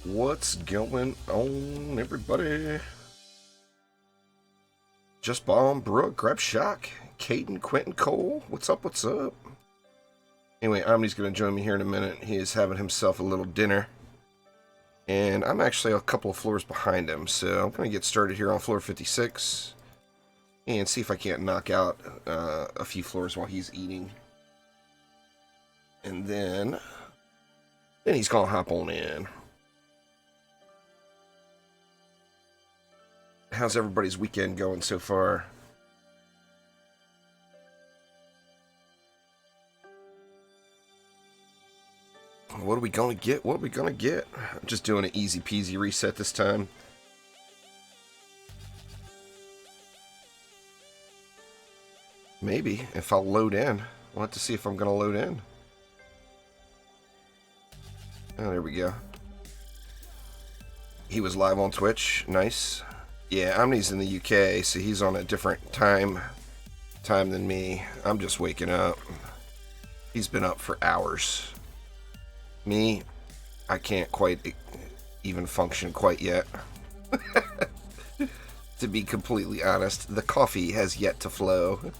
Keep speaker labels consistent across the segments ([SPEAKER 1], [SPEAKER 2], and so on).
[SPEAKER 1] What's going on, everybody? Just Bomb, Brooke, Grab Shock, Caden, Quentin, Cole. What's up, what's up? Anyway, Omni's going to join me here in a minute. He is having himself a little dinner. And I'm actually a couple of floors behind him, so I'm going to get started here on floor 56. And see if I can't knock out a few floors while he's eating. And then he's going to hop on in. How's everybody's weekend going so far? What are we gonna get? What are we gonna get? I'm just doing an easy peasy reset this time. Maybe, if I'll load in. We'll have to see if I'm gonna load in. Oh, there we go. He was live on Twitch. Nice. Yeah, Omni's in the UK, so he's on a different time than me. I'm just waking up. He's been up for hours. Me, I can't quite even function quite yet. To be completely honest, the coffee has yet to flow.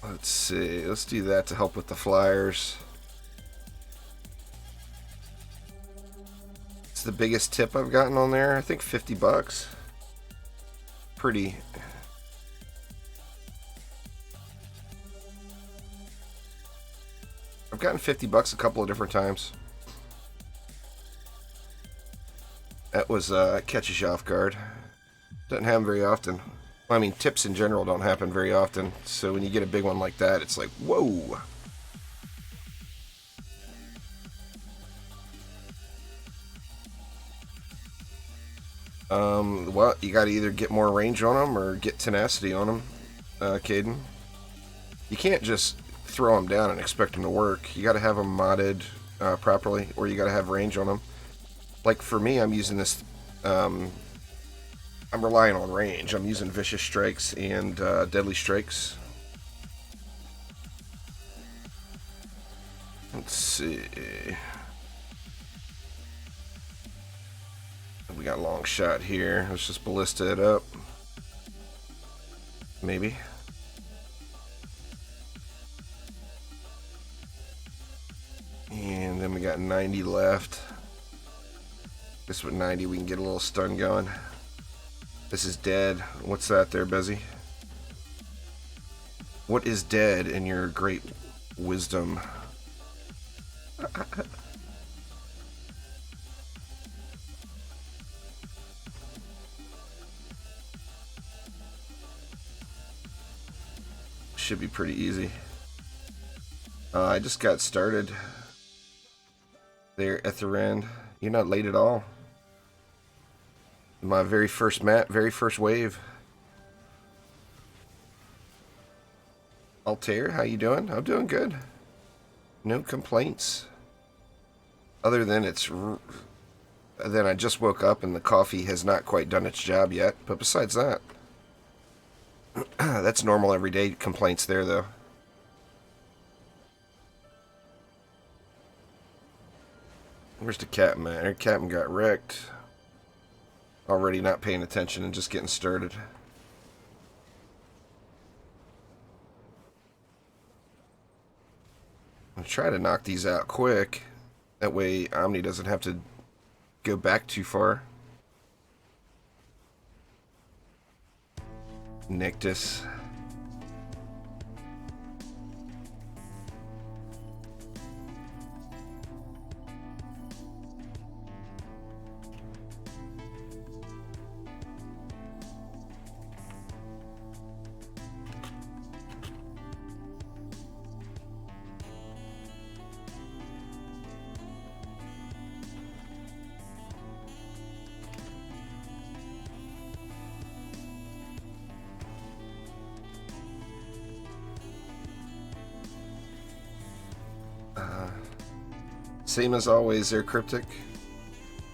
[SPEAKER 1] Let's see, let's do that to help with the flyers. It's the biggest tip I've gotten on there. I think 50 bucks. Pretty. I've gotten 50 bucks a couple of different times. That was catches you off guard. Doesn't happen very often. I mean, tips in general don't happen very often. So when you get a big one like that, it's like, whoa. Well, you gotta either get more range on them or get tenacity on them, Caden. You can't just throw them down and expect them to work. You gotta have them modded properly, or you gotta have range on them. Like for me, I'm using this, I'm relying on range. I'm using Vicious Strikes and Deadly Strikes. Let's see. We got long shot here. Let's just ballista it up. Maybe. And then we got 90 left. Guess with 90 we can get a little stun going. This is dead. What's that there, Bezzy? What is dead in your great wisdom? Should be pretty easy. I just got started there at the end. You're not late at all. My very first map, very first wave. Altair, how you doing? I'm doing good. No complaints. Other than then I just woke up and the coffee has not quite done its job yet. But besides that, that's normal everyday complaints there, though. Where's the captain at? Our captain got wrecked. Already not paying attention and just getting started. I'll try to knock these out quick. That way Omni doesn't have to go back too far. Nictus. Same as always there, Cryptic.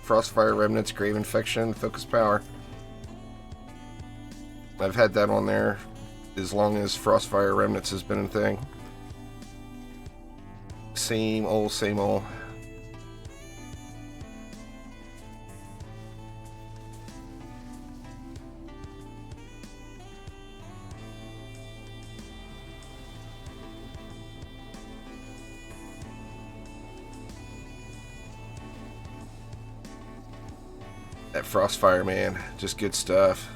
[SPEAKER 1] Frostfire Remnants, Grave Infection, Focus Power. I've had that on there as long as Frostfire Remnants has been a thing. Same old, same old. That Frostfire, man, just good stuff.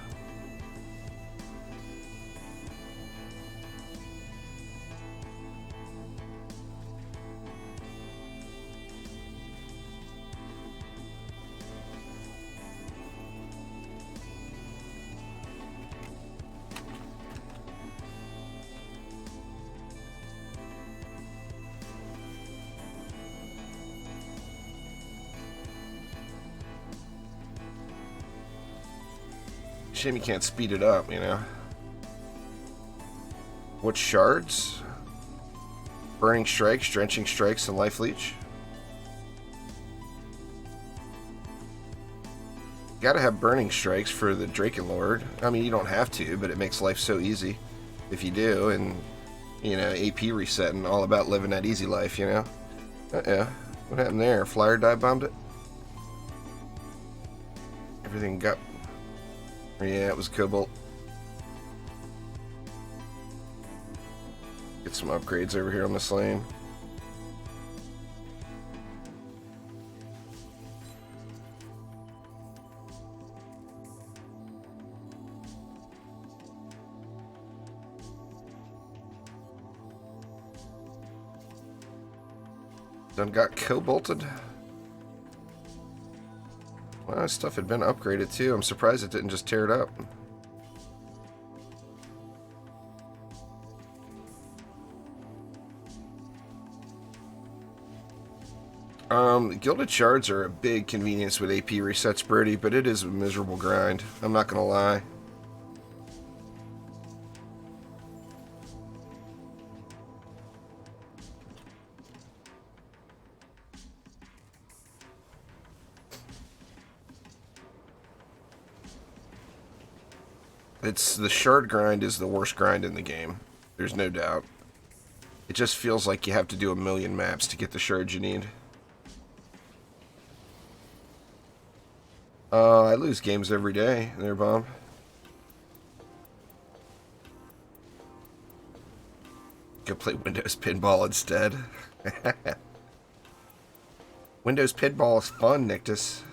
[SPEAKER 1] Shame you can't speed it up, you know. What shards? Burning strikes, drenching strikes, and life leech. Gotta have burning strikes for the Drakenlord. I mean, you don't have to, but it makes life so easy if you do. And, you know, AP resetting, all about living that easy life, you know. Yeah. What happened there? Flyer dive bombed it? Everything got... Yeah, it was Cobalt. Get some upgrades over here on this lane. Done got Cobalted. Well, this stuff had been upgraded too. I'm surprised it didn't just tear it up. Gilded shards are a big convenience with AP resets, Birdie, but it is a miserable grind. I'm not gonna lie. The shard grind is the worst grind in the game. There's no doubt. It just feels like you have to do a million maps to get the shards you need. I lose games every day there, Bomb. Go play Windows Pinball instead. Windows Pinball is fun, Nictus.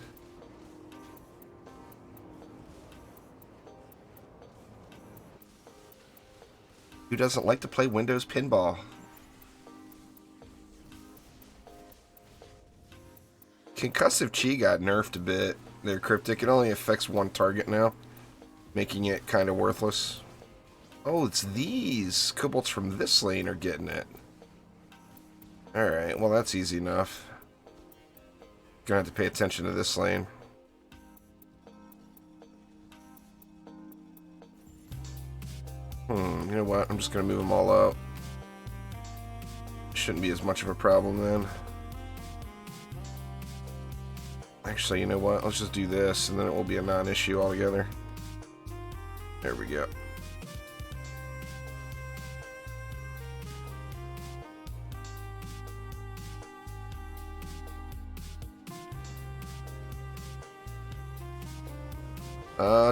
[SPEAKER 1] Who doesn't like to play Windows Pinball? Concussive Chi got nerfed a bit. They're cryptic. It only affects one target now, making it kind of worthless. Oh, it's these Cobalts from this lane are getting it. Alright, well that's easy enough. Gonna have to pay attention to this lane. You know what? I'm just gonna move them all out. Shouldn't be as much of a problem then. Actually, you know what? Let's just do this, and then it will be a non-issue altogether. There we go.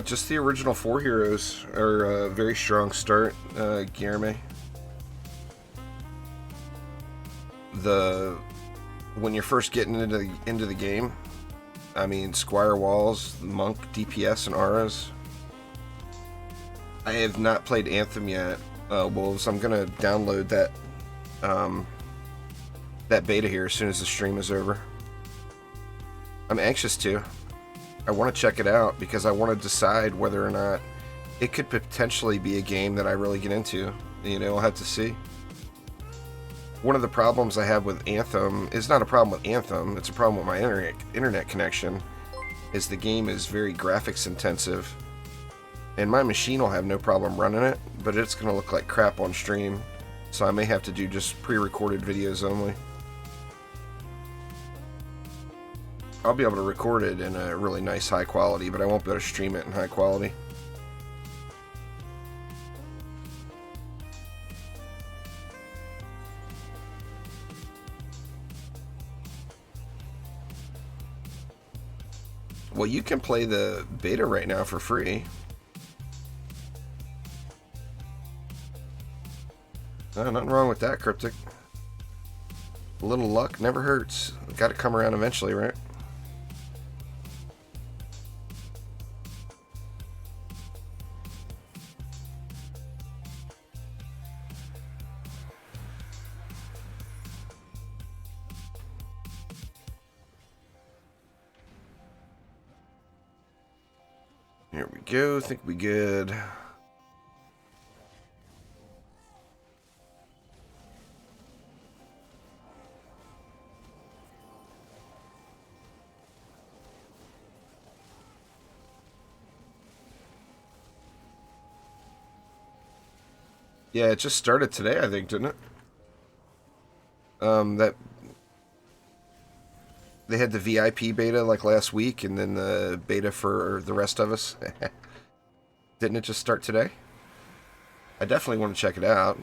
[SPEAKER 1] Just the original 4 heroes are a very strong start, Guillerme. When you're first getting into the game, I mean, Squire Walls, Monk, DPS, and Auras. I have not played Anthem yet, Wolves. I'm gonna download that beta here as soon as the stream is over. I'm anxious to. I want to check it out because I want to decide whether or not it could potentially be a game that I really get into. You know, I'll have to see. One of the problems I have with Anthem is not a problem with Anthem, it's a problem with my internet connection, is the game is very graphics intensive. And my machine will have no problem running it, but it's going to look like crap on stream. So I may have to do just pre-recorded videos only. I'll be able to record it in a really nice high quality, but I won't be able to stream it in high quality. Well, you can play the beta right now for free. Nothing wrong with that, Cryptic. A little luck never hurts. Got to come around eventually, right? Here we go. Think we good. Yeah, it just started today, I think, didn't it? That they had the VIP beta like last week, and then the beta for the rest of us. Didn't it just start today? I definitely want to check it out.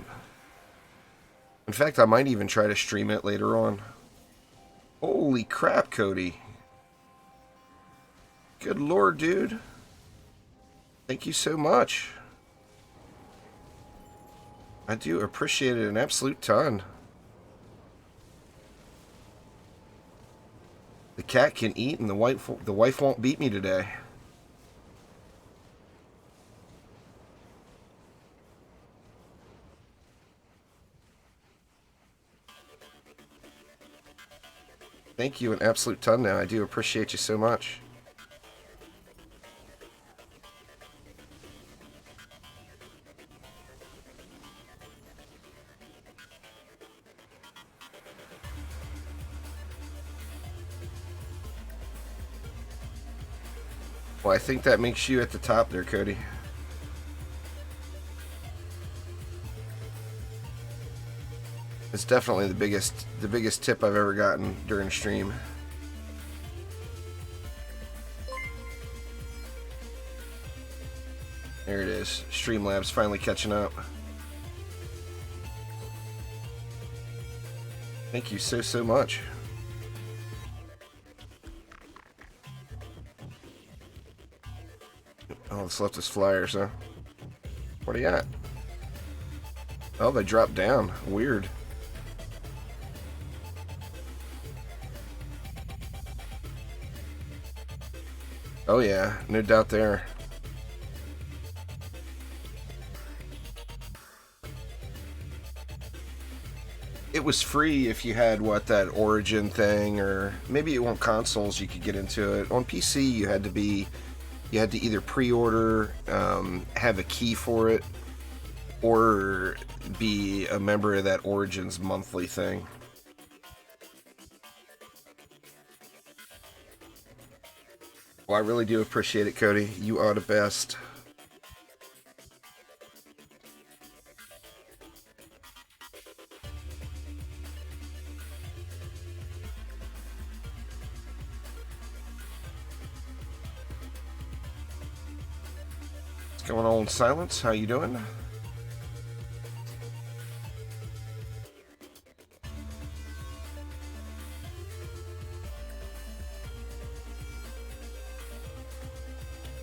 [SPEAKER 1] In fact, I might even try to stream it later on. Holy crap, Cody. Good lord, dude. Thank you so much. I do appreciate it an absolute ton. The cat can eat and the wife won't beat me today. Thank you an absolute ton now. I do appreciate you so much. Well, I think that makes you at the top there, Cody. It's definitely the biggest tip I've ever gotten during a stream. There it is. Streamlabs finally catching up. Thank you so much. Oh, this left us flyers, huh? What do you got? Oh, they dropped down. Weird. Oh yeah, no doubt there. It was free if you had, that Origin thing, or maybe it won't consoles you could get into it. On PC you had to either pre-order, have a key for it, or be a member of that Origins monthly thing. Well, I really do appreciate it, Cody. You are the best. What's going on, Silence? How you doing?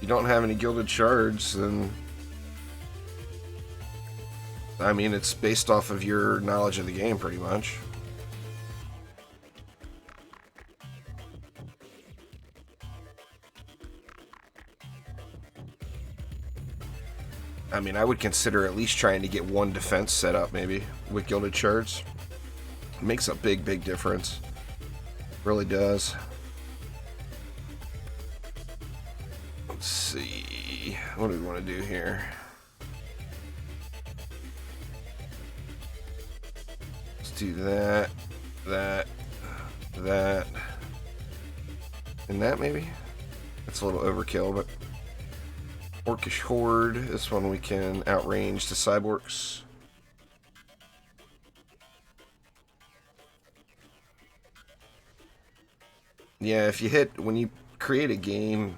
[SPEAKER 1] You don't have any gilded shards, then I mean, it's based off of your knowledge of the game pretty much. I mean, I would consider at least trying to get one defense set up maybe with gilded shards. It makes a big difference. Really does. Let's see. What do we want to do here? Let's do that, and that maybe? That's a little overkill, but Orcish Horde. This one we can outrange the cyborgs. Yeah, if you hit, when you create a game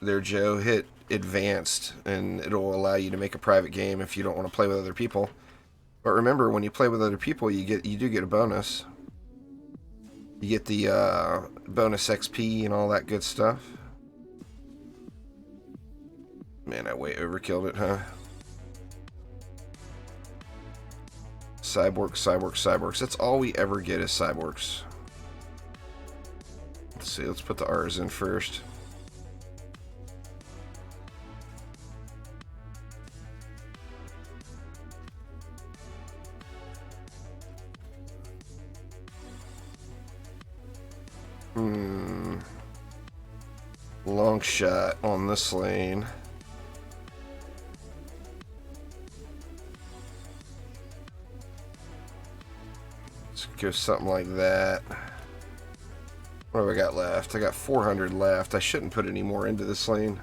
[SPEAKER 1] there, Joe, hit advanced and it'll allow you to make a private game if you don't want to play with other people. But remember, when you play with other people, you do get a bonus. You get the bonus XP and all that good stuff. Man, I way overkilled it, huh? Cyborg, cyborg, cyborgs. That's all we ever get is cyborgs. Let's see, let's put the R's in first. Long shot on this lane. Let's go something like that. What do I got left? I got 400 left. I shouldn't put any more into this lane.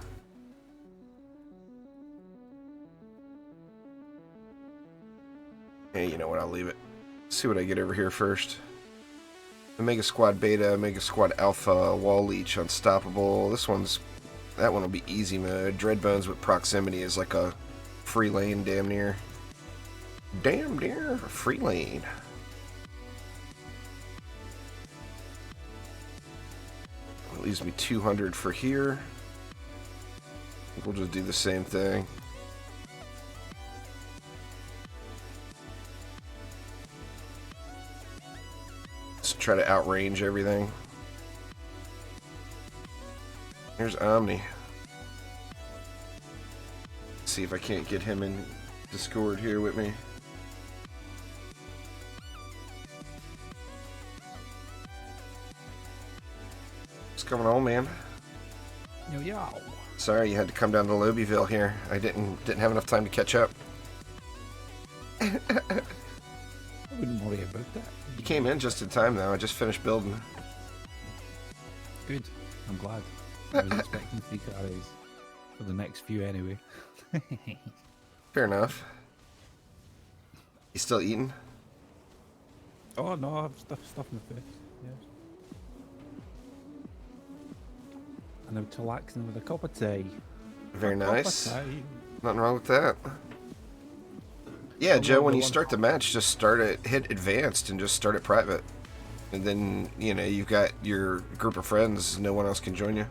[SPEAKER 1] Hey, you know what? I'll leave it. See what I get over here first. Omega Squad Beta, Omega Squad Alpha, Wall Leech, Unstoppable. That one will be easy mode. Dreadbones with Proximity is like a free lane, damn near. Damn near a free lane. That leaves me 200 for here. We'll just do the same thing. Try to outrange everything. Here's Omni. See if I can't get him in Discord here with me. What's going on, man?
[SPEAKER 2] Yo, yo.
[SPEAKER 1] Sorry you had to come down to Lobbyville here. I didn't have enough time to catch up.
[SPEAKER 2] I wouldn't worry about that.
[SPEAKER 1] You came in just in time, though. I just finished building.
[SPEAKER 2] Good. I'm glad. I was expecting 3 carries for the next few anyway.
[SPEAKER 1] Fair enough. You still eating?
[SPEAKER 2] Oh no, I've stuff in the face. Yes. And I'm chillaxing with a cup of tea.
[SPEAKER 1] Very nice.
[SPEAKER 2] Cup of tea.
[SPEAKER 1] Nothing wrong with that. Yeah, Joe, when you start the match, just start it, hit advanced and just start it private. And then, you know, you've got your group of friends, no one else can join you.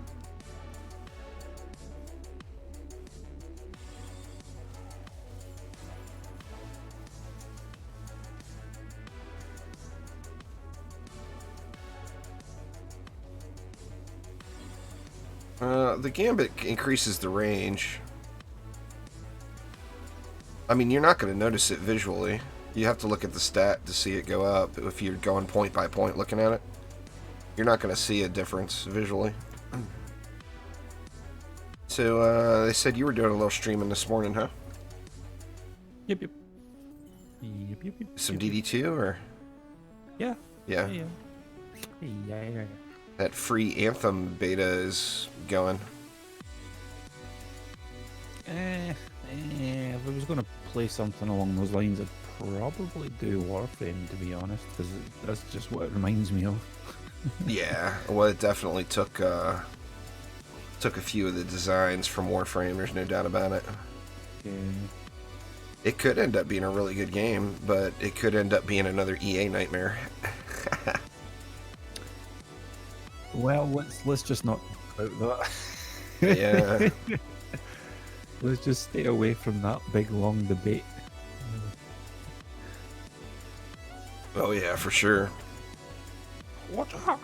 [SPEAKER 1] The Gambit increases the range. I mean, you're not going to notice it visually. You have to look at the stat to see it go up. If you're going point by point looking at it, you're not going to see a difference visually. So, they said you were doing a little streaming this morning, huh?
[SPEAKER 2] Yep. Yep.
[SPEAKER 1] Some DD2, or?
[SPEAKER 2] Yeah.
[SPEAKER 1] Yeah.
[SPEAKER 2] Yeah.
[SPEAKER 1] That free Anthem beta is going.
[SPEAKER 2] If I was going to play something along those lines, I'd probably do Warframe, to be honest, because that's just what it reminds me of.
[SPEAKER 1] Yeah, well, it definitely took a few of the designs from Warframe, there's no doubt about it.
[SPEAKER 2] Yeah.
[SPEAKER 1] It could end up being a really good game, but it could end up being another EA nightmare.
[SPEAKER 2] Well, let's just not talk about that.
[SPEAKER 1] Yeah.
[SPEAKER 2] Let's just stay away from that big long debate.
[SPEAKER 1] Oh yeah, for sure.
[SPEAKER 2] What? I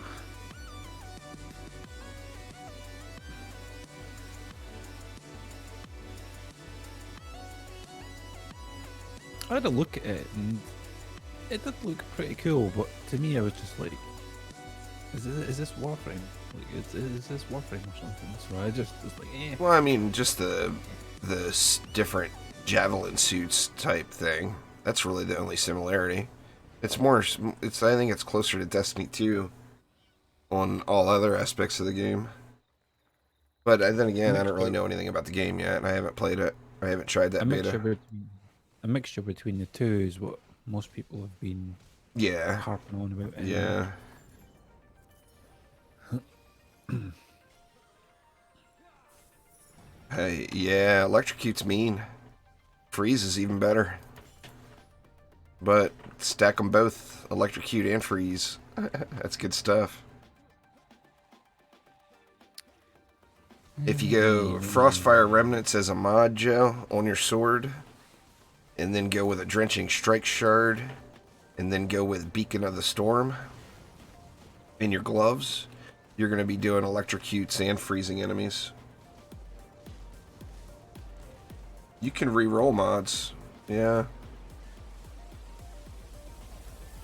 [SPEAKER 2] had a look at it and it did look pretty cool, but to me I was just like, is this Warframe? Like, is this Warframe or something? So I just was like, eh.
[SPEAKER 1] Well, I mean, just the different javelin suits type thing. That's really the only similarity. It's more. I think it's closer to Destiny 2 on all other aspects of the game. But then again, I don't really know anything about the game yet, and I haven't played it. I haven't tried that beta.
[SPEAKER 2] A mixture between the two is what most people have been harping on about. Anyway.
[SPEAKER 1] Yeah. Hey, yeah, Electrocute's mean. Freeze is even better. But stack them both, Electrocute and Freeze. That's good stuff. If you go Frostfire Remnants as a mod, Joe, on your sword, and then go with a Drenching Strike Shard, and then go with Beacon of the Storm in your gloves, you're going to be doing electrocutes and freezing enemies. You can re-roll mods. Yeah.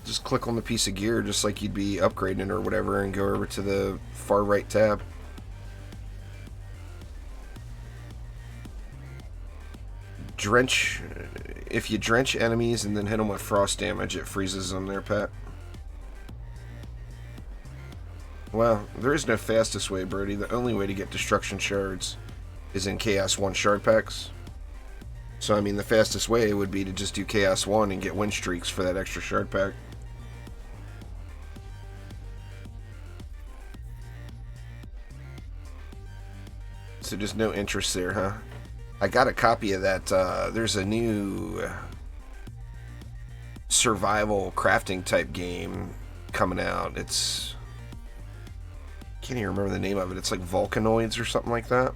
[SPEAKER 1] Just click on the piece of gear just like you'd be upgrading or whatever and go over to the far right tab. Drench. If you drench enemies and then hit them with frost damage, it freezes them there, Pat. Well, there is no fastest way, Brody. The only way to get destruction shards is in Chaos 1 shard packs. So, I mean, the fastest way would be to just do Chaos 1 and get win streaks for that extra shard pack. So just no interest there, huh? I got a copy of that. There's a new survival crafting type game coming out. It's... can't even remember the name of it. It's like Volcanoids or something like that.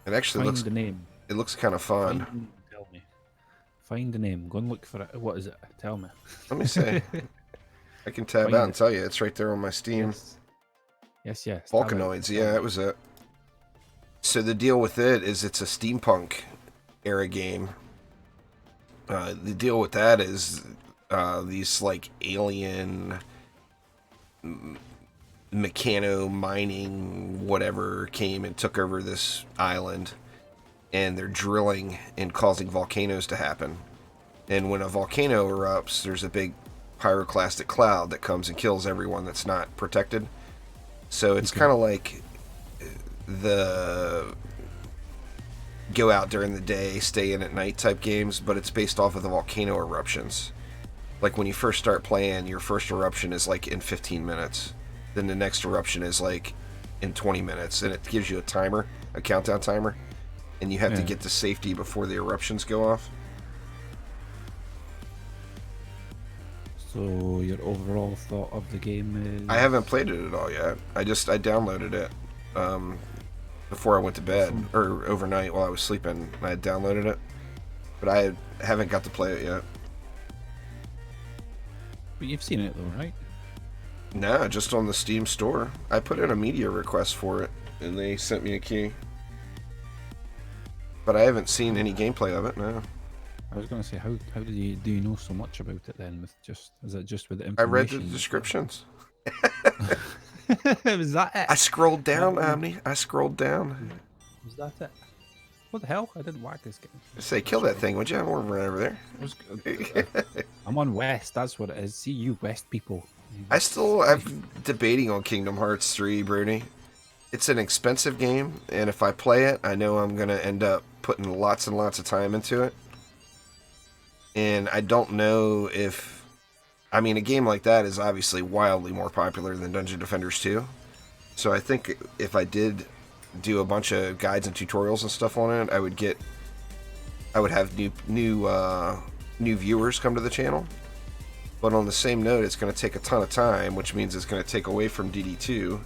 [SPEAKER 1] It actually looks...
[SPEAKER 2] the name.
[SPEAKER 1] It looks kind of fun.
[SPEAKER 2] Tell me. Find the name. Go and look for it. What is it? Tell me.
[SPEAKER 1] Let me see. I can tab out and tell you. It's right there on my Steam.
[SPEAKER 2] Yes.
[SPEAKER 1] Volcanoids. Yeah, that was it. So the deal with it is it's a steampunk era game. The deal with that is these like alien mechano mining whatever came and took over this island, and they're drilling and causing volcanoes to happen. And when a volcano erupts, there's a big pyroclastic cloud that comes and kills everyone that's not protected. So it's kind of like the go out during the day, stay in at night type games, but it's based off of the volcano eruptions. Like when you first start playing, your first eruption is like in 15 minutes. Then the next eruption is like in 20 minutes, and it gives you a timer, a countdown timer, and you have to get to safety before the eruptions go off.
[SPEAKER 2] So your overall thought of the game is...
[SPEAKER 1] I haven't played it at all yet. I downloaded it before I went to bed, or overnight while I was sleeping. I had downloaded it, but I haven't got to play it yet.
[SPEAKER 2] But you've seen it though, right?
[SPEAKER 1] Nah, just on the Steam store. I put in a media request for it, and they sent me a key. But I haven't seen any gameplay of it, no.
[SPEAKER 2] I was going to say, how do you know so much about it then? Is it just with the information?
[SPEAKER 1] I read the descriptions.
[SPEAKER 2] Was that it?
[SPEAKER 1] I scrolled down, Omni. I scrolled down.
[SPEAKER 2] Was that it? What the hell? I didn't whack this game.
[SPEAKER 1] Say, kill that thing, would you? I'm running over there.
[SPEAKER 2] I'm on West, that's what it is. See you West people.
[SPEAKER 1] I'm debating on Kingdom Hearts 3, Bruni. It's an expensive game, and if I play it, I know I'm going to end up putting lots and lots of time into it. And I don't know if... I mean, a game like that is obviously wildly more popular than Dungeon Defenders 2. So I think if I did do a bunch of guides and tutorials and stuff on it, I would have new viewers come to the channel. But on the same note, it's going to take a ton of time, which means it's going to take away from DD2.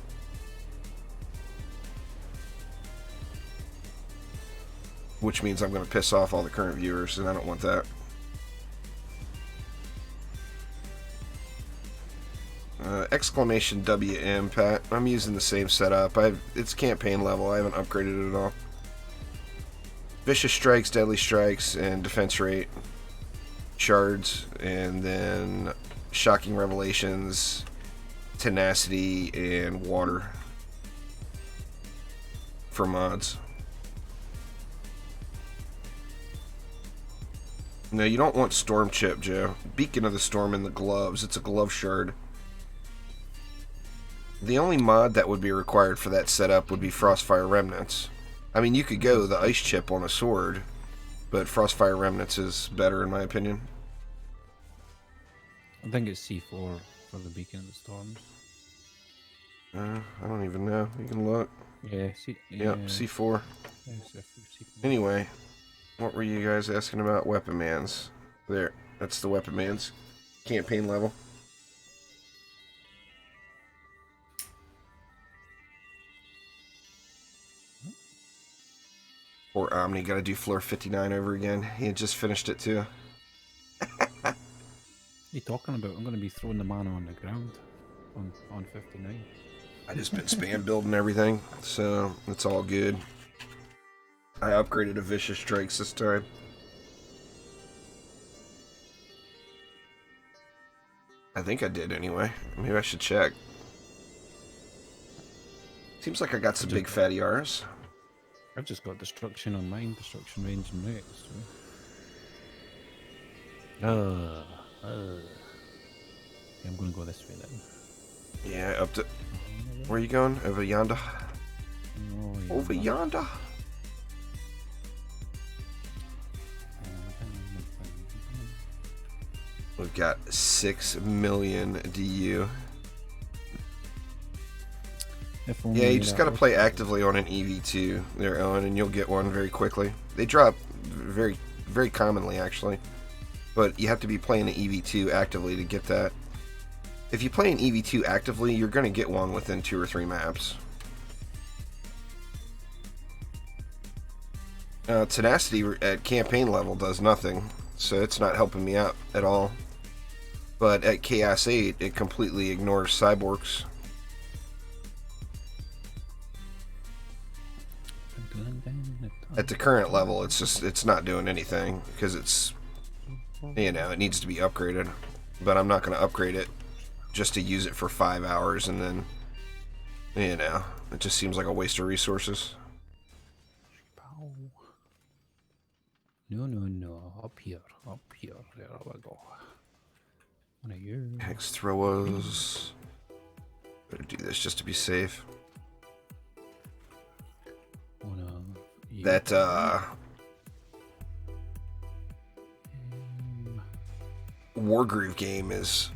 [SPEAKER 1] Which means I'm going to piss off all the current viewers, and I don't want that. Exclamation WM, Pat. I'm using the same setup. It's campaign level. I haven't upgraded it at all. Vicious Strikes, Deadly Strikes, and Defense Rate. Shards, and then Shocking Revelations, Tenacity, and Water for mods. No, you don't want Storm Chip, Joe. Beacon of the Storm in the gloves. It's a glove shard. The only mod that would be required for that setup would be Frostfire Remnants. I mean, you could go the Ice Chip on a sword, but Frostfire Remnants is better in my opinion.
[SPEAKER 2] I think it's C4 for the Beacon of the Storms.
[SPEAKER 1] I don't even know. You can look.
[SPEAKER 2] Yeah,
[SPEAKER 1] Yep, C4.
[SPEAKER 2] Yeah, C4.
[SPEAKER 1] Anyway, what were you guys asking about? Weapon Mans. There, that's the Weapon Mans. Campaign level. Poor Omni, gotta do floor 59 over again. He had just finished it too.
[SPEAKER 2] What are you talking about? I'm going to be throwing the mana on the ground on 59.
[SPEAKER 1] I just been spam building everything, so it's all good. I upgraded to Vicious Strikes this time. I think I did anyway. Maybe I should check. Seems like I got some big fatty R's.
[SPEAKER 2] I've just got destruction on mine, destruction range and max. So. Yeah, I'm gonna go this way then.
[SPEAKER 1] Yeah, up to. Where are you going? Over yonder?
[SPEAKER 2] Oh, yeah.
[SPEAKER 1] Over yonder? We've got 6 million DU. Yeah, you just gotta play actively on an EV2 there, Owen, and you'll get one very quickly. They drop very, very commonly, actually. But you have to be playing an EV2 actively to get that. If you play an EV2 actively, you're gonna get one within 2 or 3 maps. Tenacity at campaign level does nothing, so it's not helping me out at all. But at Chaos 8, it completely ignores cyborgs. At the current level, it's not doing anything because it's, you know, it needs to be upgraded. But I'm not going to upgrade it just to use it for 5 hours and then, you know, it just seems like a waste of resources.
[SPEAKER 2] No, up here, there we go. One of you.
[SPEAKER 1] Hex throwers. Better do this just to be safe.
[SPEAKER 2] One of you.
[SPEAKER 1] That, Wargroove game is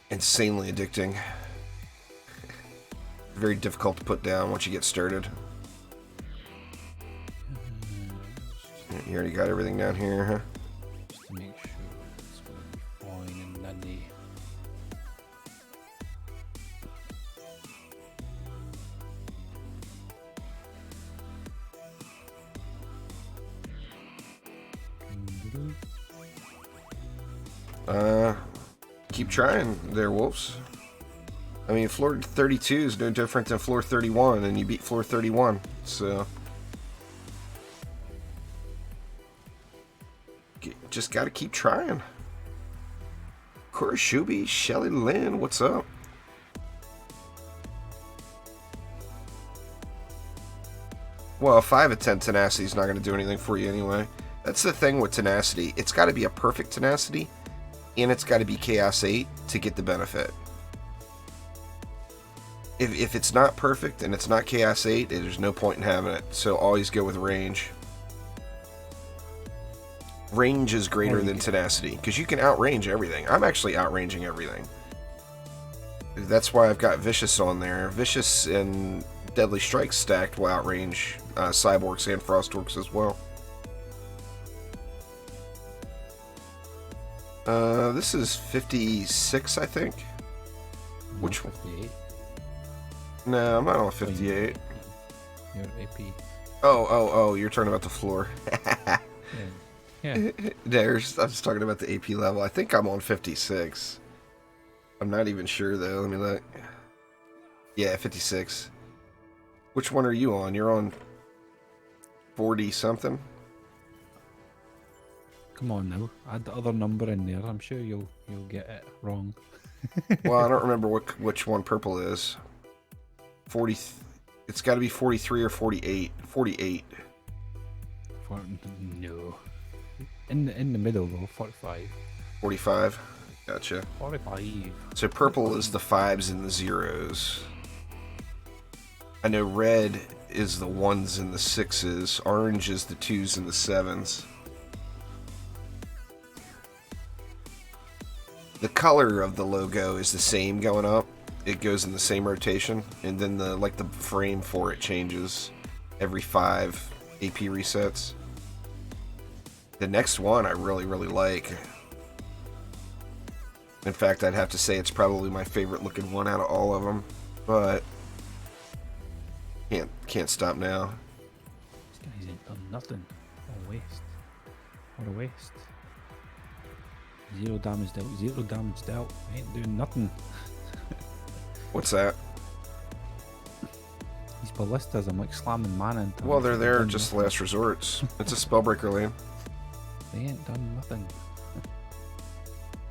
[SPEAKER 1] insanely addicting. Very difficult to put down once you get started. You already got everything down here, huh?
[SPEAKER 2] Just to make sure it's going to be fine and dandy.
[SPEAKER 1] Keep trying there, Wolves. I mean, floor 32 is no different than floor 31, and you beat floor 31, so... Just gotta keep trying. Kuroshubi, Shelly Lynn, what's up? Well, 5 of 10 tenacity is not going to do anything for you anyway. That's the thing with tenacity. It's got to be a perfect tenacity, and it's got to be Chaos 8 to get the benefit. If it's not perfect and it's not Chaos 8, there's no point in having it. So always go with range. Range is greater than tenacity, because you can outrange everything. I'm actually outranging everything. That's why I've got Vicious on there. Vicious and Deadly Strike stacked will outrange Cyborgs and Frostworks as well. This is 56, I think. Which
[SPEAKER 2] 58?
[SPEAKER 1] No, I'm not on 58.
[SPEAKER 2] Your AP.
[SPEAKER 1] Oh, you're talking about the floor.
[SPEAKER 2] Yeah.
[SPEAKER 1] I was talking about the AP level. I think I'm on 56. I'm not even sure, though. Let me look. Yeah, 56. Which one are you on? You're on 40-something?
[SPEAKER 2] Come on now, add the other number in there. I'm sure you'll get it wrong.
[SPEAKER 1] Well, I don't remember which one purple is. 40. It's got to be 43 or 48. 48.
[SPEAKER 2] No. In the middle though, 45.
[SPEAKER 1] 45. Gotcha.
[SPEAKER 2] 45.
[SPEAKER 1] So purple is the 5s and the 0s. I know red is the 1s and the 6s. Orange is the 2s and the 7s. The color of the logo is the same going up. It goes in the same rotation, and then the frame for it changes every 5 AP resets. The next one I really, really like. In fact, I'd have to say it's probably my favorite looking one out of all of them, but can't stop now.
[SPEAKER 2] Guys ain't done nothing. What a waste. What a waste. 0 damage dealt. 0 damage dealt. Ain't doing nothing.
[SPEAKER 1] What's that?
[SPEAKER 2] These ballistas, I'm like slamming mana into them.
[SPEAKER 1] Well, they're there
[SPEAKER 2] Done
[SPEAKER 1] just
[SPEAKER 2] nothing.
[SPEAKER 1] last resorts. It's a spellbreaker lane.
[SPEAKER 2] They ain't done nothing.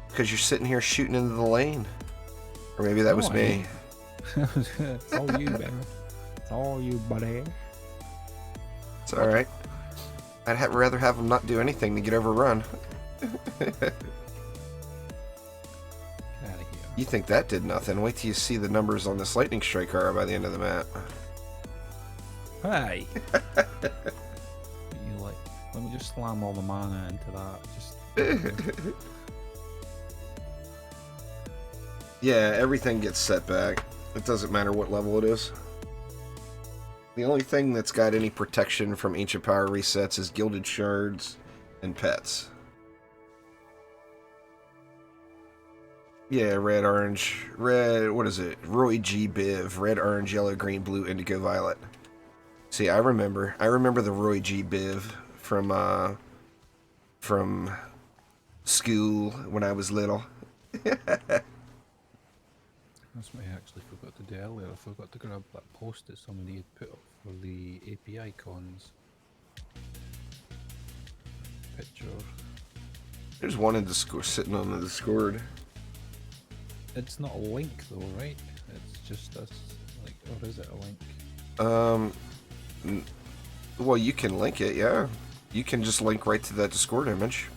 [SPEAKER 1] Because you're sitting here shooting into the lane. Or maybe that was
[SPEAKER 2] No, I
[SPEAKER 1] me.
[SPEAKER 2] ain't. It's all you, baby. It's all you, buddy.
[SPEAKER 1] It's alright. I'd rather have them not do anything than get overrun.
[SPEAKER 2] Get out of here.
[SPEAKER 1] You think that did nothing. Wait till you see the numbers on this lightning strike are by the end of the map.
[SPEAKER 2] Hey! You like, let me just slam all the mana into that. Just.
[SPEAKER 1] Yeah, everything gets set back. It doesn't matter what level it is. The only thing that's got any protection from Ancient Power resets is Gilded Shards and Pets. Yeah, red, orange, red, what is it? Roy G. Biv. Red, orange, yellow, green, blue, indigo, violet. See, I remember the Roy G. Biv from school when I was little.
[SPEAKER 2] That's what I actually forgot to do earlier. I forgot to grab that post that somebody had put up for the API cons. Picture.
[SPEAKER 1] There's one in Discord, sitting on the Discord.
[SPEAKER 2] It's not a link though, right? It's just us, like, or is it a link?
[SPEAKER 1] Well, you can link it, yeah. You can just link right to that Discord image.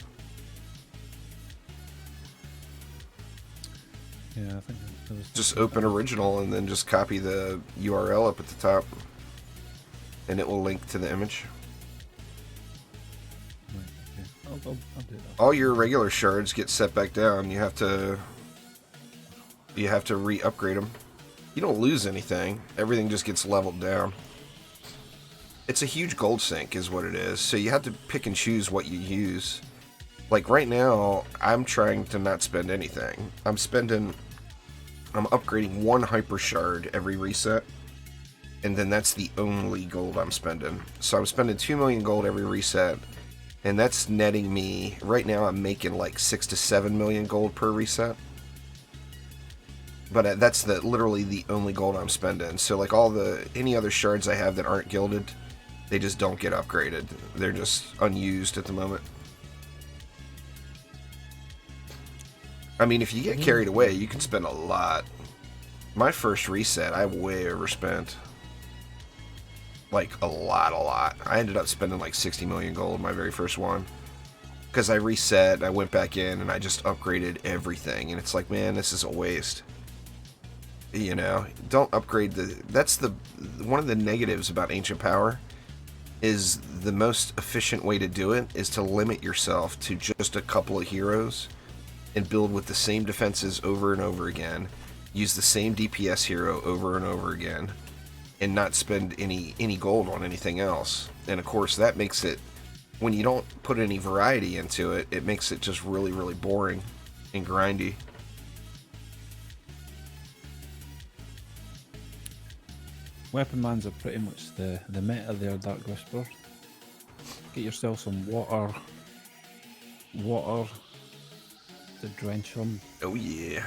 [SPEAKER 2] Yeah, I think there was
[SPEAKER 1] Just open original and then just copy the URL up at the top. And it will link to the image.
[SPEAKER 2] Right, okay. I'll do that.
[SPEAKER 1] All your regular shards get set back down. You have to re-upgrade them. You don't lose anything. Everything just gets leveled down. It's a huge gold sink is what it is. So you have to pick and choose what you use. Like right now, I'm trying to not spend anything. I'm upgrading one hyper shard every reset. And then that's the only gold I'm spending. So I'm spending 2 million gold every reset. And that's netting me, right now I'm making like 6 to 7 million gold per reset. But that's literally the only gold I'm spending. So like any other shards I have that aren't gilded, they just don't get upgraded. They're just unused at the moment. I mean, if you get carried away, you can spend a lot. My first reset, I way overspent. Like, a lot. I ended up spending like 60 million gold my very first one. Because I reset, I went back in, and I just upgraded everything. And it's like, man, this is a waste. You know, don't upgrade that's one of the negatives about Ancient Power, is the most efficient way to do it is to limit yourself to just a couple of heroes and build with the same defenses over and over again, use the same DPS hero over and over again, and not spend any gold on anything else. And of course that makes it, when you don't put any variety into it, it makes it just really, really boring and grindy.
[SPEAKER 2] Weapon mans are pretty much the meta there, Dark Whisper. Get yourself some water to drench them.
[SPEAKER 1] Oh yeah.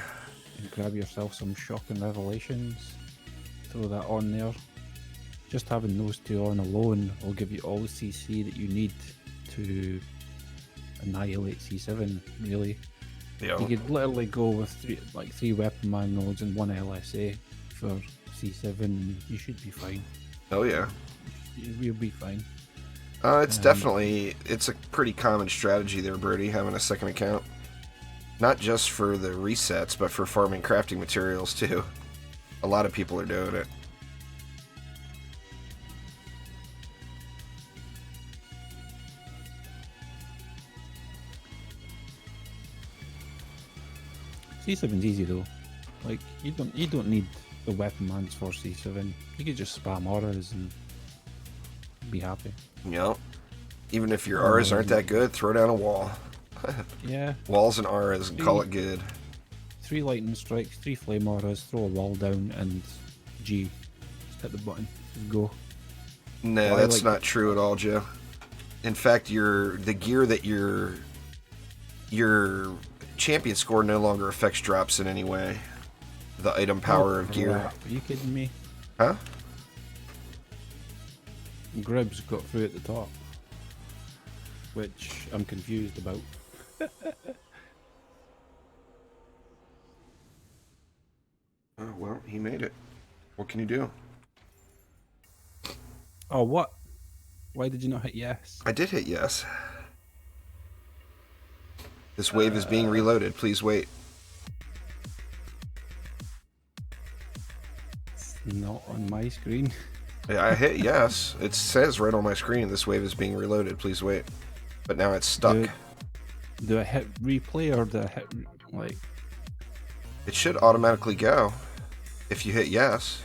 [SPEAKER 2] And grab yourself some shock and revelations. Throw that on there. Just having those two on alone will give you all the CC that you need to annihilate C7, really.
[SPEAKER 1] Yeah.
[SPEAKER 2] You could literally go with three weapon man nodes and one LSA for C7 and you should be fine.
[SPEAKER 1] Oh yeah.
[SPEAKER 2] You'll be fine.
[SPEAKER 1] It's a pretty common strategy there, Brody, having a second account. Not just for the resets, but for farming crafting materials too. A lot of people are doing it.
[SPEAKER 2] C7's easy though. Like you don't need the weapon mans for C7. You could just spam auras and be happy.
[SPEAKER 1] You know, even if your auras aren't that good, throw down a wall.
[SPEAKER 2] Yeah.
[SPEAKER 1] Walls and auras and call it good.
[SPEAKER 2] 3 lightning strikes, 3 flame auras, throw a wall down, and G. Just hit the button. Just go.
[SPEAKER 1] No,
[SPEAKER 2] But I
[SPEAKER 1] that's
[SPEAKER 2] like
[SPEAKER 1] not true at all, Joe. In fact, the gear that your champion score no longer affects drops in any way. The item power of gear.
[SPEAKER 2] Are you kidding me?
[SPEAKER 1] Huh?
[SPEAKER 2] Gribs got through at the top, which I'm confused about.
[SPEAKER 1] Oh, well, he made it. What can you do?
[SPEAKER 2] Oh, what? Why did you not hit yes?
[SPEAKER 1] I did hit yes. This wave is being reloaded. Please wait.
[SPEAKER 2] It's not on my screen.
[SPEAKER 1] Yeah, I hit yes. It says right on my screen, this wave is being reloaded. Please wait. But now it's stuck.
[SPEAKER 2] Do I hit replay or do I hit, like...
[SPEAKER 1] It should automatically go if you hit yes.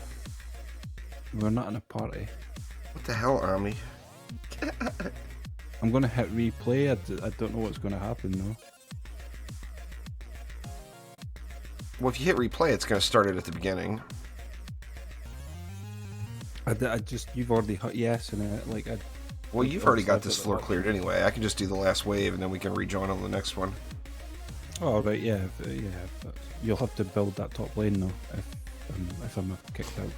[SPEAKER 2] We're not in a party.
[SPEAKER 1] What the hell, Omni?
[SPEAKER 2] I'm gonna hit replay. I don't know what's gonna happen though.
[SPEAKER 1] Well, if you hit replay, it's going to start it at the beginning.
[SPEAKER 2] I just, you've already hit yes and
[SPEAKER 1] Well, you've already got this floor cleared anyway. I can just do the last wave and then we can rejoin on the next one.
[SPEAKER 2] Oh, right, yeah, but you'll have to build that top lane though if I'm kicked out.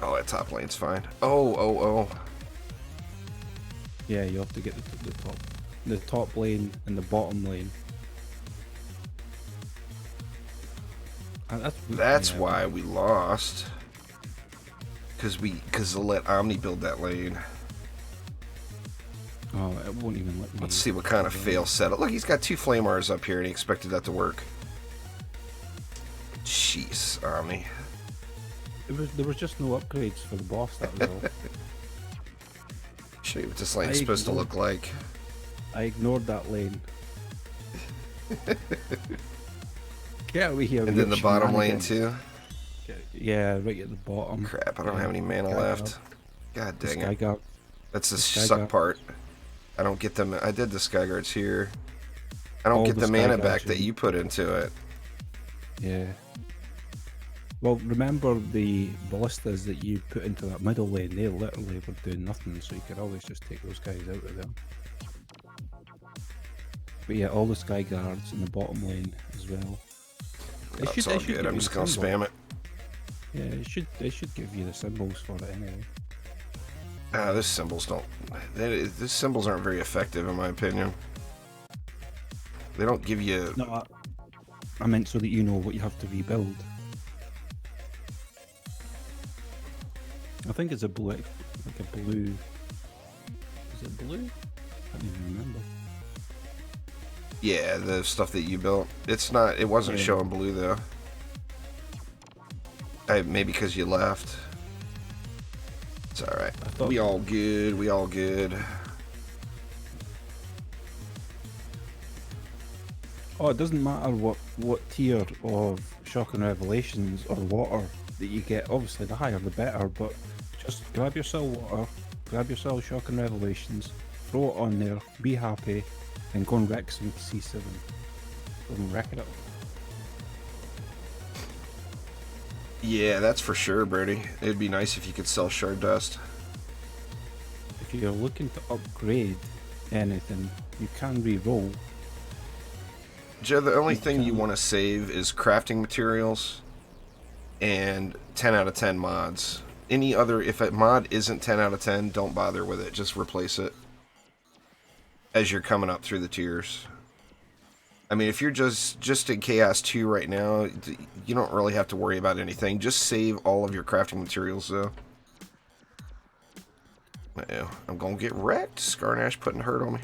[SPEAKER 1] Oh, that top lane's fine. Oh.
[SPEAKER 2] Yeah, you have to get the top lane and the bottom lane. And
[SPEAKER 1] That's why we lost. Because they let Omni build that lane.
[SPEAKER 2] Oh, it won't even let me.
[SPEAKER 1] Let's see what kind of fail setup. Look, he's got 2 Flamars up here and he expected that to work. Jeez, Omni.
[SPEAKER 2] There was just no upgrades for the boss, that was all.
[SPEAKER 1] Show you what this lane's supposed to look like.
[SPEAKER 2] I ignored that lane. Get over here.
[SPEAKER 1] And then the bottom lane too?
[SPEAKER 2] Yeah, right at the bottom.
[SPEAKER 1] Crap, I don't have any mana left. God dang it.
[SPEAKER 2] Skyguard.
[SPEAKER 1] That's the suck part. I don't get them. I did the Skyguards here. I don't get the mana back that you put into it.
[SPEAKER 2] Yeah. Well, remember the ballistas that you put into that middle lane, they literally were doing nothing, so you could always just take those guys out of there. But yeah, all the sky guards in the bottom lane as well.
[SPEAKER 1] That's all good, I'm just gonna spam it.
[SPEAKER 2] Yeah, they should give you the symbols for it anyway.
[SPEAKER 1] These symbols don't... These symbols aren't very effective in my opinion. They don't give you...
[SPEAKER 2] No, I meant so that you know what you have to rebuild. I think it's a blue, like a blue. Is it blue? I don't even remember.
[SPEAKER 1] Yeah, the stuff that you built. It's not. It wasn't showing blue though. Maybe because you left. It's all right. We all good. We all good.
[SPEAKER 2] Oh, it doesn't matter what tier of shock and revelations or water that you get. Obviously, the higher the better. But just grab yourself water, grab yourself shock and revelations, throw it on there, be happy, and go and wreck some C7. Go and wreck it up.
[SPEAKER 1] Yeah, that's for sure, Birdie. It'd be nice if you could sell shard dust.
[SPEAKER 2] If you're looking to upgrade anything, you can re-roll.
[SPEAKER 1] Joe, the only thing you want to save is crafting materials and 10 out of 10 mods. Any other, if a mod isn't 10 out of 10, don't bother with it. Just replace it as you're coming up through the tiers. I mean, if you're just in Chaos 2 right now, you don't really have to worry about anything. Just save all of your crafting materials, though. I'm gonna get wrecked. Scarnash putting hurt on me.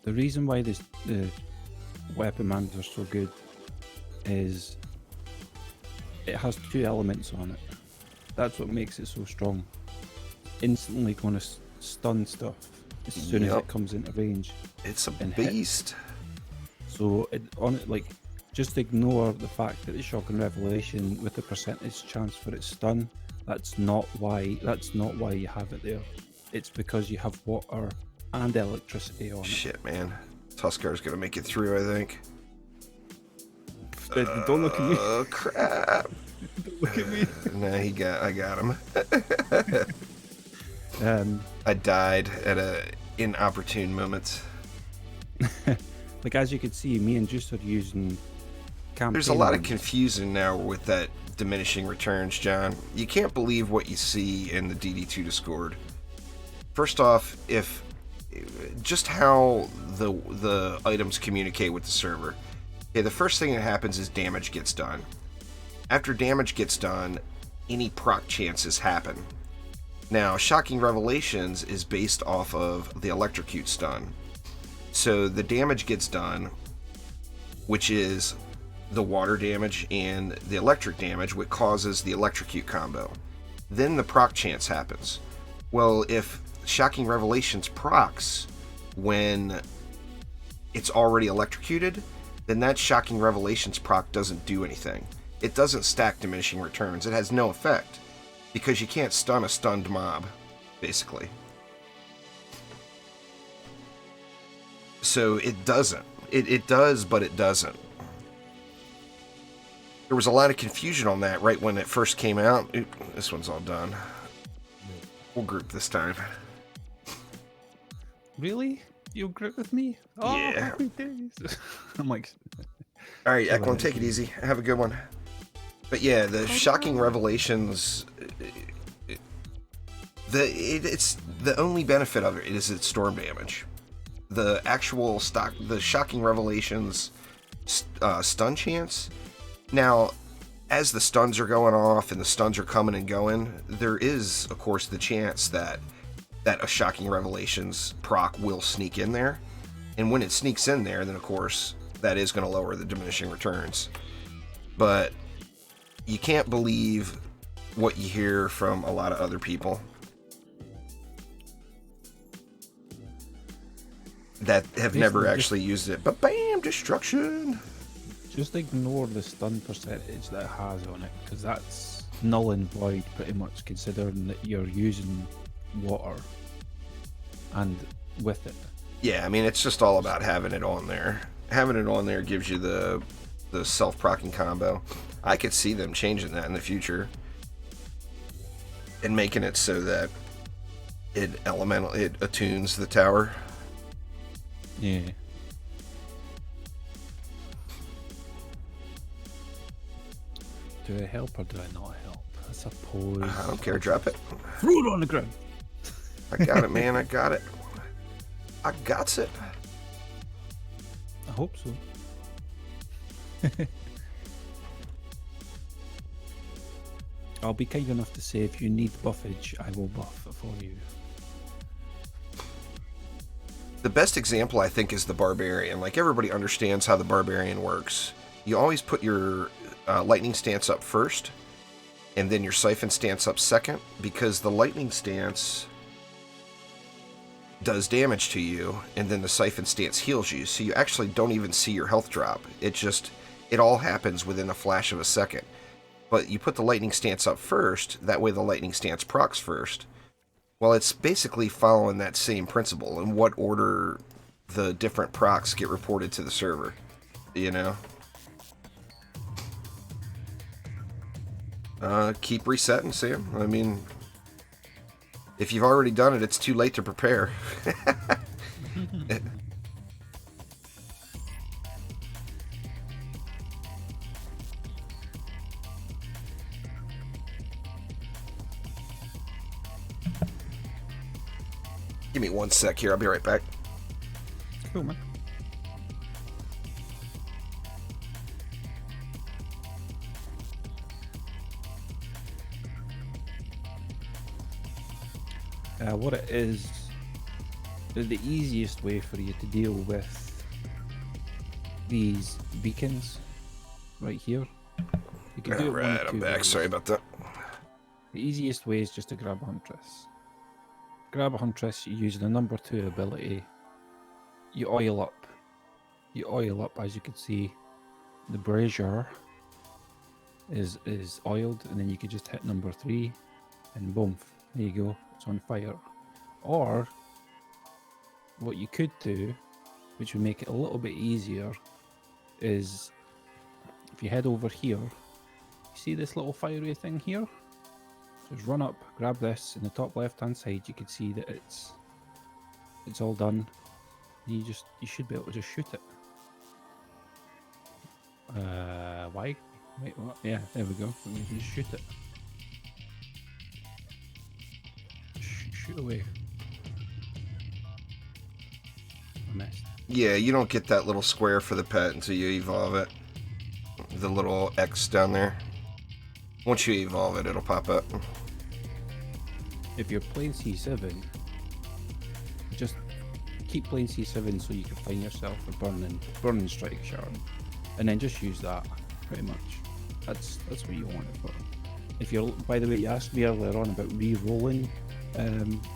[SPEAKER 2] The reason why the weapon mans are so good is it has 2 elements on it. That's what makes it so strong. Instantly going to stun stuff as soon as it comes into range.
[SPEAKER 1] It's a beast.
[SPEAKER 2] So just ignore the fact that the shock and revelation with the percentage chance for its stun. That's not why you have it there. It's because you have water and electricity on it.
[SPEAKER 1] Shit, man. Tuskar's gonna make it through, I think.
[SPEAKER 2] Don't look at me.
[SPEAKER 1] Oh crap!
[SPEAKER 2] Don't look at me.
[SPEAKER 1] No, I got him.
[SPEAKER 2] Um,
[SPEAKER 1] I died at a inopportune moment.
[SPEAKER 2] like as you can see, me and Juice are using campaign.
[SPEAKER 1] There's a lot of
[SPEAKER 2] ones.
[SPEAKER 1] confusion now with that diminishing returns, John. You can't believe what you see in the DD2 Discord. First off, if just how the items communicate with the server. Okay, the first thing that happens is damage gets done. After damage gets done, any proc chances happen. Now, Shocking Revelations is based off of the Electrocute stun. So the damage gets done, which is the water damage and the electric damage, which causes the Electrocute combo. Then the proc chance happens. Well, if Shocking Revelations procs when it's already electrocuted, then that Shocking Revelations proc doesn't do anything. It doesn't stack diminishing returns. It has no effect because you can't stun a stunned mob, basically. So it doesn't. It does, but it doesn't. There was a lot of confusion on that right when it first came out. Oop, this one's all done. We'll group this time.
[SPEAKER 2] Really? You'll group with me? Oh,
[SPEAKER 1] Yeah.
[SPEAKER 2] happy days. I'm like,
[SPEAKER 1] All right, Eklund, take it easy. Have a good one. But yeah, the Shocking Revelations. It's the only benefit of it is its storm damage. The actual the Shocking Revelations stun chance. Now, as the stuns are going off and the stuns are coming and going, there is, of course, the chance that a Shocking Revelations proc will sneak in there. And when it sneaks in there, then of course, that is going to lower the diminishing returns. But you can't believe what you hear from a lot of other people that have never actually used it. But bam, destruction!
[SPEAKER 2] just ignore the stun percentage that it has on it, because that's null and void pretty much, considering that you're using water and with it.
[SPEAKER 1] Yeah, I mean, it's just all about having it on there. Having it on there gives you the self-procking combo. I could see them changing that in the future and making it so that it attunes the tower.
[SPEAKER 2] Yeah. Do I help or do I not help? I suppose.
[SPEAKER 1] I don't care, drop it.
[SPEAKER 2] Throw it on the ground.
[SPEAKER 1] I got it, man, I got it. I got it.
[SPEAKER 2] I hope so. I'll be kind enough to say if you need buffage, I will buff it for you.
[SPEAKER 1] The best example, I think, is the Barbarian. Like, everybody understands how the Barbarian works. You always put your Lightning Stance up first, and then your Siphon Stance up second, because the Lightning Stance does damage to you, and then the Siphon Stance heals you, so you actually don't even see your health drop. It all happens within a flash of a second. But you put the Lightning Stance up first, that way the Lightning Stance procs first. Well, it's basically following that same principle in what order the different procs get reported to the server, you know? Keep resetting, Sam. I mean, if you've already done it, it's too late to prepare. Give me 1 sec here, I'll be right back.
[SPEAKER 2] Cool, man. What it is the easiest way for you to deal with these beacons right here. You can do it one
[SPEAKER 1] Alright,
[SPEAKER 2] of
[SPEAKER 1] I'm
[SPEAKER 2] two
[SPEAKER 1] back.
[SPEAKER 2] ways.
[SPEAKER 1] Sorry about that.
[SPEAKER 2] The easiest way is just to grab a Huntress. Grab a Huntress, you use the number 2 ability, you oil up. You oil up, as you can see, the brazier is oiled, and then you can just hit number 3, and boom, there you go, it's on fire. Or, what you could do, which would make it a little bit easier, is if you head over here, you see this little fiery thing here? Just run up, grab this. In the top left-hand side, you can see that it's all done. You should be able to just shoot it. Why? Wait, what? Yeah, there we go. You can just shoot it. Shoot away. I missed.
[SPEAKER 1] Yeah, you don't get that little square for the pet until you evolve it. The little X down there. Once you evolve it, it'll pop up.
[SPEAKER 2] If you're playing C7, just keep playing C7 so you can find yourself a burning strike shard, and then just use that. Pretty much, that's what you want it for. If you're, by the way, you asked me earlier on about re-rolling.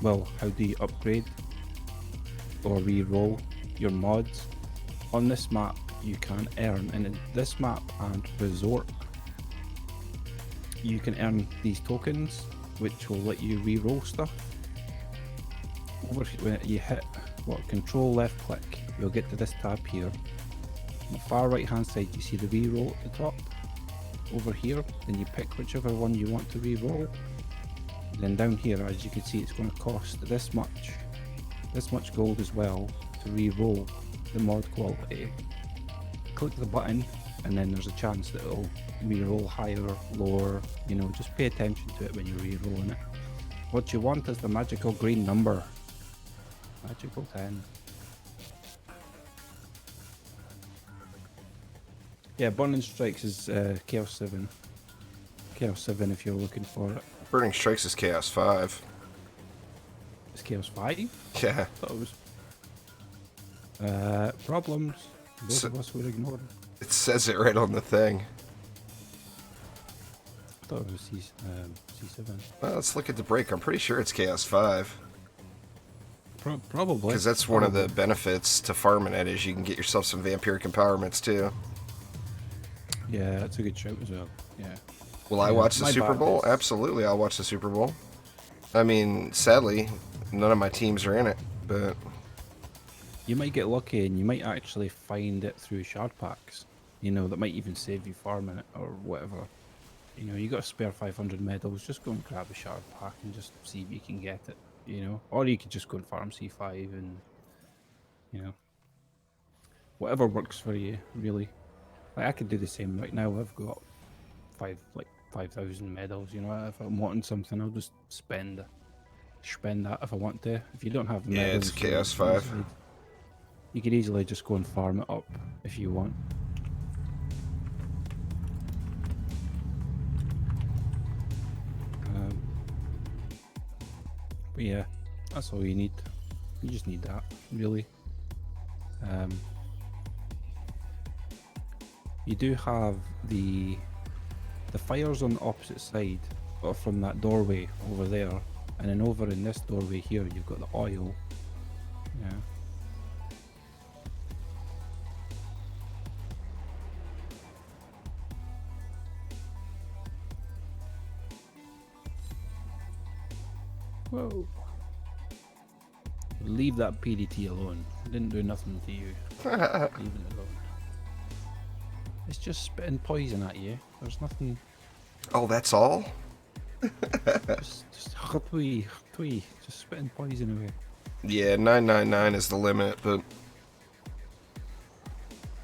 [SPEAKER 2] Well, how do you upgrade or re-roll your mods? On this map, you can earn, and in this map and Resort, you can earn these tokens, which will let you re-roll stuff. Over when you hit Control left click, you'll get to this tab here. On the far right hand side, you see the re-roll at the top. Over here, then you pick whichever one you want to re-roll. Then down here, as you can see, it's going to cost this much gold as well to re-roll the mod quality. Click the button, and then there's a chance that it'll re-roll higher, lower. You know, just pay attention to it when you're re-rolling it. What you want is the magical green number. Magical 10. Yeah, Burning Strikes is Chaos 7. Chaos 7 if you're looking for it.
[SPEAKER 1] Burning Strikes is Chaos 5.
[SPEAKER 2] It's Chaos 5?
[SPEAKER 1] Yeah.
[SPEAKER 2] I thought it was... problems. Both of us were ignored.
[SPEAKER 1] It says it right on the thing.
[SPEAKER 2] I thought it was C7.
[SPEAKER 1] Well, let's look at the break. I'm pretty sure it's Chaos 5.
[SPEAKER 2] Probably.
[SPEAKER 1] Because that's one of the benefits to farming it, is you can get yourself some vampiric empowerments too.
[SPEAKER 2] Yeah, that's a good shout as well. Yeah.
[SPEAKER 1] Will I watch the Super Bowl? Absolutely, I'll watch the Super Bowl. I mean, sadly, none of my teams are in it, but...
[SPEAKER 2] You might get lucky and you might actually find it through shard packs. You know, that might even save you farming it or whatever. You know, you got a spare 500 medals, just go and grab a shard pack and just see if you can get it, you know? Or you could just go and farm C5 and, you know, whatever works for you, really. Like, I could do the same right now. I've got 5,000 medals, you know? If I'm wanting something, I'll just spend that if I want to. If you don't have the medals...
[SPEAKER 1] Yeah, it's Chaos 5.
[SPEAKER 2] You could easily just go and farm it up if you want. But yeah, that's all you need. You just need that, really. You do have the fires on the opposite side, but from that doorway over there, and then over in this doorway here, you've got the oil. Yeah. Whoa. Leave that PDT alone. It didn't do nothing to you. Leave it alone. It's just spitting poison at you. There's nothing.
[SPEAKER 1] Oh, that's all?
[SPEAKER 2] just just spitting poison away.
[SPEAKER 1] Yeah, 999 is the limit, but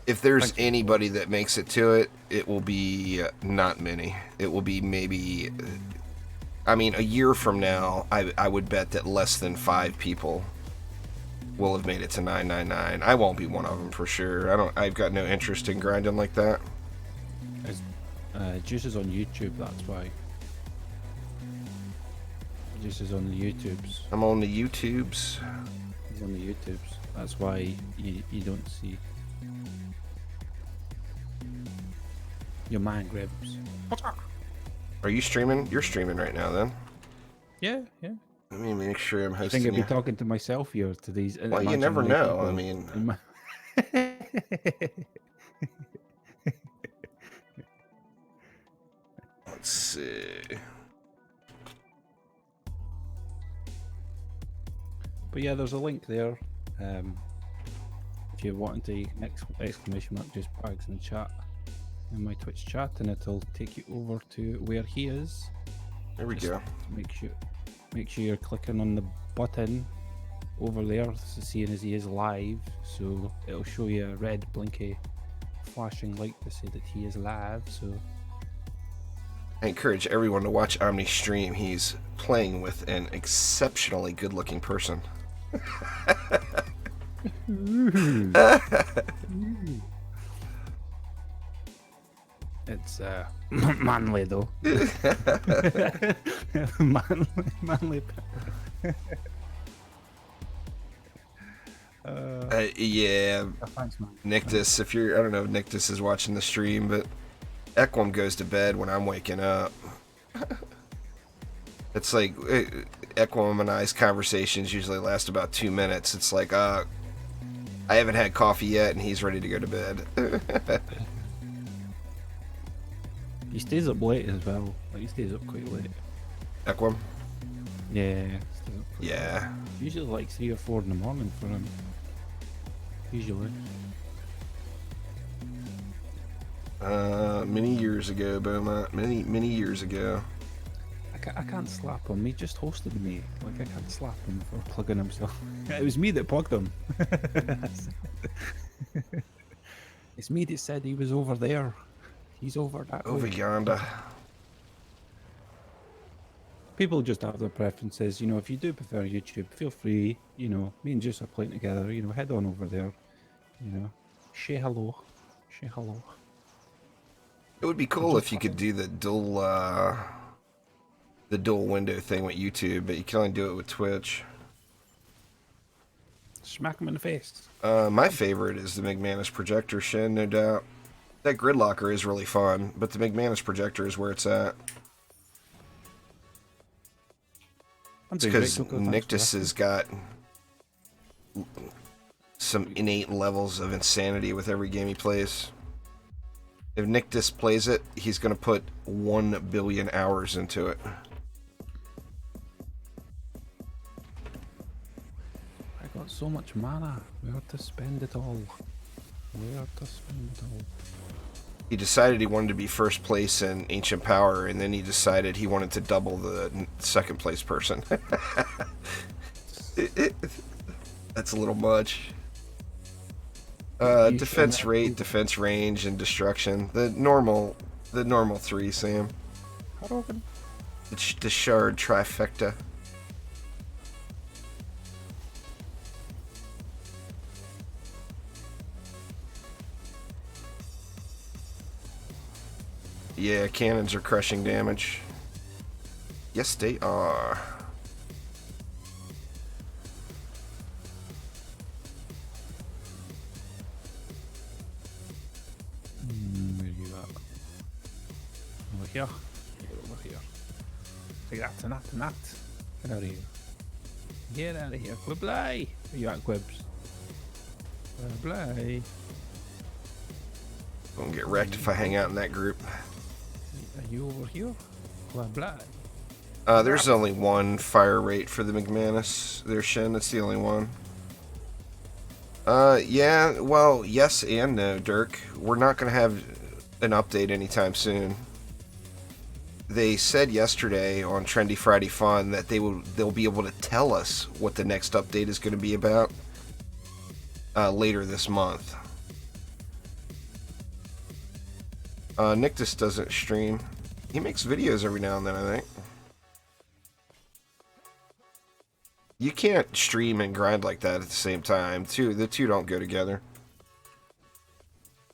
[SPEAKER 1] if there's anybody that makes it to it, it will be not many. It will be maybe... I mean, a year from now, I would bet that less than 5 people will have made it to 999. I won't be one of them for sure. I've got no interest in grinding like that.
[SPEAKER 2] Juice is on YouTube, that's why. Juice is on the YouTubes.
[SPEAKER 1] I'm on the YouTubes.
[SPEAKER 2] He's on the YouTubes. That's why you don't see. Your mind grabs.
[SPEAKER 1] Are you streaming? You're streaming right now, then?
[SPEAKER 2] Yeah, yeah.
[SPEAKER 1] Let me make sure I'm
[SPEAKER 2] I
[SPEAKER 1] hosting
[SPEAKER 2] think I'd be talking to myself here to these.
[SPEAKER 1] Well, you never know. I mean... Let's see.
[SPEAKER 2] But yeah, there's a link there. If you're wanting to exclamation mark just bags in the chat. in my Twitch chat, and it'll take you over to where he is.
[SPEAKER 1] There we go.
[SPEAKER 2] Make sure you're clicking on the button over there, seeing as he is live. So it'll show you a red blinky flashing light to say that he is live. So
[SPEAKER 1] I encourage everyone to watch Omni stream. He's playing with an exceptionally good-looking person.
[SPEAKER 2] It's manly though. manly.
[SPEAKER 1] Yeah,
[SPEAKER 2] Thanks, man.
[SPEAKER 1] Nictus, if you're, I don't know if Nictus is watching the stream, but Equum goes to bed when I'm waking up. It's like, Equum and I's conversations usually last about 2 minutes. It's like, I haven't had coffee yet, and he's ready to go to bed.
[SPEAKER 2] He stays up late as well. Like, he stays up quite late.
[SPEAKER 1] Equum?
[SPEAKER 2] Yeah. Stays up quite
[SPEAKER 1] Yeah.
[SPEAKER 2] late. Usually like 3 or 4 in the morning for him. Usually.
[SPEAKER 1] Many years ago, Beaumont. Many years ago.
[SPEAKER 2] I can't slap him. He just hosted me. Like, I can't slap him for plugging himself. It was me that plugged him. It's me that said he was over there. He's over that
[SPEAKER 1] Over
[SPEAKER 2] way.
[SPEAKER 1] yonder.
[SPEAKER 2] People just have their preferences. You know, if you do prefer YouTube, feel free. You know, me and Juice are playing together. You know, head on over there. You know, say hello. Say hello.
[SPEAKER 1] It would be cool if you could do the dual window thing with YouTube, but you can only do it with Twitch.
[SPEAKER 2] Smack him in the face.
[SPEAKER 1] My favorite is the McManus projector, Shin, no doubt. That gridlocker is really fun, but the McManus projector is where it's at. It's because Nictus has got some innate levels of insanity with every game he plays. If Nictus plays it, he's going to put 1 billion hours into it.
[SPEAKER 2] I got so much mana. Where to spend it all? Where to spend it all?
[SPEAKER 1] He decided he wanted to be first place in Ancient Power, and then he decided he wanted to double the second place person. That's a little much. Defense rate, defense range, and destruction. The normal 3, Sam. The shard trifecta. Yeah, cannons are crushing damage. Yes, they are.
[SPEAKER 2] Where are you at? Over here. You're over here. Take that, and that, and that. Get out of here. Get out of here. Quibbly! Where you at, Quibs? Quibbly.
[SPEAKER 1] Won't get wrecked if I hang out in that group.
[SPEAKER 2] Are you over here? Quibbly.
[SPEAKER 1] There's only one fire rate for the McManus. There's Shin, that's the only one. Yeah, well, yes and no, Dirk. We're not going to have an update anytime soon. They said yesterday on Trendy Friday Fun that they'll be able to tell us what the next update is going to be about later this month. Nictus doesn't stream. He makes videos every now and then, I think. You can't stream and grind like that at the same time. The two don't go together.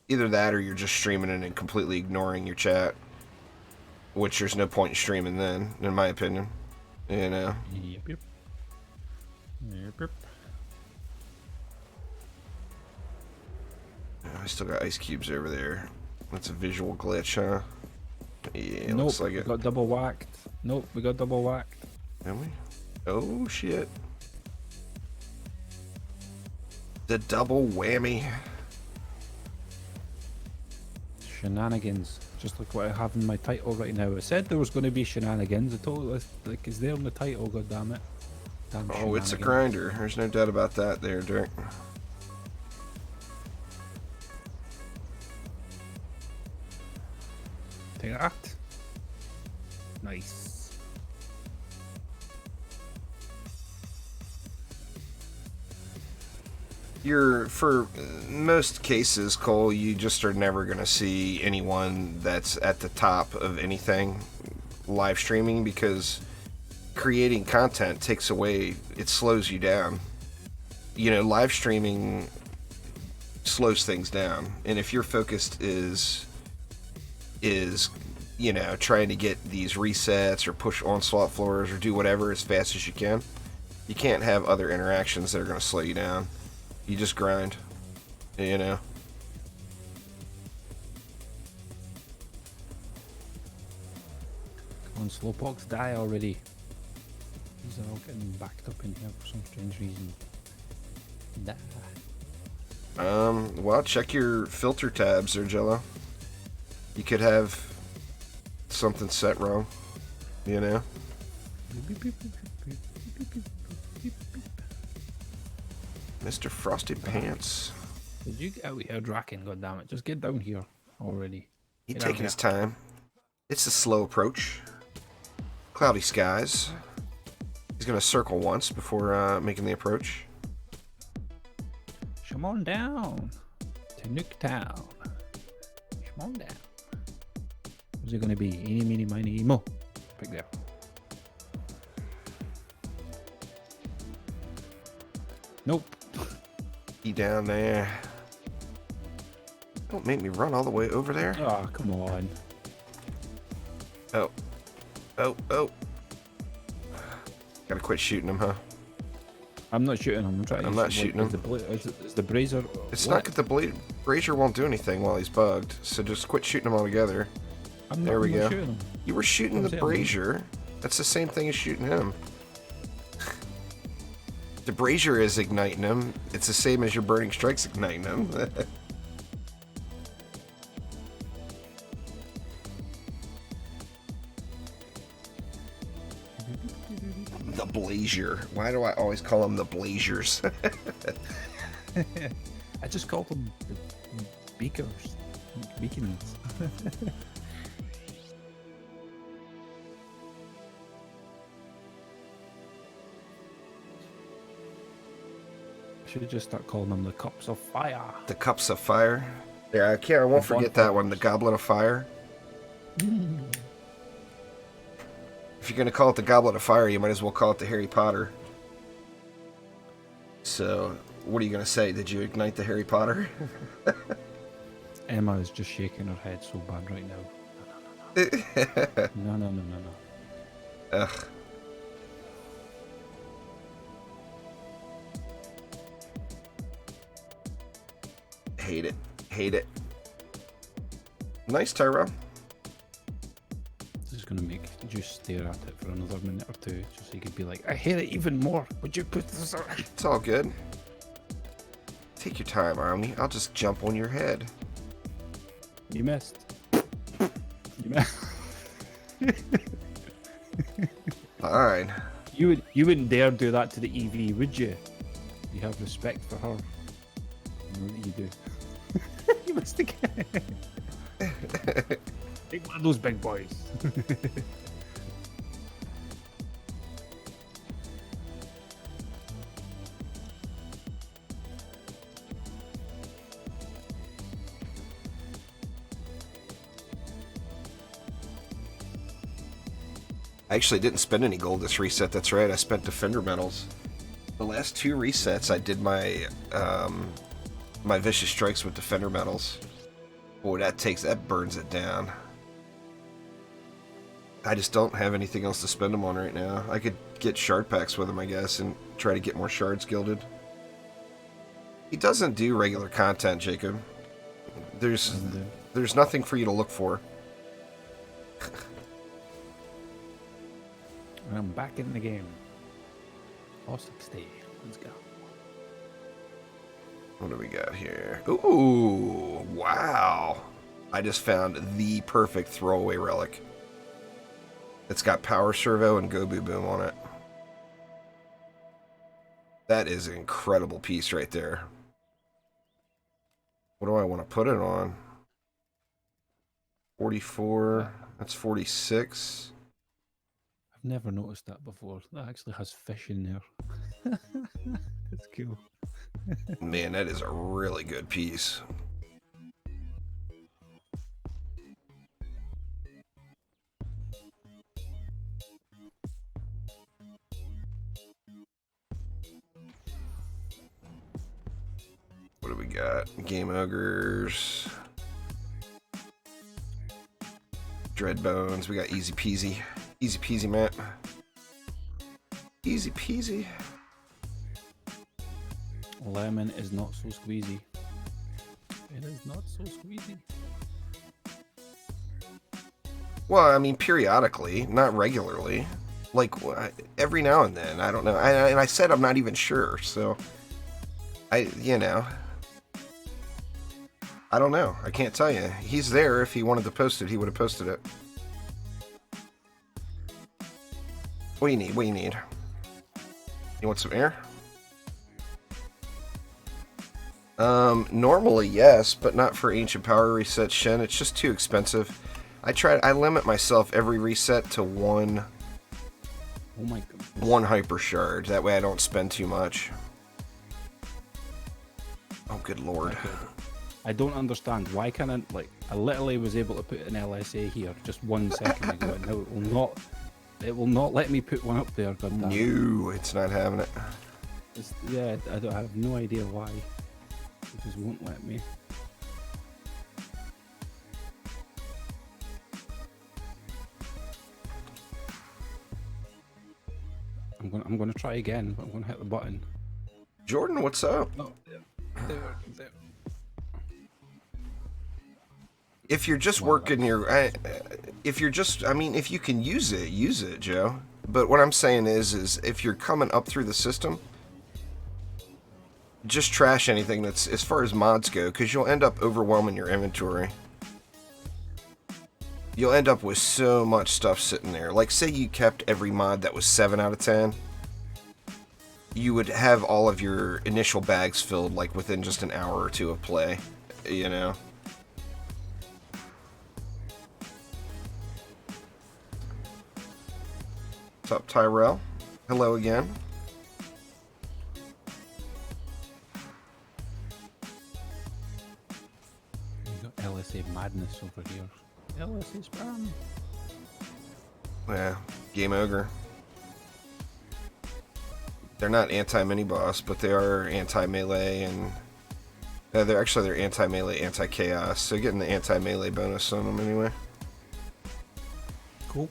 [SPEAKER 1] Either that or you're just streaming and completely ignoring your chat. Which there's no point in streaming then, in my opinion. You know?
[SPEAKER 2] Yep.
[SPEAKER 1] I still got ice cubes over there. That's a visual glitch, huh? Yeah,
[SPEAKER 2] Nope,
[SPEAKER 1] looks like
[SPEAKER 2] we
[SPEAKER 1] it.
[SPEAKER 2] got double whacked. Nope, we got double whacked.
[SPEAKER 1] Have we? Oh, shit. The double whammy.
[SPEAKER 2] Shenanigans. Just like what I have in my title right now. I said there was going to be shenanigans. I told you, like, it's there in the title, goddammit. Damn
[SPEAKER 1] Oh, it's a
[SPEAKER 2] shenanigans.
[SPEAKER 1] grinder. There's no doubt about that there, Dirk.
[SPEAKER 2] Take that. Nice.
[SPEAKER 1] For most cases, Cole, you just are never going to see anyone that's at the top of anything live streaming, because creating content takes away, it slows you down. You know, live streaming slows things down, and if your focus is you know, trying to get these resets or push Onslaught floors or do whatever as fast as you can't have other interactions that are going to slow you down. You just grind, you know.
[SPEAKER 2] Come on, Slowpox, die already. These are all getting backed up in here for some strange reason. Die.
[SPEAKER 1] Well, check your filter tabs there, Jello. You could have something set wrong, you know. Mr. Frosty Pants.
[SPEAKER 2] Did you get out here, Draken? Goddammit, just get down here already.
[SPEAKER 1] He's taking his time. It's a slow approach. Cloudy skies. He's gonna circle once before making the approach.
[SPEAKER 2] Come on down to Nuke Town. Come on down. Who's it gonna be? Eeny, meeny, miny, mo. Pick there. Nope.
[SPEAKER 1] He down there. Don't make me run all the way over there.
[SPEAKER 2] Oh, come on.
[SPEAKER 1] Oh. Oh, oh. Gotta quit shooting him, huh?
[SPEAKER 2] I'm not shooting him.
[SPEAKER 1] I'm not shooting him.
[SPEAKER 2] Is the brazier...
[SPEAKER 1] It's not that the brazier won't do anything while he's bugged, so just quit shooting him altogether. There we go. You were shooting the brazier. That's the same thing as shooting him. The brazier is igniting him. It's the same as your burning strike's igniting him. The Blazier. Why do I always call them the Blazers?
[SPEAKER 2] I just call them the beakers. Beacons. I should just start calling them the Cups of Fire.
[SPEAKER 1] The Cups of Fire? Yeah, I won't forget that one. The Goblet of Fire. If you're going to call it the Goblet of Fire, you might as well call it the Harry Potter. So, what are you going to say? Did you ignite the Harry Potter?
[SPEAKER 2] Emma is just shaking her head so bad right now. No.
[SPEAKER 1] Ugh. Hate it. Hate it. Nice, Tyro.
[SPEAKER 2] This is going to make you stare at it for another minute or two, just so you could be like, I hate it even more. Would you put this on?
[SPEAKER 1] It's all good. Take your time, Omni. I'll just jump on your head.
[SPEAKER 2] You missed. You missed.
[SPEAKER 1] Fine.
[SPEAKER 2] You wouldn't dare do that to the EV, would you? You have respect for her. I know that you do. You missed again. Take one of those big boys.
[SPEAKER 1] I actually didn't spend any gold this reset. That's right. I spent Defender medals. The last two resets, I did my my vicious strikes with Defender medals. Boy, that burns it down. I just don't have anything else to spend them on right now. I could get shard packs with them, I guess, and try to get more shards gilded. He doesn't do regular content, Jacob. There's nothing for you to look for.
[SPEAKER 2] I'm back in the game. All 60. Let's go.
[SPEAKER 1] What do we got here? Ooh, wow. I just found the perfect throwaway relic. It's got Power Servo and Go Boo Boom on it. That is an incredible piece right there. What do I want to put it on? 44. That's 46.
[SPEAKER 2] I've never noticed that before. That actually has fish in there. That's cool.
[SPEAKER 1] Man, that is a really good piece. What do we got? Game Ogres. Dreadbones. We got Easy Peasy. Easy Peasy, Matt. Easy Peasy.
[SPEAKER 2] Lemon is not so squeezy. It is not so squeezy.
[SPEAKER 1] Well, I mean, periodically, not regularly. Like, every now and then. I don't know. And I said I'm not even sure, so... you know... I don't know. I can't tell you. He's there. If he wanted to post it, he would have posted it. What do you need? What do you need? You want some air? Normally yes, but not for Ancient Power Reset Shen. It's just too expensive. I limit myself every reset to one.
[SPEAKER 2] Oh my god.
[SPEAKER 1] One hyper shard. That way I don't spend too much. Oh, good lord.
[SPEAKER 2] Okay. I don't understand. Why can't I, like, I literally was able to put an LSA here just 1 second ago, and now it will not let me put one up there.
[SPEAKER 1] No, it's not having it.
[SPEAKER 2] Yeah, I have no idea why. It just won't let me. I'm gonna try again, but I'm gonna hit the button.
[SPEAKER 1] Jordan, what's up?
[SPEAKER 2] Oh, there.
[SPEAKER 1] If you're just working your, if you're just, I mean, if you can use it, Joe. But what I'm saying is if you're coming up through the system, just trash anything that's, as far as mods go, because you'll end up overwhelming your inventory. You'll end up with so much stuff sitting there. Like, say you kept every mod that was 7 out of 10. You would have all of your initial bags filled, like, within just an hour or two of play, you know? What's up, Tyrell? Hello again.
[SPEAKER 2] You got LSA madness over here. LSA spam.
[SPEAKER 1] Yeah, Game Ogre. They're not anti-mini boss, but they are anti-melee, and they're anti-melee, anti-chaos. So getting the anti-melee bonus on them anyway.
[SPEAKER 2] Cool.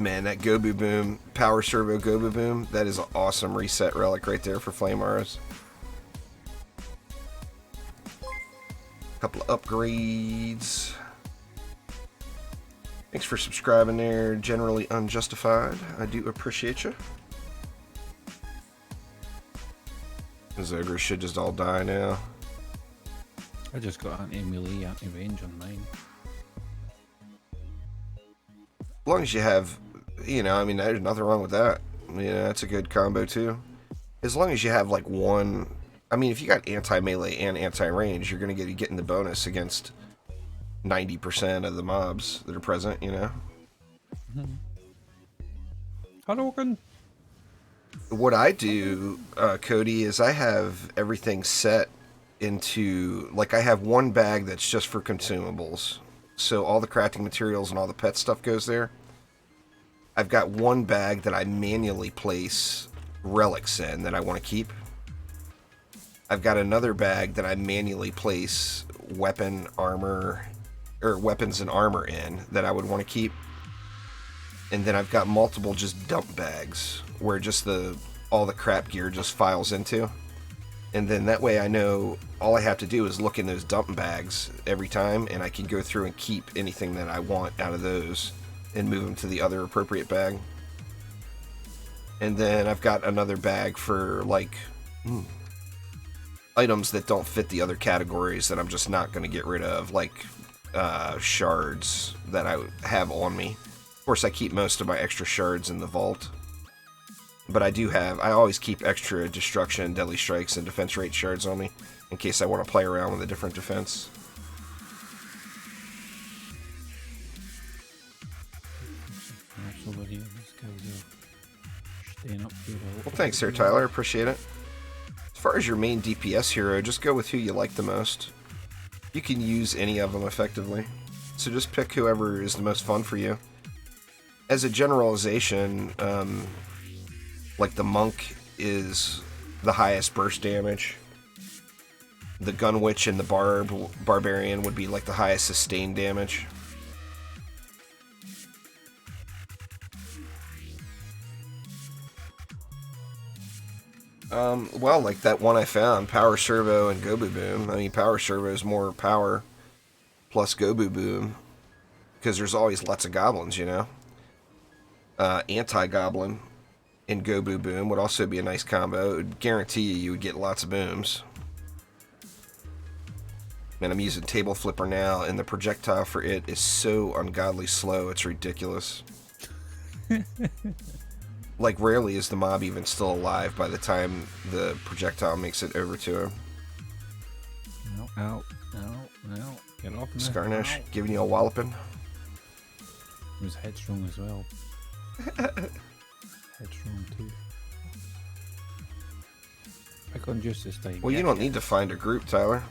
[SPEAKER 1] Man, that Gobu Boom, Power Servo Gobu Boom, that is an awesome reset relic right there for Flame Auras. Couple of upgrades. Thanks for subscribing there, Generally Unjustified. I do appreciate you. Those ogres should just all die now.
[SPEAKER 2] I just got anti-melee, anti-range on mine.
[SPEAKER 1] As long as you have, you know, I mean, there's nothing wrong with that. Yeah, that's a good combo too. As long as you have like one, I mean, if you got anti-melee and anti-range, you're going to be getting the bonus against 90% of the mobs that are present, you know?
[SPEAKER 2] Mm-hmm. Hadouken!
[SPEAKER 1] What I do, Cody, is I have everything set into, like, I have one bag that's just for consumables. So all the crafting materials and all the pet stuff goes there. I've got one bag that I manually place relics in that I want to keep. I've got another bag that I manually place weapons and armor in that I would want to keep. And then I've got multiple just dump bags where just all the crap gear just files into. And then that way I know all I have to do is look in those dump bags every time, and I can go through and keep anything that I want out of those and move them to the other appropriate bag. And then I've got another bag for, like, items that don't fit the other categories that I'm just not going to get rid of, like shards that I have on me. Of course, I keep most of my extra shards in the vault. But I always keep extra destruction, deadly strikes, and defense rate shards on me in case I want to play around with a different defense.
[SPEAKER 2] these guys are staying up here.
[SPEAKER 1] Well, thanks there, Tyler. Appreciate it. As far as your main DPS hero, just go with who you like the most. You can use any of them effectively, so just pick whoever is the most fun for you. As a generalization, like the monk is the highest burst damage. The gun witch and the barbarian would be like the highest sustained damage. Well, like that one I found, Power Servo and Gobu Boom. I mean, Power Servo is more power plus Gobu Boom, because there's always lots of goblins, you know? Anti-goblin and Gobu Boom would also be a nice combo. It would guarantee you would get lots of booms. Man, I'm using Table Flipper now, and the projectile for it is so ungodly slow, it's ridiculous. Like, rarely is the mob even still alive by the time the projectile makes it over to him.
[SPEAKER 2] No. Get off me.
[SPEAKER 1] Scarnish, giving you a walloping.
[SPEAKER 2] He was headstrong as well. Headstrong too. I got juice this time.
[SPEAKER 1] Well, you don't need to find a group, Tyler.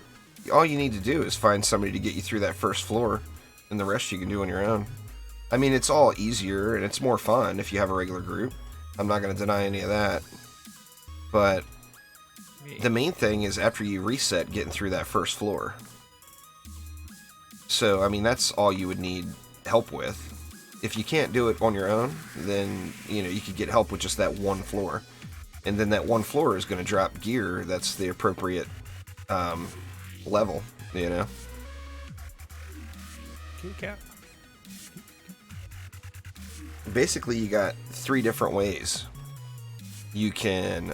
[SPEAKER 1] All you need to do is find somebody to get you through that first floor, and the rest you can do on your own. I mean, it's all easier, and it's more fun if you have a regular group. I'm not going to deny any of that. But the main thing is after you reset, getting through that first floor. So, I mean, that's all you would need help with. If you can't do it on your own, then, you know, you could get help with just that one floor. And then that one floor is going to drop gear that's the appropriate level, you know? Basically, you got 3 different ways. You can,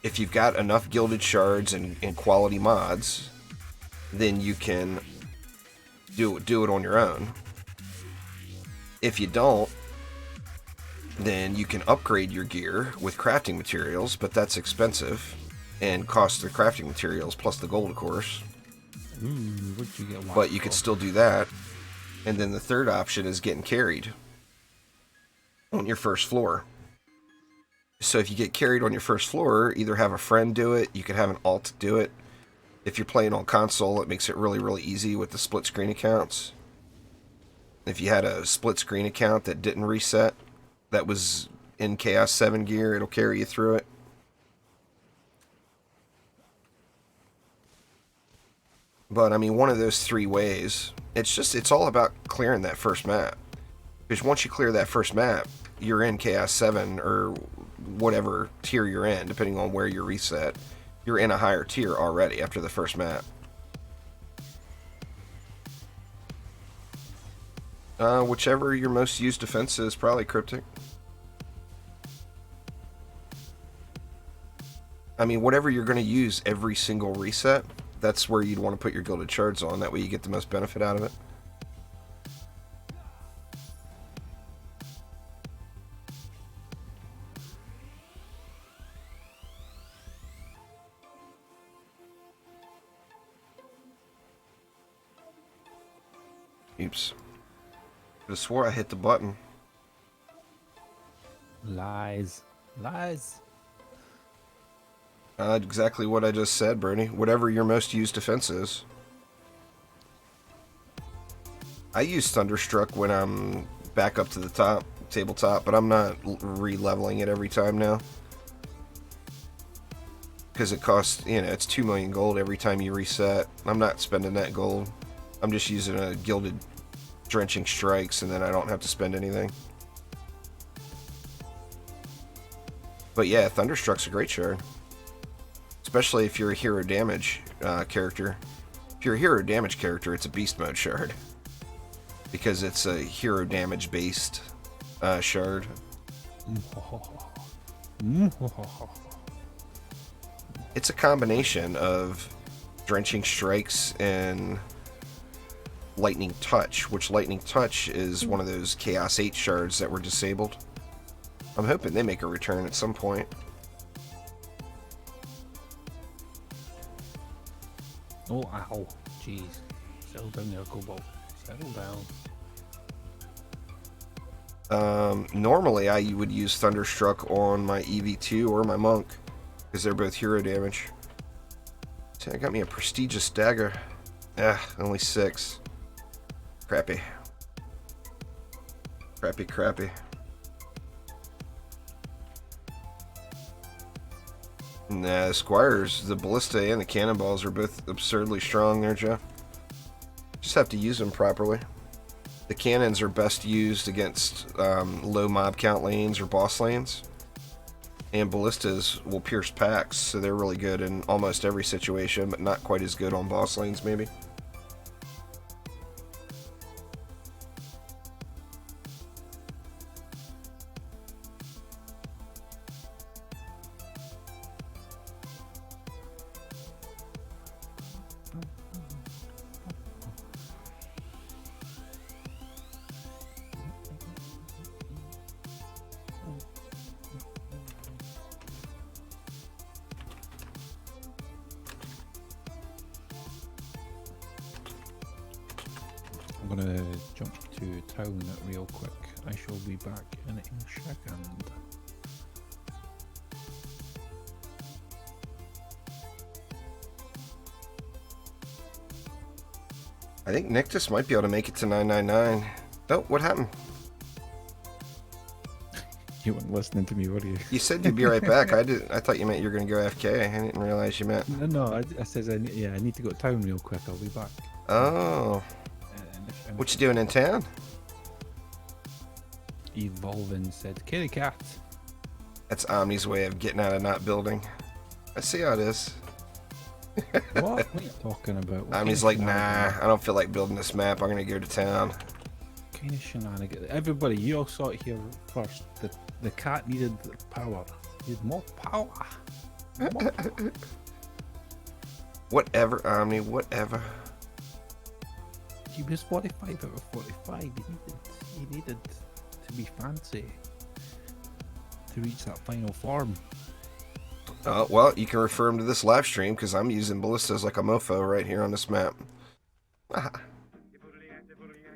[SPEAKER 1] if you've got enough gilded shards and quality mods, then you can do it on your own. If you don't, then you can upgrade your gear with crafting materials, but that's expensive and costs the crafting materials plus the gold, of course.
[SPEAKER 2] What'd you get?
[SPEAKER 1] But you could still do that. And then the third option is getting carried on your first floor. So if you get carried on your first floor, either have a friend do it, you could have an alt do it. If you're playing on console, it makes it really, really easy with the split screen accounts. If you had a split screen account that didn't reset, that was in Chaos 7 gear, it'll carry you through it. But, I mean, one of those 3 ways, it's all about clearing that first map. Because once you clear that first map, you're in Chaos 7, or whatever tier you're in, depending on where you're reset. You're in a higher tier already after the first map. Whichever your most used defense is, probably Cryptic. I mean, whatever you're going to use every single reset, that's where you'd want to put your gilded shards on. That way you get the most benefit out of it. Oops. I swore I hit the button.
[SPEAKER 2] Lies.
[SPEAKER 1] Exactly what I just said, Bernie. Whatever your most used defense is. I use Thunderstruck when I'm back up to the top, tabletop, but I'm not re-leveling it every time now. Because it costs, you know, it's 2 million gold every time you reset. I'm not spending that gold. I'm just using a gilded drenching strikes, and then I don't have to spend anything. But yeah, Thunderstruck's a great shard. Especially if you're a hero damage character. If you're a hero damage character, it's a beast mode shard. Because it's a hero damage based shard. It's a combination of drenching strikes and lightning touch, which lightning touch is one of those Chaos 8 shards that were disabled. I'm hoping they make a return at some point.
[SPEAKER 2] Oh, ow. Jeez. Settle down there, Cobalt. Settle down.
[SPEAKER 1] Normally I would use Thunderstruck on my EV2 or my Monk, because they're both hero damage. So I got me a prestigious dagger. Only 6. Crappy. Crappy. Nah, the Squires, the Ballista and the Cannonballs are both absurdly strong there, Joe. Just have to use them properly. The cannons are best used against low mob count lanes or boss lanes. And ballistas will pierce packs, so they're really good in almost every situation, but not quite as good on boss lanes, maybe.
[SPEAKER 2] I'm gonna jump to town real quick. I shall be back in a second.
[SPEAKER 1] I think Nictus might be able to make it to 999. Oh, what happened?
[SPEAKER 2] You weren't listening to me, were you?
[SPEAKER 1] You said you'd be right back. I thought you meant you were going to go AFK. I didn't realize you meant...
[SPEAKER 2] No, I says I need to go to town real quick. I'll be back.
[SPEAKER 1] Oh. What you doing in town?
[SPEAKER 2] Evolving said, kitty cat.
[SPEAKER 1] That's Omni's way of getting out of not building. I see how it is.
[SPEAKER 2] What are you talking about?
[SPEAKER 1] Omni's like, nah, I don't feel like building this map. I'm going to go to town.
[SPEAKER 2] Kind of shenanigans. Everybody, you all saw it here first. The cat needed power. Needed more power. More power.
[SPEAKER 1] Whatever, Omni, whatever.
[SPEAKER 2] He was 45 out of 45. He needed to be fancy to reach that final form.
[SPEAKER 1] Well, you can refer him to this live stream because I'm using ballistas like a mofo right here on this map.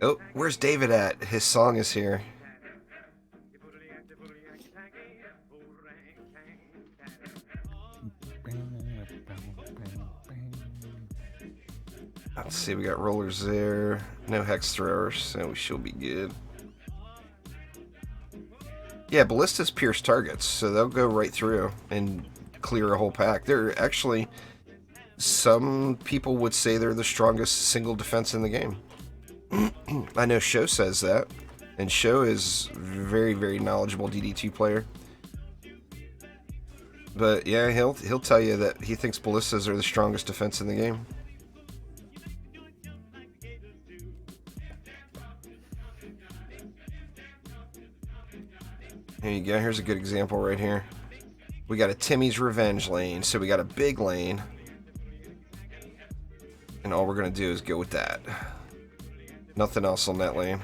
[SPEAKER 1] Oh, where's David at? His song is here. Let's see, we got rollers there. No hex throwers, so we should be good. Yeah, ballistas pierce targets, so they'll go right through and clear a whole pack. They're actually, some people would say they're the strongest single defense in the game. I know Sho says that, and Sho is very, very knowledgeable DD2 player. But yeah, he'll tell you that he thinks ballistas are the strongest defense in the game. Here you go. Here's a good example right here. We got a Timmy's Revenge lane, so we got a big lane. And all we're going to do is go with that. Nothing else on that lane.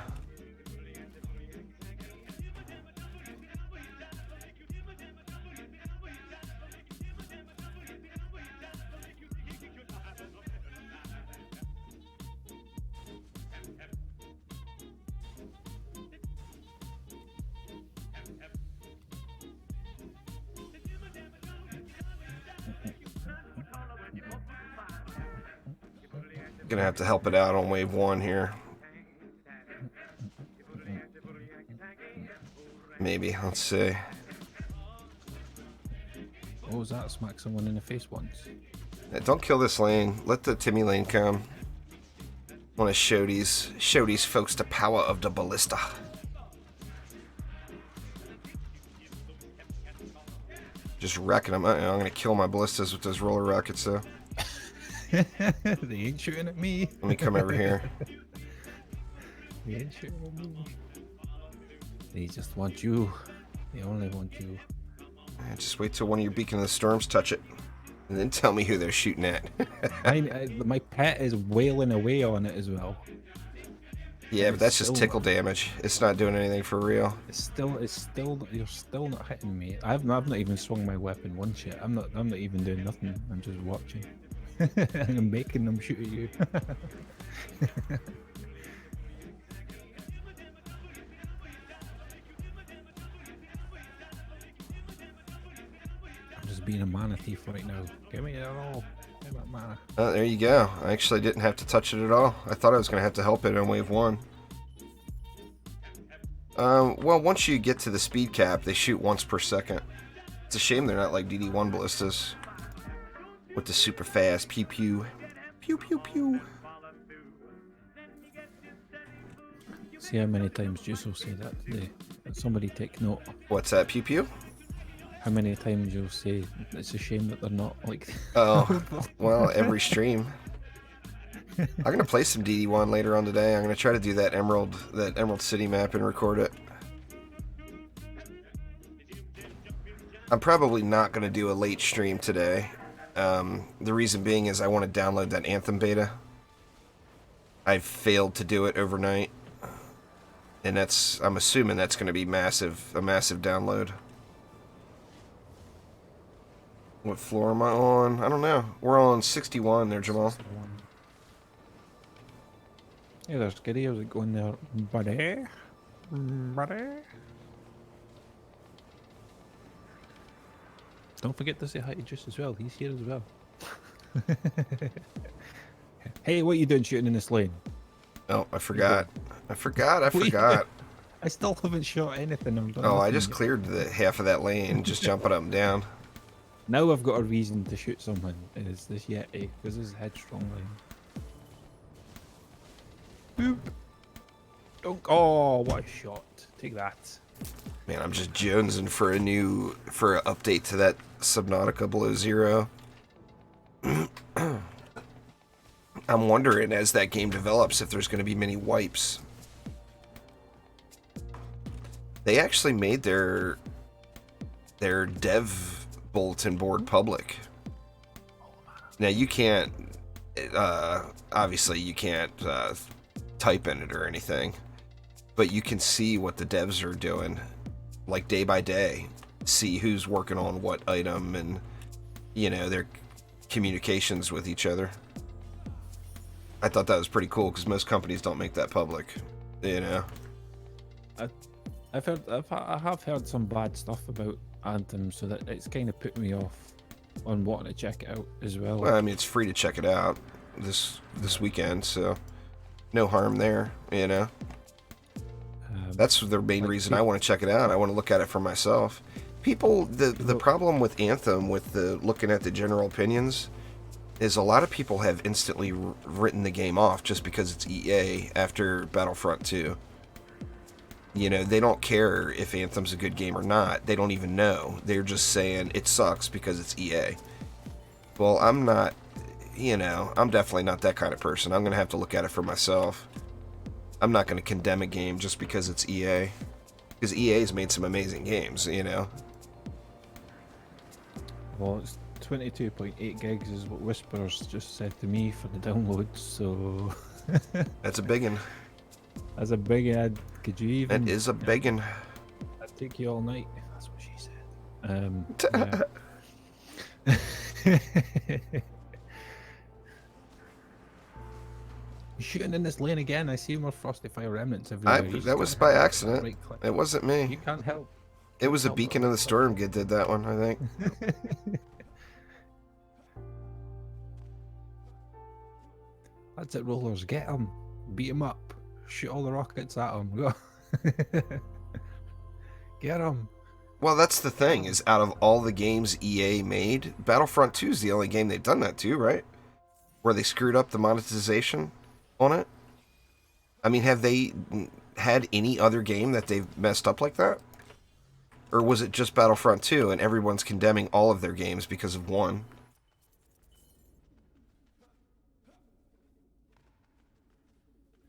[SPEAKER 1] Gonna have to help it out on wave 1 here. Maybe, let's see.
[SPEAKER 2] What was that? Smack someone in the face once.
[SPEAKER 1] Don't kill this lane. Let the Timmy lane come. Want to show these folks the power of the ballista. Just wrecking them. I'm gonna kill my ballistas with those roller rockets though.
[SPEAKER 2] They ain't shooting at me.
[SPEAKER 1] Let me come over here.
[SPEAKER 2] They ain't shooting at me. They just want you. They only want you.
[SPEAKER 1] Just wait till one of your Beacon of the Storms touch it, and then tell me who they're shooting at.
[SPEAKER 2] My pet is wailing away on it as well.
[SPEAKER 1] Yeah, but that's just tickle damage. It's not doing anything for real.
[SPEAKER 2] It's still, you're still not hitting me. I've not even swung my weapon once yet. I'm not even doing nothing. I'm just watching. I'm making them shoot at you. being a mana thief right now. Give me it all. Give me that mana.
[SPEAKER 1] There you go. I actually didn't have to touch it at all. I thought I was going to have to help it on wave 1. Well, once you get to the speed cap, they shoot once per second. It's a shame they're not like DD1 ballistas. With the super fast pew pew. Pew pew pew.
[SPEAKER 2] See how many times Juice will say that today. Somebody take note.
[SPEAKER 1] What's that, pew pew?
[SPEAKER 2] How many times you'll say it's a shame that they're not like.
[SPEAKER 1] Oh, well, every stream. I'm gonna play some DD1 later on today. I'm gonna try to do that Emerald City map and record it. I'm probably not gonna do a late stream today. The reason being is I want to download that Anthem beta. I've failed to do it overnight, and I'm assuming that's gonna be a massive download. What floor am I on? I don't know. We're on 61 there, Jamal.
[SPEAKER 2] Hey, there's Giddy. How's it going there, buddy? Buddy? Don't forget to say hi to Juice as well. He's here as well. Hey, what are you doing shooting in this lane?
[SPEAKER 1] Oh, I forgot. I forgot.
[SPEAKER 2] I still haven't shot anything.
[SPEAKER 1] Oh, I just cleared the half of that lane, just jumping up and down.
[SPEAKER 2] Now I've got a reason to shoot someone. Is this Yeti? Because this is headstrong lane. Boop. Don't. Oh, what a shot! Take that.
[SPEAKER 1] Man, I'm just jonesing for an update to that Subnautica Below Zero. I'm wondering, as that game develops, if there's going to be many wipes. They actually made their dev bulletin board public. Now you can't, obviously you can't type in it or anything, but you can see what the devs are doing, like day by day. See who's working on what item and, you know, their communications with each other. I thought that was pretty cool because most companies don't make that public, you know.
[SPEAKER 2] I have heard some bad stuff about Anthem, so that it's kind of put me off on wanting to check it out as well.
[SPEAKER 1] Well, I mean, it's free to check it out this weekend, so no harm there, you know. That's the main reason I want to check it out. I want to look at it for myself. People, the problem with Anthem, with the looking at the general opinions, is a lot of people have instantly written the game off just because it's EA after Battlefront 2. You know, they don't care if Anthem's a good game or not. They don't even know. They're just saying it sucks because it's EA. Well, I'm not, you know, I'm definitely not that kind of person. I'm going to have to look at it for myself. I'm not going to condemn a game just because it's EA. Because EA's made some amazing games, you know.
[SPEAKER 2] Well, it's 22.8 gigs is what Whispers just said to me for the download, so...
[SPEAKER 1] That's a biggin'.
[SPEAKER 2] That's a big ad. Could you even...
[SPEAKER 1] That is a biggin'.
[SPEAKER 2] That'd take you all night. That's what she said. Yeah. You're shooting in this lane again. I see more Frosty Fire remnants everywhere.
[SPEAKER 1] That was by accident. It wasn't me.
[SPEAKER 2] You can't help.
[SPEAKER 1] It was a Beacon of the Storm kid did that one, I think.
[SPEAKER 2] That's it, rollers. Get him. Beat him up. Shoot all the rockets at him. Go. Get him.
[SPEAKER 1] Well, that's the thing, is out of all the games EA made, Battlefront 2 is the only game they've done that to, right? Where they screwed up the monetization on it. I mean, have they had any other game that they've messed up like that? Or was it just Battlefront 2 and everyone's condemning all of their games because of one?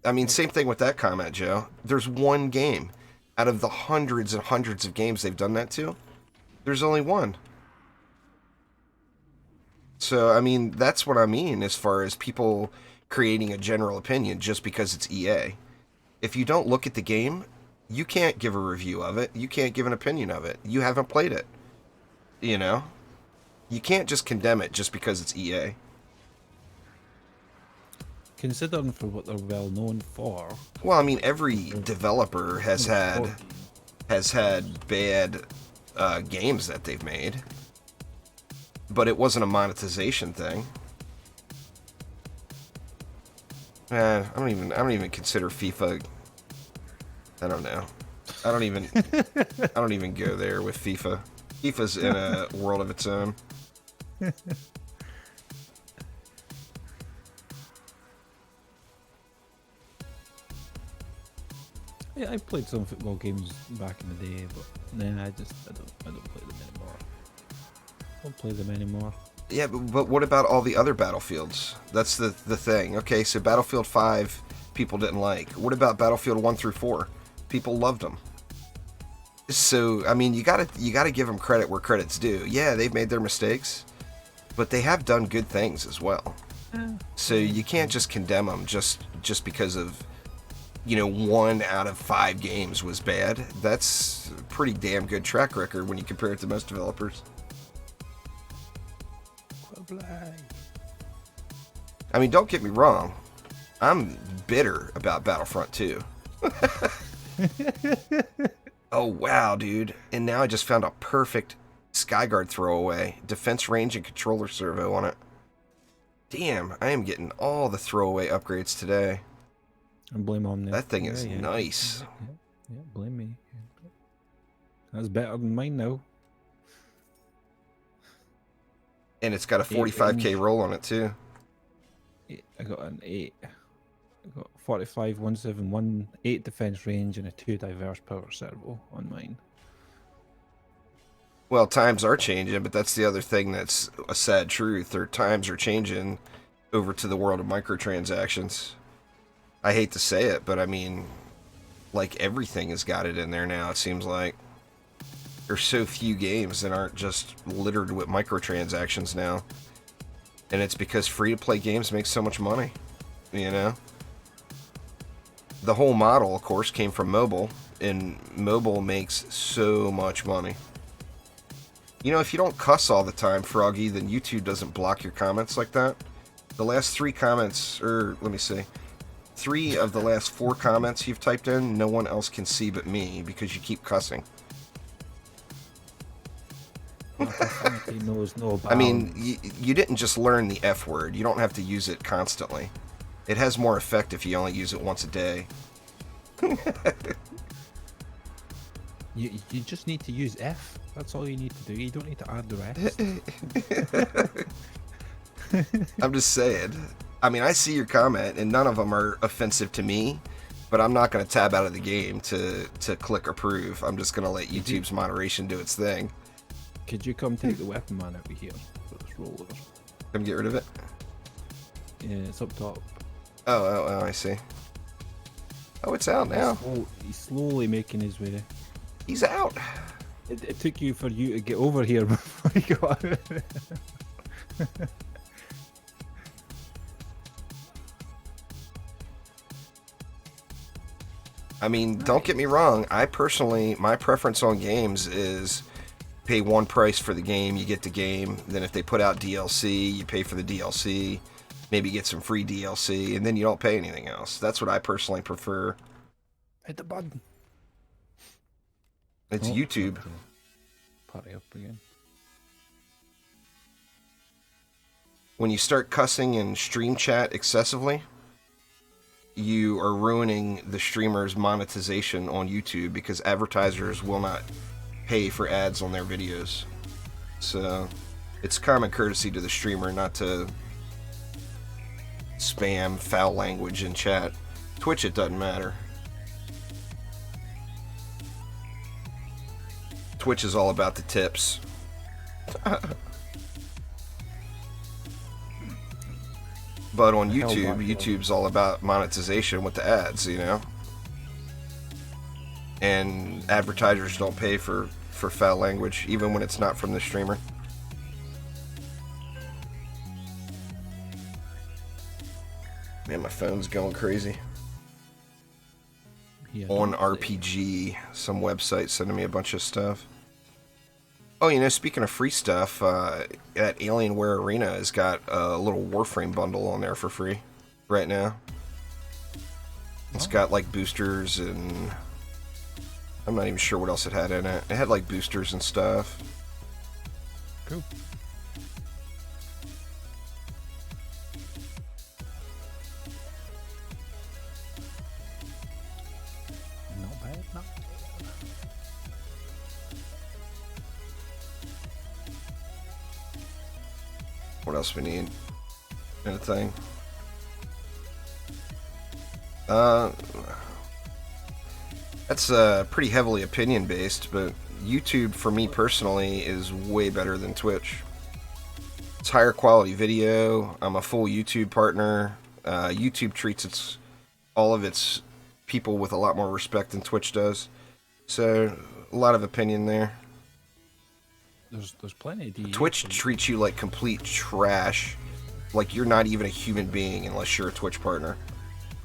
[SPEAKER 1] I mean, same thing with that comment, Joe. There's one game. Out of the hundreds and hundreds of games they've done that to, there's only one. So, I mean, that's what I mean as far as people creating a general opinion just because it's EA. If you don't look at the game, you can't give a review of it. You can't give an opinion of it. You haven't played it. You know? You can't just condemn it just because it's EA.
[SPEAKER 2] Considering for what they're well known for.
[SPEAKER 1] Well, I mean, every developer has had bad games that they've made. but it wasn't a monetization thing. I don't even consider FIFA. I don't know. I don't even go there with FIFA. FIFA's in a world of its own.
[SPEAKER 2] Yeah, I played some football games back in the day, but nah, I don't play them anymore. Don't play them anymore.
[SPEAKER 1] Yeah, but what about all the other Battlefields? That's the thing. Okay, so Battlefield 5, people didn't like. What about Battlefield 1 through 4? People loved them. So, I mean, you gotta give them credit where credit's due. Yeah, they've made their mistakes, but they have done good things as well. So you can't just condemn them just because of, 1 out of 5 games was bad. That's a pretty damn good track record when you compare it to most developers. I mean, don't get me wrong. I'm bitter about Battlefront 2. Oh, wow, dude. And now I just found a perfect Skyguard throwaway. Defense range and controller servo on it. Damn, I am getting all the throwaway upgrades today.
[SPEAKER 2] And blame Omni.
[SPEAKER 1] That thing is nice.
[SPEAKER 2] Yeah, blame me. That's better than mine now.
[SPEAKER 1] And it's got a 45k roll on it, too.
[SPEAKER 2] I got an 8. I got 45, 171, 8 defense range, and a 2 diverse power servo on mine.
[SPEAKER 1] Well, times are changing, but that's the other thing that's a sad truth. Their times are changing over to the world of microtransactions. I hate to say it, but I mean, like, everything has got it in there now, it seems like. There's so few games that aren't just littered with microtransactions now. And it's because free-to-play games make so much money, The whole model, of course, came from mobile, and mobile makes so much money. If you don't cuss all the time, Froggy, then YouTube doesn't block your comments like that. The last 3 comments, or let me see, 3 of the last 4 comments you've typed in, no one else can see but me because you keep cussing. I mean, you didn't just learn the F word. You don't have to use it constantly. It has more effect if you only use it once a day.
[SPEAKER 2] You just need to use F. That's all you need to do. You don't need to add the rest.
[SPEAKER 1] I'm just saying. I mean, I see your comment, and none of them are offensive to me, but I'm not going to tab out of the game to click approve. I'm just going to let YouTube's moderation do its thing.
[SPEAKER 2] Could you come take the weapon man over here for this rollover?
[SPEAKER 1] Come get rid of it?
[SPEAKER 2] Yeah, it's up top.
[SPEAKER 1] Oh, I see. Oh, it's out now.
[SPEAKER 2] He's slowly making his way.
[SPEAKER 1] He's out.
[SPEAKER 2] It took you for you to get over here before you got it.
[SPEAKER 1] I mean, don't get me wrong. I personally, my preference on games is pay one price for the game, you get the game. Then if they put out DLC, you pay for the DLC. Maybe get some free DLC, and then you don't pay anything else. That's what I personally prefer.
[SPEAKER 2] Hit the button.
[SPEAKER 1] It's YouTube.
[SPEAKER 2] Party up again.
[SPEAKER 1] When you start cussing in stream chat excessively, you are ruining the streamer's monetization on YouTube because advertisers will not pay for ads on their videos. So it's common courtesy to the streamer not to spam foul language in chat. Twitch, it doesn't matter. Twitch is all about the tips. But on YouTube, YouTube's all about monetization with the ads, And advertisers don't pay for foul language, even when it's not from the streamer. Man, my phone's going crazy. Yeah, on RPG, some website sending me a bunch of stuff. Oh, speaking of free stuff, that Alienware Arena has got a little Warframe bundle on there for free right now. It's got like boosters and I'm not even sure what else it had in it. It had like boosters and stuff.
[SPEAKER 2] Cool.
[SPEAKER 1] else we need in a thing? That's pretty heavily opinion based, but YouTube for me personally is way better than Twitch. It's higher quality video. I'm a full YouTube partner. YouTube treats all of its people with a lot more respect than Twitch does. So a lot of opinion there.
[SPEAKER 2] There's plenty of DD.
[SPEAKER 1] Twitch treats you like complete trash. Like you're not even a human being unless you're a Twitch partner.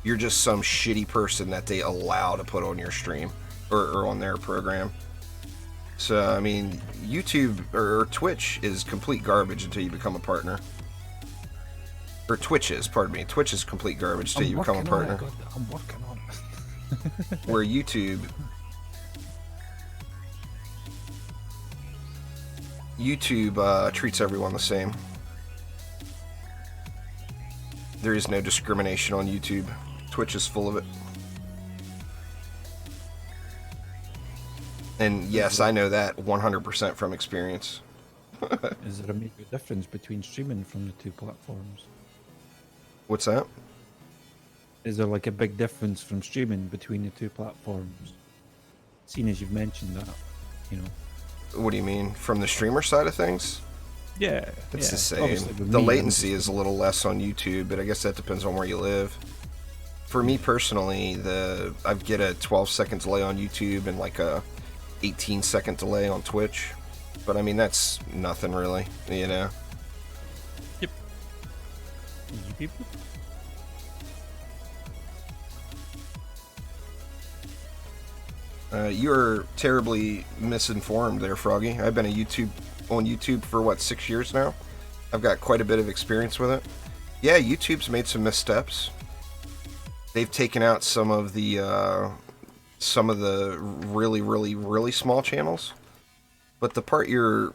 [SPEAKER 1] You're just some shitty person that they allow to put on your stream or on their program. So, I mean, YouTube or Twitch is complete garbage until you become a partner. Or Twitch is, pardon me. Twitch is complete garbage until you become a partner.
[SPEAKER 2] I'm working on it.
[SPEAKER 1] Where YouTube treats everyone the same. There is no discrimination on YouTube. Twitch is full of it. And yes, I know that 100% from experience.
[SPEAKER 2] Is there a major difference between streaming from the two platforms?
[SPEAKER 1] What's that?
[SPEAKER 2] Is there like a big difference from streaming between the two platforms? Seeing as you've mentioned that, you know.
[SPEAKER 1] What do you mean? From the streamer side of things?
[SPEAKER 2] Yeah.
[SPEAKER 1] It's the same.
[SPEAKER 2] Obviously,
[SPEAKER 1] The latency is a little less on YouTube, but I guess that depends on where you live. For me personally, I get a 12-second delay on YouTube and like a 18-second delay on Twitch. But I mean, that's nothing really, you know?
[SPEAKER 2] Yep. You people?
[SPEAKER 1] You're terribly misinformed there, Froggy. I've been on YouTube for what, 6 years now? I've got quite a bit of experience with it. Yeah, YouTube's made some missteps. They've taken out some of the really, really, really small channels. But the part you're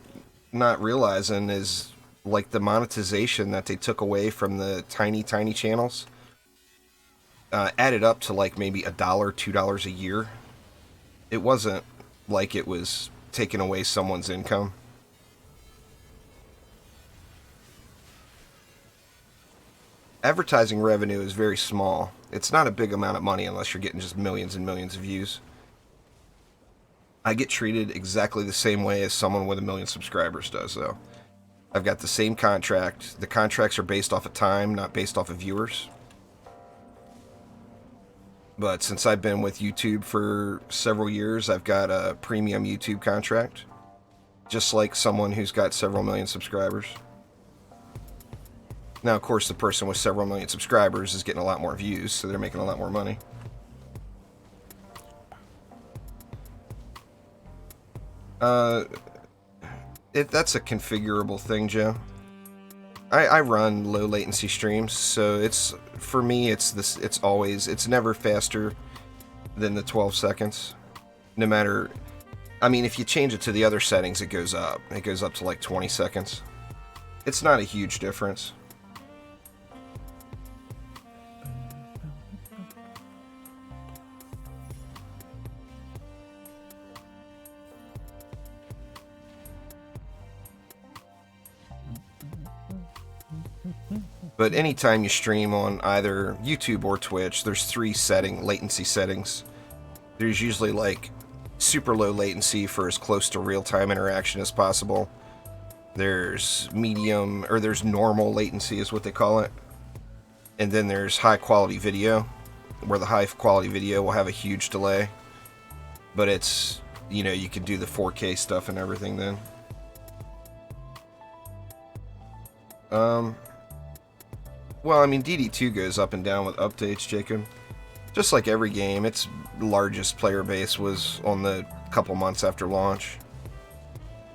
[SPEAKER 1] not realizing is like the monetization that they took away from the tiny, tiny channels added up to like maybe $1, $2 a year. It wasn't like it was taking away someone's income. Advertising revenue is very small. It's not a big amount of money unless you're getting just millions and millions of views. I get treated exactly the same way as someone with 1 million subscribers does, though. I've got the same contract. The contracts are based off of time, not based off of viewers. But since I've been with YouTube for several years, I've got a premium YouTube contract. Just like someone who's got several million subscribers. Now, of course, the person with several million subscribers is getting a lot more views, so they're making a lot more money. That's a configurable thing, Joe. I run low latency streams, so for me it's never faster than the 12 seconds. No matter, I mean, if you change it to the other settings, it goes up. It goes up to like 20 seconds. It's not a huge difference. But anytime you stream on either YouTube or Twitch, there's 3 latency settings. There's usually like super low latency for as close to real-time interaction as possible. There's medium, or there's normal latency is what they call it. And then there's high quality video, where the high quality video will have a huge delay. But it's, you know, you can do the 4K stuff and everything then. Well, I mean, DD2 goes up and down with updates, Jacob. Just like every game, its largest player base was on the couple months after launch.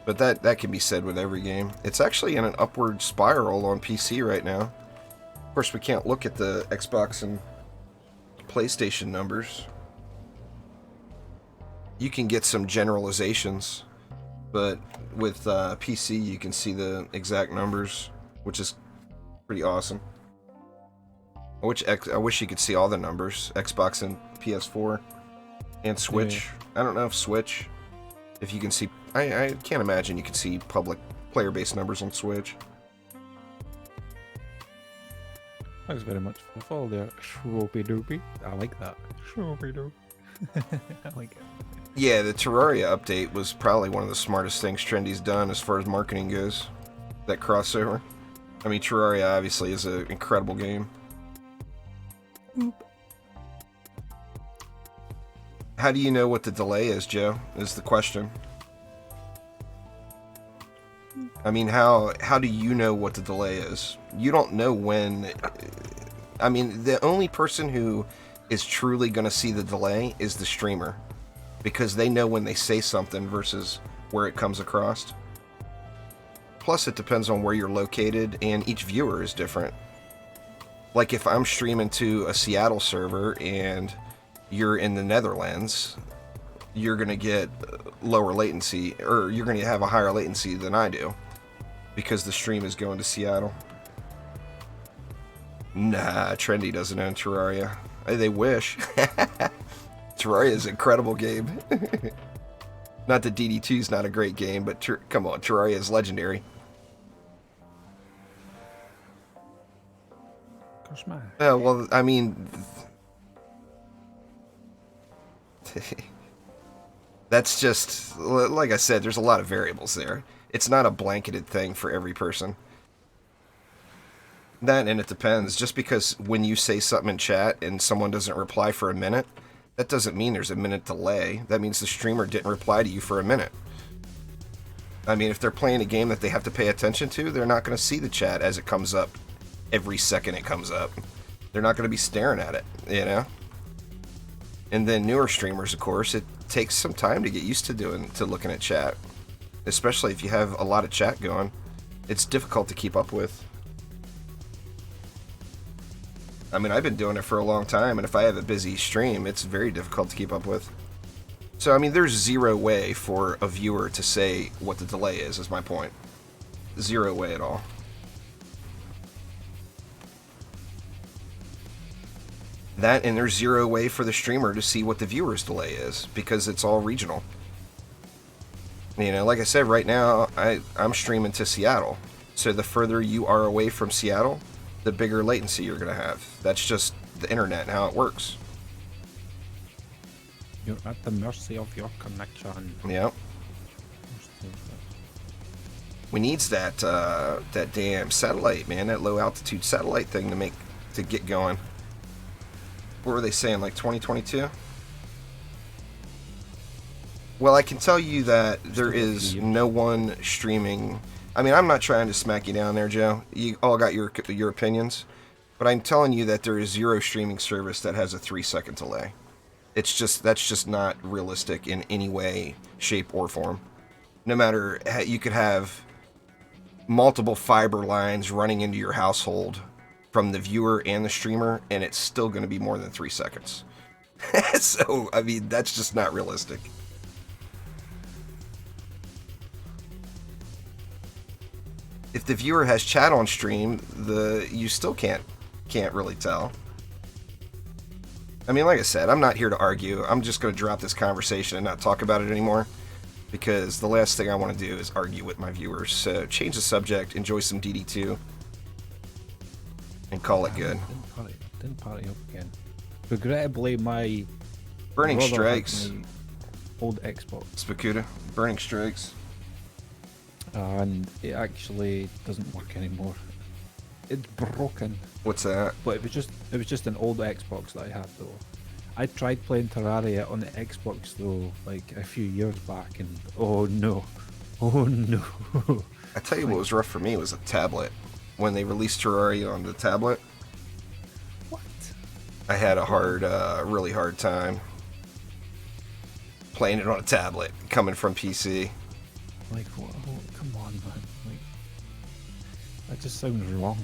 [SPEAKER 1] But that can be said with every game. It's actually in an upward spiral on PC right now. Of course, we can't look at the Xbox and PlayStation numbers. You can get some generalizations, but with PC, you can see the exact numbers, which is pretty awesome. I wish you could see all the numbers, Xbox and PS4 and Switch. Yeah. I don't know if Switch, if you can see, I can't imagine you can see public player base numbers on Switch.
[SPEAKER 2] Thanks very much for the follow there, Shropy Doopy. I like that. Shropy Doop. I like it.
[SPEAKER 1] Yeah, the Terraria update was probably one of the smartest things Trendy's done as far as marketing goes. That crossover. I mean, Terraria obviously is an incredible game.
[SPEAKER 2] Oop.
[SPEAKER 1] How do you know what the delay is, Joe? Is the question. I mean, how do you know what the delay is? You don't know when... I mean, the only person who is truly going to see the delay is the streamer. Because they know when they say something versus where it comes across. Plus, it depends on where you're located, and each viewer is different. Like, if I'm streaming to a Seattle server, and you're in the Netherlands, you're going to get lower latency, or you're going to have a higher latency than I do. Because the stream is going to Seattle. Nah, Trendy doesn't own Terraria. They wish. Terraria is an incredible game. Not that DD2 is not a great game, but come on, Terraria is legendary. Well, I mean... that's just... Like I said, there's a lot of variables there. It's not a blanketed thing for every person. That, and it depends. Just because when you say something in chat and someone doesn't reply for a minute, that doesn't mean there's a minute delay. That means the streamer didn't reply to you for a minute. I mean, if they're playing a game that they have to pay attention to, they're not going to see the chat as it comes up every second it comes up. They're not going to be staring at it, you know? And then newer streamers, of course, it takes some time to get used to looking at chat. Especially if you have a lot of chat going. It's difficult to keep up with. I mean, I've been doing it for a long time, and if I have a busy stream, it's very difficult to keep up with. So, I mean, there's zero way for a viewer to say what the delay is my point. Zero way at all. That, and there's zero way for the streamer to see what the viewer's delay is, because it's all regional. You know, like I said, right now, I'm streaming to Seattle. So the further you are away from Seattle, the bigger latency you're going to have. That's just the internet and how it works.
[SPEAKER 2] You're at the mercy of your connection.
[SPEAKER 1] Yep. We needs that that damn satellite, man. That low altitude satellite thing to get going. What were they saying, like 2022? Well, I can tell you that there is no one streaming. I mean, I'm not trying to smack you down there, Joe. You all got your opinions. But I'm telling you that there is zero streaming service that has a 3-second delay. That's just not realistic in any way, shape, or form. No matter, you could have multiple fiber lines running into your household from the viewer and the streamer, and it's still going to be more than 3 seconds. So, I mean, that's just not realistic. If the viewer has chat on stream, you still can't really tell. I mean, like I said, I'm not here to argue. I'm just going to drop this conversation and not talk about it anymore, because the last thing I want to do is argue with my viewers. So change the subject, enjoy some DD2, and call it good.
[SPEAKER 2] Didn't party up again. Regrettably, my
[SPEAKER 1] Burning
[SPEAKER 2] brother
[SPEAKER 1] Strikes.
[SPEAKER 2] had my old Xbox.
[SPEAKER 1] Spakuda. Burning Strikes.
[SPEAKER 2] And it actually doesn't work anymore. It's broken.
[SPEAKER 1] What's that?
[SPEAKER 2] But it was just an old Xbox that I had though. I tried playing Terraria on the Xbox though, like a few years back, and oh no.
[SPEAKER 1] I tell you what was rough for me was a tablet. When they released Terraria on the tablet,
[SPEAKER 2] What?
[SPEAKER 1] I had a really hard time playing it on a tablet, coming from PC.
[SPEAKER 2] Like, what? Oh, come on, man. Like, that just sounds wrong.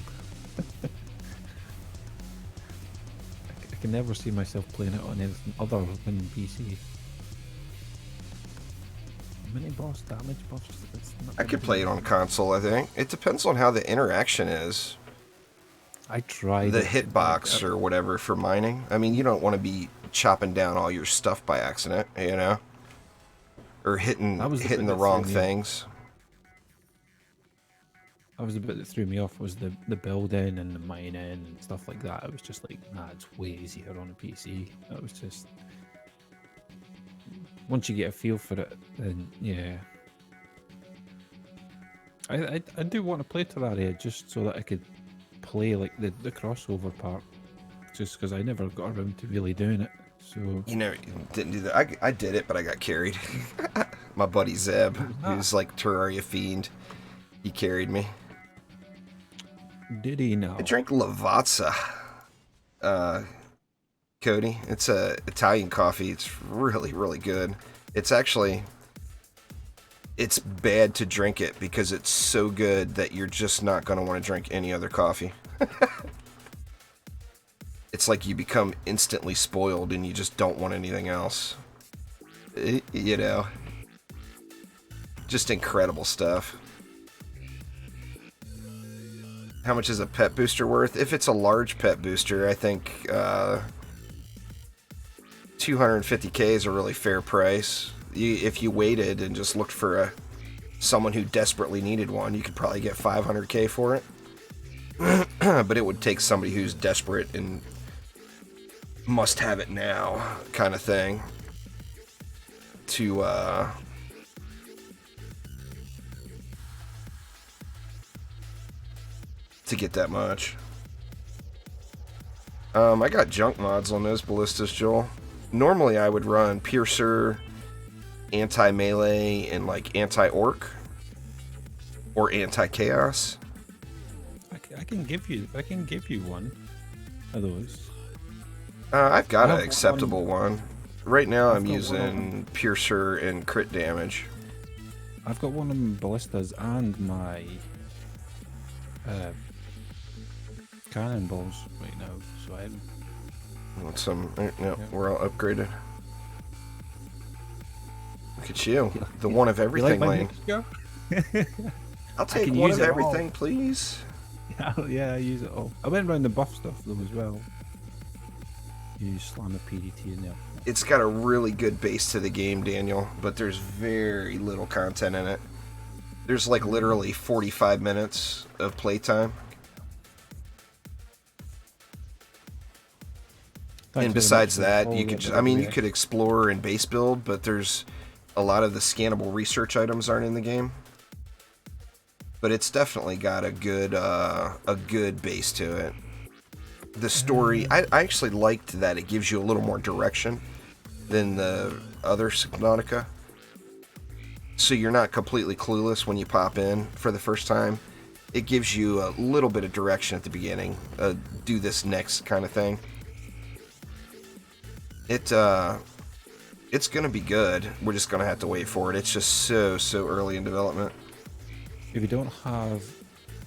[SPEAKER 2] I can never see myself playing it on anything other than PC. Mini boss damage buffs.
[SPEAKER 1] I could play it on console, I think. It depends on how the interaction is.
[SPEAKER 2] I tried
[SPEAKER 1] The hitbox or whatever for mining. I mean, you don't want to be chopping down all your stuff by accident, you know? Or hitting the wrong things.
[SPEAKER 2] That was the bit that threw me off, was the building and the mining and stuff like that. It was just like, nah, it's way easier on a PC. It was just, once you get a feel for it, then yeah. I do want to play Terraria just so that I could play like the crossover part, just because I never got around to really doing it. So
[SPEAKER 1] You know, didn't do that. I did it, but I got carried. My buddy Zeb, who's like Terraria fiend, he carried me.
[SPEAKER 2] did he now?
[SPEAKER 1] I drank Lavazza, Cody. It's a Italian coffee. It's really, really good. It's actually, it's bad to drink it because it's so good that you're just not going to want to drink any other coffee. It's like you become instantly spoiled and you just don't want anything else. You know, just incredible stuff. How much is a pet booster worth? If it's a large pet booster, I think 250k is a really fair price. If you waited and just looked for someone who desperately needed one, you could probably get 500k for it. But it would take somebody who's desperate and must have it now kind of thing to get that much. I got junk mods on those ballistas, Joel. Normally I would run Piercer, anti-melee, and like anti-orc or anti-chaos.
[SPEAKER 2] I can give you one of those.
[SPEAKER 1] I've got
[SPEAKER 2] I
[SPEAKER 1] an
[SPEAKER 2] have
[SPEAKER 1] acceptable one. Right now I'm
[SPEAKER 2] got
[SPEAKER 1] using Piercer and crit damage.
[SPEAKER 2] I've got one of ballistas and my cannonballs right now, so I'm...
[SPEAKER 1] Want some? No, we're all upgraded. Look at you, the one of everything lane. I'll take one of everything, please.
[SPEAKER 2] Yeah, I use it all. I went around the buff stuff though as well. You slam a PDT in there.
[SPEAKER 1] It's got a really good base to the game, Daniel, but there's very little content in it. There's like literally 45 minutes of playtime. And besides that, you could you could explore and base build, but there's a lot of the scannable research items aren't in the game. But it's definitely got a good base to it. The story, I actually liked that it gives you a little more direction than the other Subnautica. So you're not completely clueless when you pop in for the first time. It gives you a little bit of direction at the beginning. Do this next kind of thing. It's gonna be good. We're just gonna have to wait for it. It's just so early in development.
[SPEAKER 2] If you don't have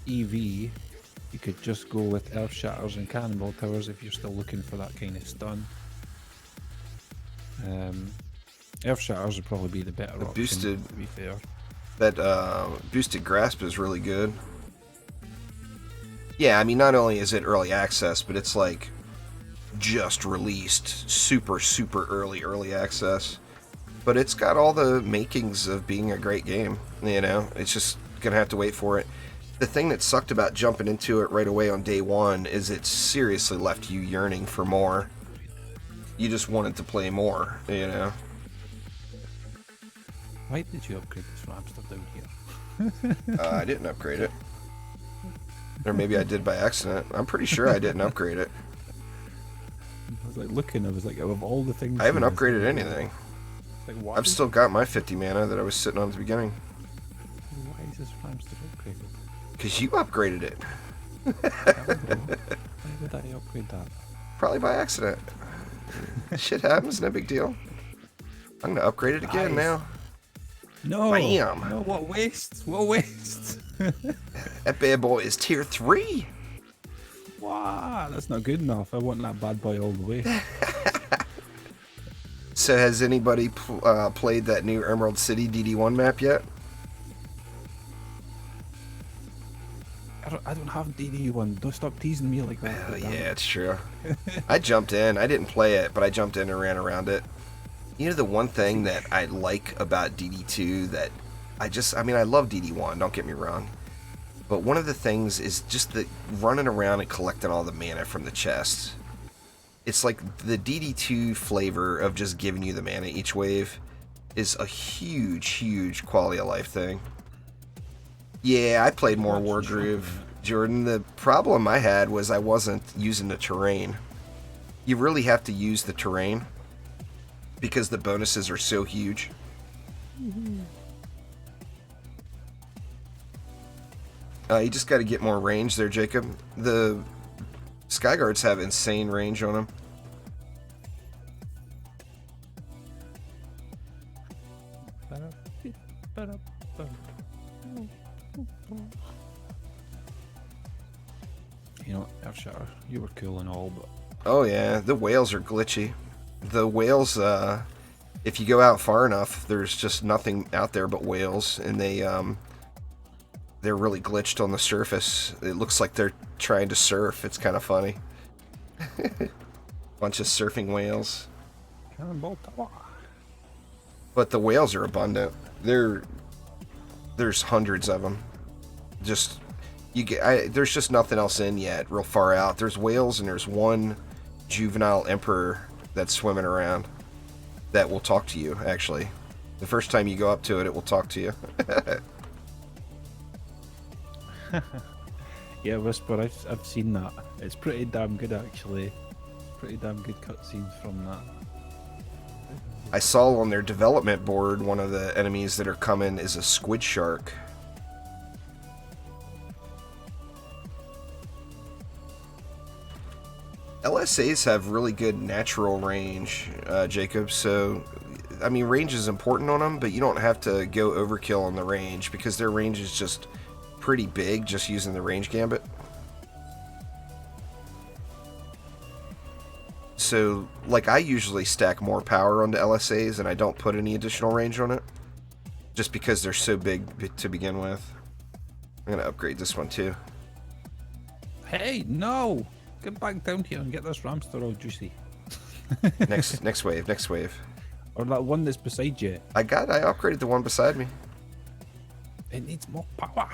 [SPEAKER 2] EV, you could just go with Earth Shatters and Cannonball Towers if you're still looking for that kind of stun. Earth Shatters would probably be the better option,
[SPEAKER 1] boosted,
[SPEAKER 2] to be fair.
[SPEAKER 1] That boosted grasp is really good. Yeah, I mean, not only is it early access, but it's like just released, super early access. But it's got all the makings of being a great game, you know? It's just gonna have to wait for it. The thing that sucked about jumping into it right away on day one is it seriously left you yearning for more. You just wanted to play more, you know?
[SPEAKER 2] Why did you upgrade this Ramster down here?
[SPEAKER 1] I didn't upgrade it. Or maybe I did by accident. I'm pretty sure I didn't upgrade it.
[SPEAKER 2] I was like looking, I was like, of all the things...
[SPEAKER 1] I haven't upgraded anything.
[SPEAKER 2] Like, why
[SPEAKER 1] I've still got my 50 mana that I was sitting on at the beginning.
[SPEAKER 2] Why is this Ramster upgraded?
[SPEAKER 1] Because you upgraded it.
[SPEAKER 2] Why would I upgrade that?
[SPEAKER 1] Probably by accident. Shit happens, no big deal. I'm gonna upgrade it again now.
[SPEAKER 2] No!
[SPEAKER 1] Bam!
[SPEAKER 2] No, what waste? What waste?
[SPEAKER 1] That bad boy is tier 3!
[SPEAKER 2] Wow, that's not good enough. I want that bad boy all the way.
[SPEAKER 1] So has anybody played that new Emerald City DD1 map yet?
[SPEAKER 2] I don't have DD1. Don't stop teasing me like that.
[SPEAKER 1] Oh, yeah, it's true. I jumped in. I didn't play it, but I jumped in and ran around it. You know, the one thing that I like about DD2 that I love DD1, don't get me wrong. But one of the things is just the running around and collecting all the mana from the chests. It's like the DD2 flavor of just giving you the mana each wave is a huge, huge quality of life thing. Yeah, I played more Wargroove, Jordan. The problem I had was I wasn't using the terrain. You really have to use the terrain because the bonuses are so huge. You just got to get more range there, Jacob. The Skyguards have insane range on them.
[SPEAKER 2] You know, Earthshatter, you were cool and all, but...
[SPEAKER 1] Oh yeah, the whales are glitchy. The whales, if you go out far enough, there's just nothing out there but whales, and they're really glitched on the surface. It looks like they're trying to surf. It's kind of funny. Bunch of surfing whales.
[SPEAKER 2] Cannonball Tower.
[SPEAKER 1] But the whales are abundant. There's hundreds of them. Just there's just nothing else in yet. Real far out. There's whales and there's one juvenile emperor that's swimming around that will talk to you. Actually, the first time you go up to it, it will talk to you.
[SPEAKER 2] Yeah, Whisper, I've seen that. It's pretty damn good, actually. Pretty damn good cutscenes from that.
[SPEAKER 1] I saw on their development board one of the enemies that are coming is a squid shark. LSAs have really good natural range, Jacob, so, I mean, range is important on them, but you don't have to go overkill on the range because their range is just pretty big just using the range gambit. So, like, I usually stack more power onto LSAs and I don't put any additional range on it just because they're so big to begin with. I'm gonna upgrade this one too.
[SPEAKER 2] Hey, no! Get back down here and get this Ramster all juicy.
[SPEAKER 1] next wave.
[SPEAKER 2] Or that one that's beside you.
[SPEAKER 1] I upgraded the one beside me.
[SPEAKER 2] It needs more power.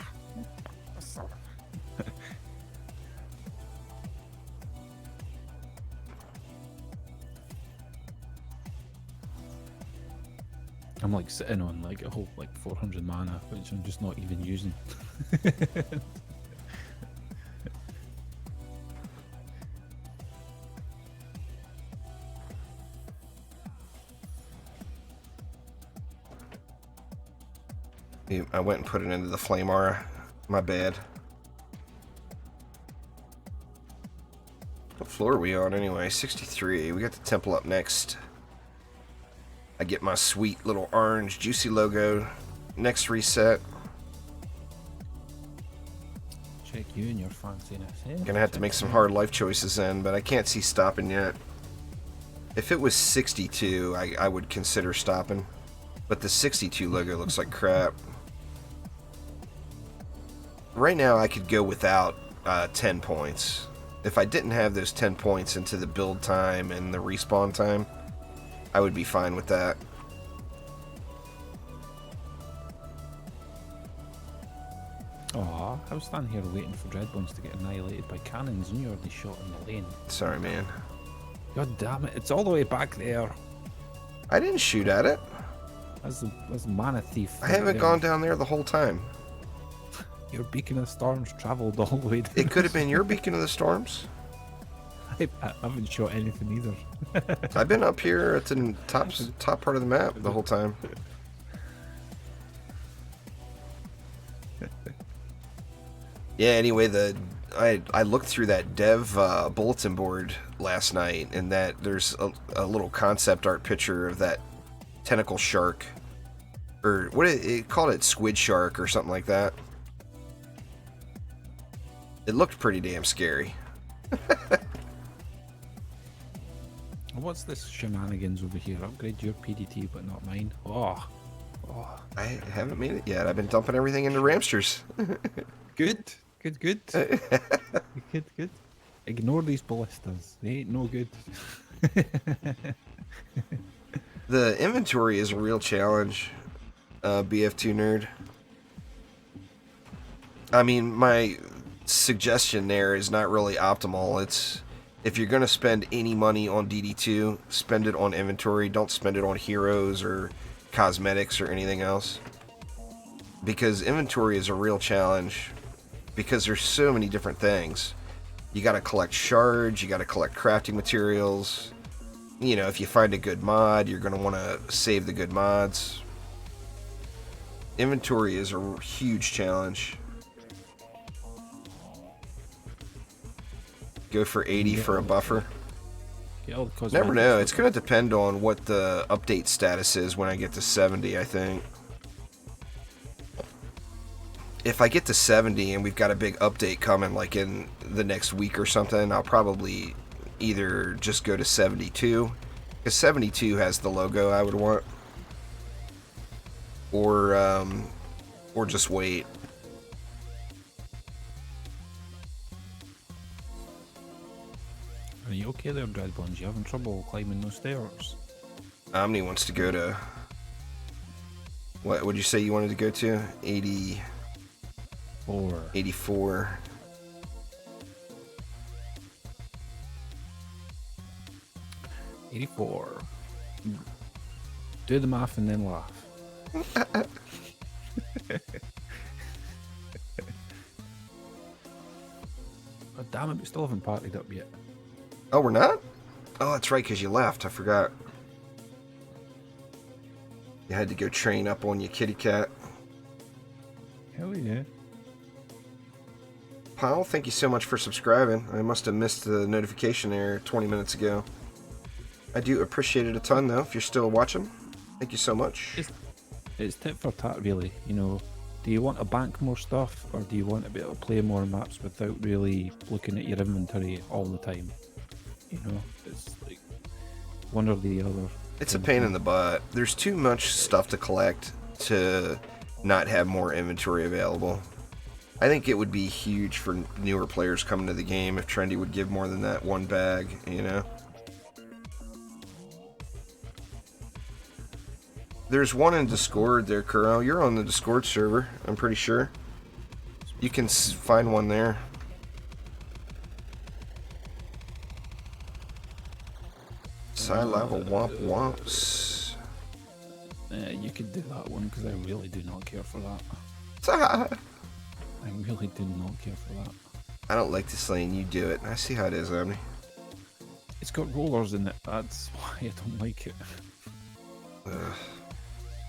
[SPEAKER 2] I'm like sitting on like a whole like 400 mana, which I'm just not even using.
[SPEAKER 1] I went and put it into the flame aura. My bad. What floor are we on anyway? 63. We got the temple up next. I get my sweet little orange juicy logo. Next reset.
[SPEAKER 2] Check you and your fanciness. Eh?
[SPEAKER 1] Gonna have to make some hard life choices then, but I can't see stopping yet. If it was 62, I would consider stopping. But the 62 logo looks like crap. Right now I could go without 10 points. If I didn't have those 10 points into the build time and the respawn time, I would be fine with that.
[SPEAKER 2] Aw, I was standing here waiting for Dreadbones to get annihilated by cannons and you already shot in the lane.
[SPEAKER 1] Sorry, man.
[SPEAKER 2] God damn it, it's all the way back there.
[SPEAKER 1] I didn't shoot at it.
[SPEAKER 2] That's Mana Thief.
[SPEAKER 1] I haven't gone down there the whole time.
[SPEAKER 2] Your Beacon of Storms travelled all the way down.
[SPEAKER 1] It could have been your Beacon of the Storms.
[SPEAKER 2] I haven't shot anything either.
[SPEAKER 1] I've been up here at the top part of the map the whole time. Yeah, anyway, I looked through that dev bulletin board last night, and that there's a little concept art picture of that tentacle shark. Or what it called it, squid shark or something like that. It looked pretty damn scary.
[SPEAKER 2] What's this shenanigans over here? Upgrade your PDT, but not mine. Oh.
[SPEAKER 1] I haven't made it yet. I've been dumping everything into Ramsters.
[SPEAKER 2] Good. Good. Good. Ignore these ballistas. They ain't no good.
[SPEAKER 1] The inventory is a real challenge, BF2 nerd. I mean, my suggestion there is not really optimal. It's if you're going to spend any money on DD2, spend it on inventory. Don't spend it on heroes or cosmetics or anything else. Because inventory is a real challenge. Because there's so many different things. You got to collect shards. You got to collect crafting materials. You know, if you find a good mod, you're going to want to save the good mods. Inventory is a huge challenge. Go for 80 for a buffer. Never know. It's going to depend on what the update status is when I get to 70, I think. If I get to 70 and we've got a big update coming like in the next week or something, I'll probably either just go to 72, because 72 has the logo I would want, or just wait.
[SPEAKER 2] Are you okay there, Dreadbones? You having trouble climbing those stairs?
[SPEAKER 1] Omni wants to go to... What would you say you wanted to go to? 80... 84.
[SPEAKER 2] Do the math and then laugh. Oh, damn it, we still haven't partied up yet.
[SPEAKER 1] Oh, we're not? Oh, that's right, because you left. I forgot. You had to go train up on your kitty cat.
[SPEAKER 2] Hell yeah.
[SPEAKER 1] Paul, thank you so much for subscribing. I must have missed the notification there 20 minutes ago. I do appreciate it a ton, though, if you're still watching. Thank you so much.
[SPEAKER 2] It's tit for tat, really. You know, do you want to bank more stuff, or do you want to be able to play more maps without really looking at your inventory all the time? You know, it's like one or the other.
[SPEAKER 1] It's a pain in the butt. There's too much stuff to collect to not have more inventory available. I think it would be huge for newer players coming to the game if Trendy would give more than that one bag, you know? There's one in Discord there, Kuro. You're on the Discord server, I'm pretty sure. You can find one there. Side level womp womps.
[SPEAKER 2] You could do that one, because I really do not care for that. I really do not care for that.
[SPEAKER 1] I don't like this lane, you do it. I see how it is, Omni.
[SPEAKER 2] It's got rollers in it, that's why I don't like it.
[SPEAKER 1] Ugh.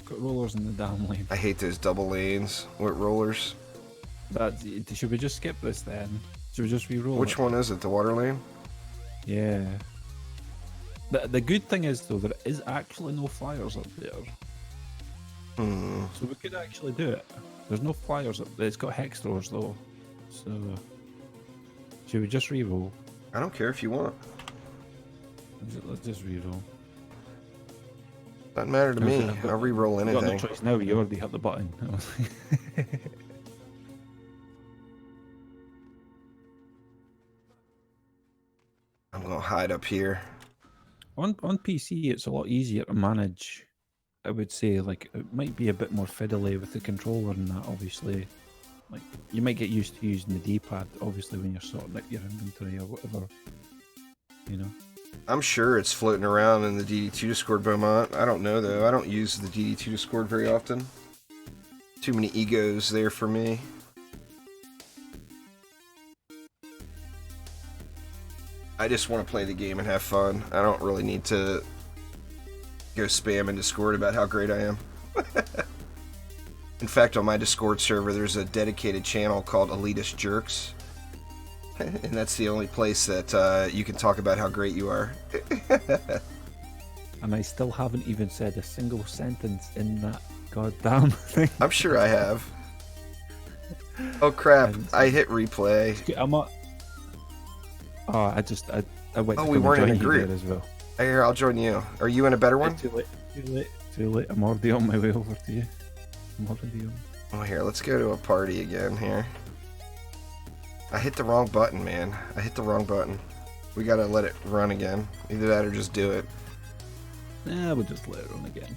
[SPEAKER 2] Got rollers in the damn lane.
[SPEAKER 1] I hate those double lanes with rollers.
[SPEAKER 2] Should we just skip this then? Should we just re-roll
[SPEAKER 1] Which one is it, the water lane?
[SPEAKER 2] Yeah. The good thing is, though, there is actually no flyers up there. So we could actually do it. There's no flyers up there. It's got hex throwers, though. So, should we just re-roll?
[SPEAKER 1] I don't care if you want.
[SPEAKER 2] Let's just re-roll.
[SPEAKER 1] Doesn't matter to me. I'll re-roll anything.
[SPEAKER 2] Got no choice now. You already hit the button.
[SPEAKER 1] I'm gonna hide up here.
[SPEAKER 2] On PC, it's a lot easier to manage. I would say, like, it might be a bit more fiddly with the controller and that, obviously. Like, you might get used to using the D-pad, obviously, when you're sorting out your inventory or whatever. You know?
[SPEAKER 1] I'm sure it's floating around in the DD2 Discord, Beaumont. I don't know, though. I don't use the DD2 Discord very often. Too many egos there for me. I just want to play the game and have fun. I don't really need to go spam in Discord about how great I am. In fact, on my Discord server, there's a dedicated channel called Elitist Jerks. And that's the only place that you can talk about how great you are.
[SPEAKER 2] And I still haven't even said a single sentence in that goddamn thing.
[SPEAKER 1] I'm sure I have. Oh crap, I hit replay.
[SPEAKER 2] I'm not... Oh, I went to
[SPEAKER 1] we weren't in a
[SPEAKER 2] join you
[SPEAKER 1] group.
[SPEAKER 2] there as well.
[SPEAKER 1] Here, I'll join you. Are you in a better one?
[SPEAKER 2] Too late. I'm already on my way over to you.
[SPEAKER 1] Oh, here, let's go to a party again here. I hit the wrong button, man. I hit the wrong button. We gotta let it run again. Either that or just do it.
[SPEAKER 2] Nah, we'll just let it run again.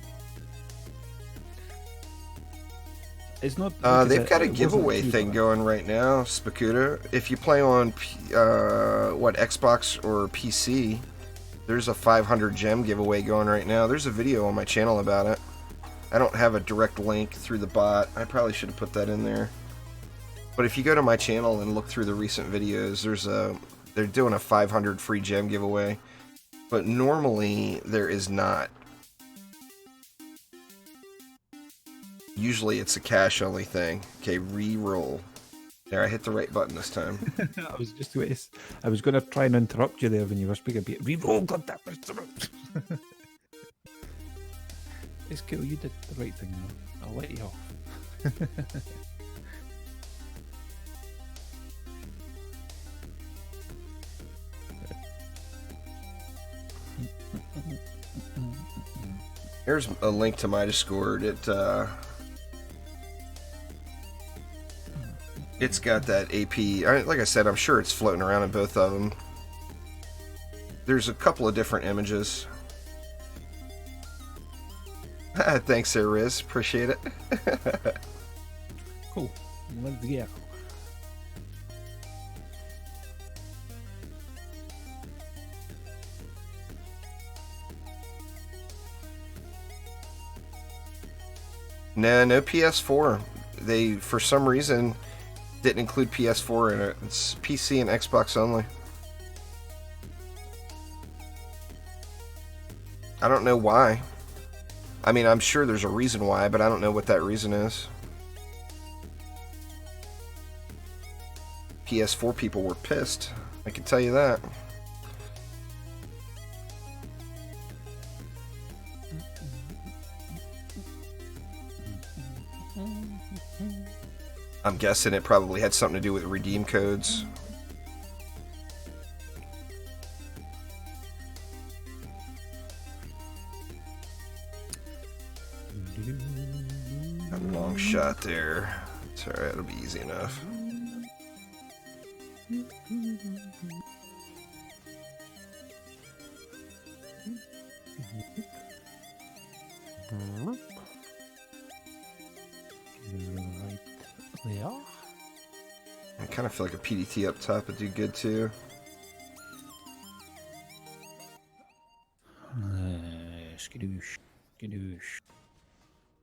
[SPEAKER 2] It's not.
[SPEAKER 1] They've got a giveaway thing going right now, Spakuda. If you play on Xbox or PC, there's a 500 gem giveaway going right now. There's a video on my channel about it. I don't have a direct link through the bot. I probably should have put that in there. But if you go to my channel and look through the recent videos, they're doing a 500 free gem giveaway. But normally there is not. Usually it's a cash only thing. Okay, re-roll. There, I hit the right button this time.
[SPEAKER 2] I was going to try and interrupt you there when you were speaking about re-roll. God damn it. It's cool, you did the right thing though. I'll let you off.
[SPEAKER 1] Here's a link to my Discord. It's got that AP. Like I said, I'm sure it's floating around in both of them. There's a couple of different images. Thanks there, Riz. Appreciate it.
[SPEAKER 2] Cool. Let's go.
[SPEAKER 1] No PS4. They, for some reason, didn't include PS4 in it. It's PC and Xbox only. I don't know why. I mean, I'm sure there's a reason why, but I don't know what that reason is. PS4 people were pissed. I can tell you that. I'm guessing it probably had something to do with redeem codes. A long shot there. It's alright, it'll be easy enough. I kind of feel like a PDT up top would do good too.
[SPEAKER 2] Skadoosh. Skadoosh.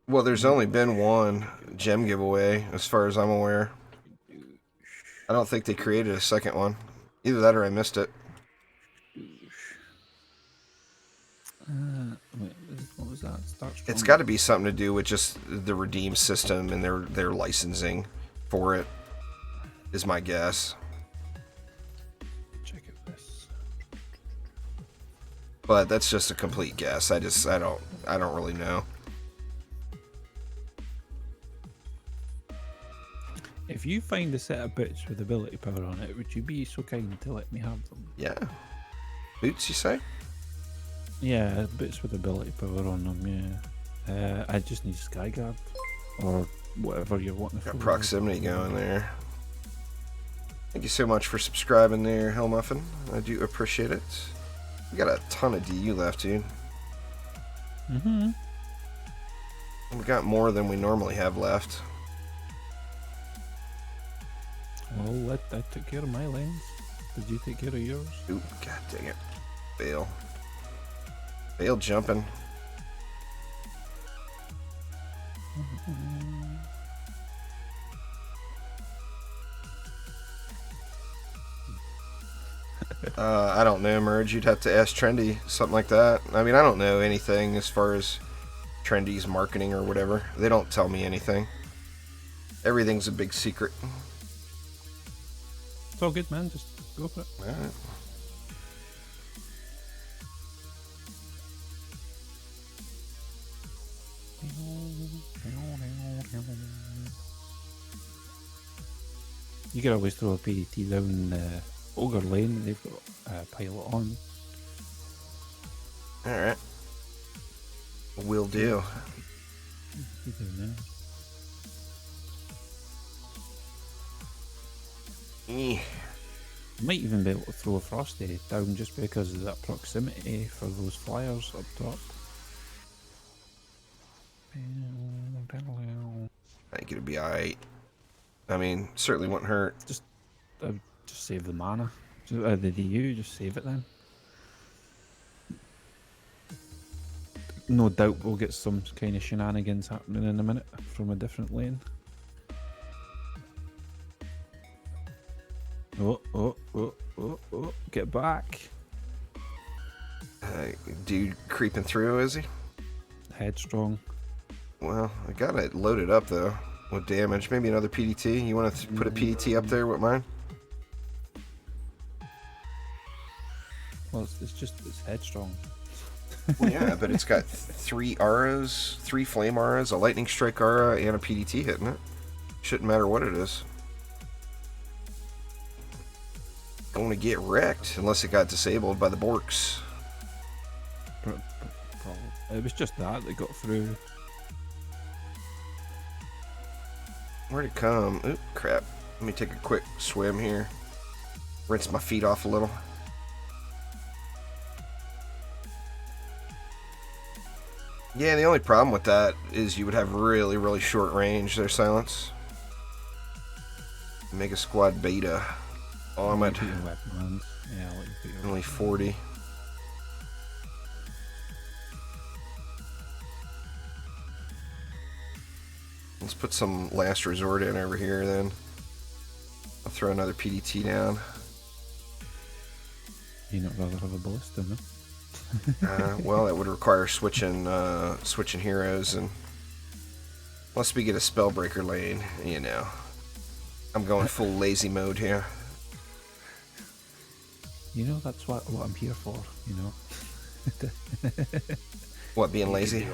[SPEAKER 1] Well, there's only been one gem giveaway, as far as I'm aware. I don't think they created a second one. Either that or I missed it.
[SPEAKER 2] Wait, what was that?
[SPEAKER 1] It's got to be something to do with just the redeem system and their licensing for it, is my guess.
[SPEAKER 2] Check out this.
[SPEAKER 1] But that's just a complete guess. I don't really know.
[SPEAKER 2] If you find a set of boots with ability power on it, would you be so kind to let me have them?
[SPEAKER 1] Yeah. Boots, you say?
[SPEAKER 2] Yeah, boots with ability power on them, yeah. I just need Skyguard. Or whatever you're wanting for.
[SPEAKER 1] Got proximity going there. Thank you so much for subscribing there, Hellmuffin. I do appreciate it. We got a ton of DU left, dude.
[SPEAKER 2] Mm-hmm.
[SPEAKER 1] We got more than we normally have left.
[SPEAKER 2] Well, I took care of my lanes. Did you take care of yours?
[SPEAKER 1] Oop, god dang it. Fail. Fail jumping. I don't know, Merge. You'd have to ask Trendy, something like that. I mean, I don't know anything as far as Trendy's marketing or whatever. They don't tell me anything. Everything's a big secret.
[SPEAKER 2] It's all good, man. Just go for it.
[SPEAKER 1] Alright.
[SPEAKER 2] You could always throw a PDT down Ogre Lane. They've got a pilot on.
[SPEAKER 1] Alright. Will do.
[SPEAKER 2] You do now. Might even be able to throw a Frosty down just because of that proximity for those flyers up top.
[SPEAKER 1] I think it'd be alright. I mean, certainly wouldn't hurt.
[SPEAKER 2] Just save the mana. The DU, just save it then. No doubt we'll get some kind of shenanigans happening in a minute from a different lane. Oh, get back.
[SPEAKER 1] Dude creeping through, is he?
[SPEAKER 2] Headstrong.
[SPEAKER 1] Well, I got it loaded up, though, with damage. Maybe another PDT. You want to put a PDT up there with mine?
[SPEAKER 2] Well, it's headstrong.
[SPEAKER 1] Well, yeah, but it's got 3 auras, 3 flame auras, a lightning strike aura, and a PDT hitting it. Shouldn't matter what it is. Going to get wrecked unless it got disabled by the Borks.
[SPEAKER 2] Probably. It was just that got through.
[SPEAKER 1] Where'd it come? Oop, crap. Let me take a quick swim here. Rinse my feet off a little. Yeah, the only problem with that is you would have really, really short range there, Silence. Mega Squad Beta. Oh, I'm at only 40. Let's put some Last Resort in over here then. I'll throw another PDT down.
[SPEAKER 2] You'd not rather have a ballista, no?
[SPEAKER 1] Well, that would require switching heroes, and unless we get a Spellbreaker lane, you know. I'm going full lazy mode here.
[SPEAKER 2] You know, that's what I'm here for, you know.
[SPEAKER 1] What, being lazy?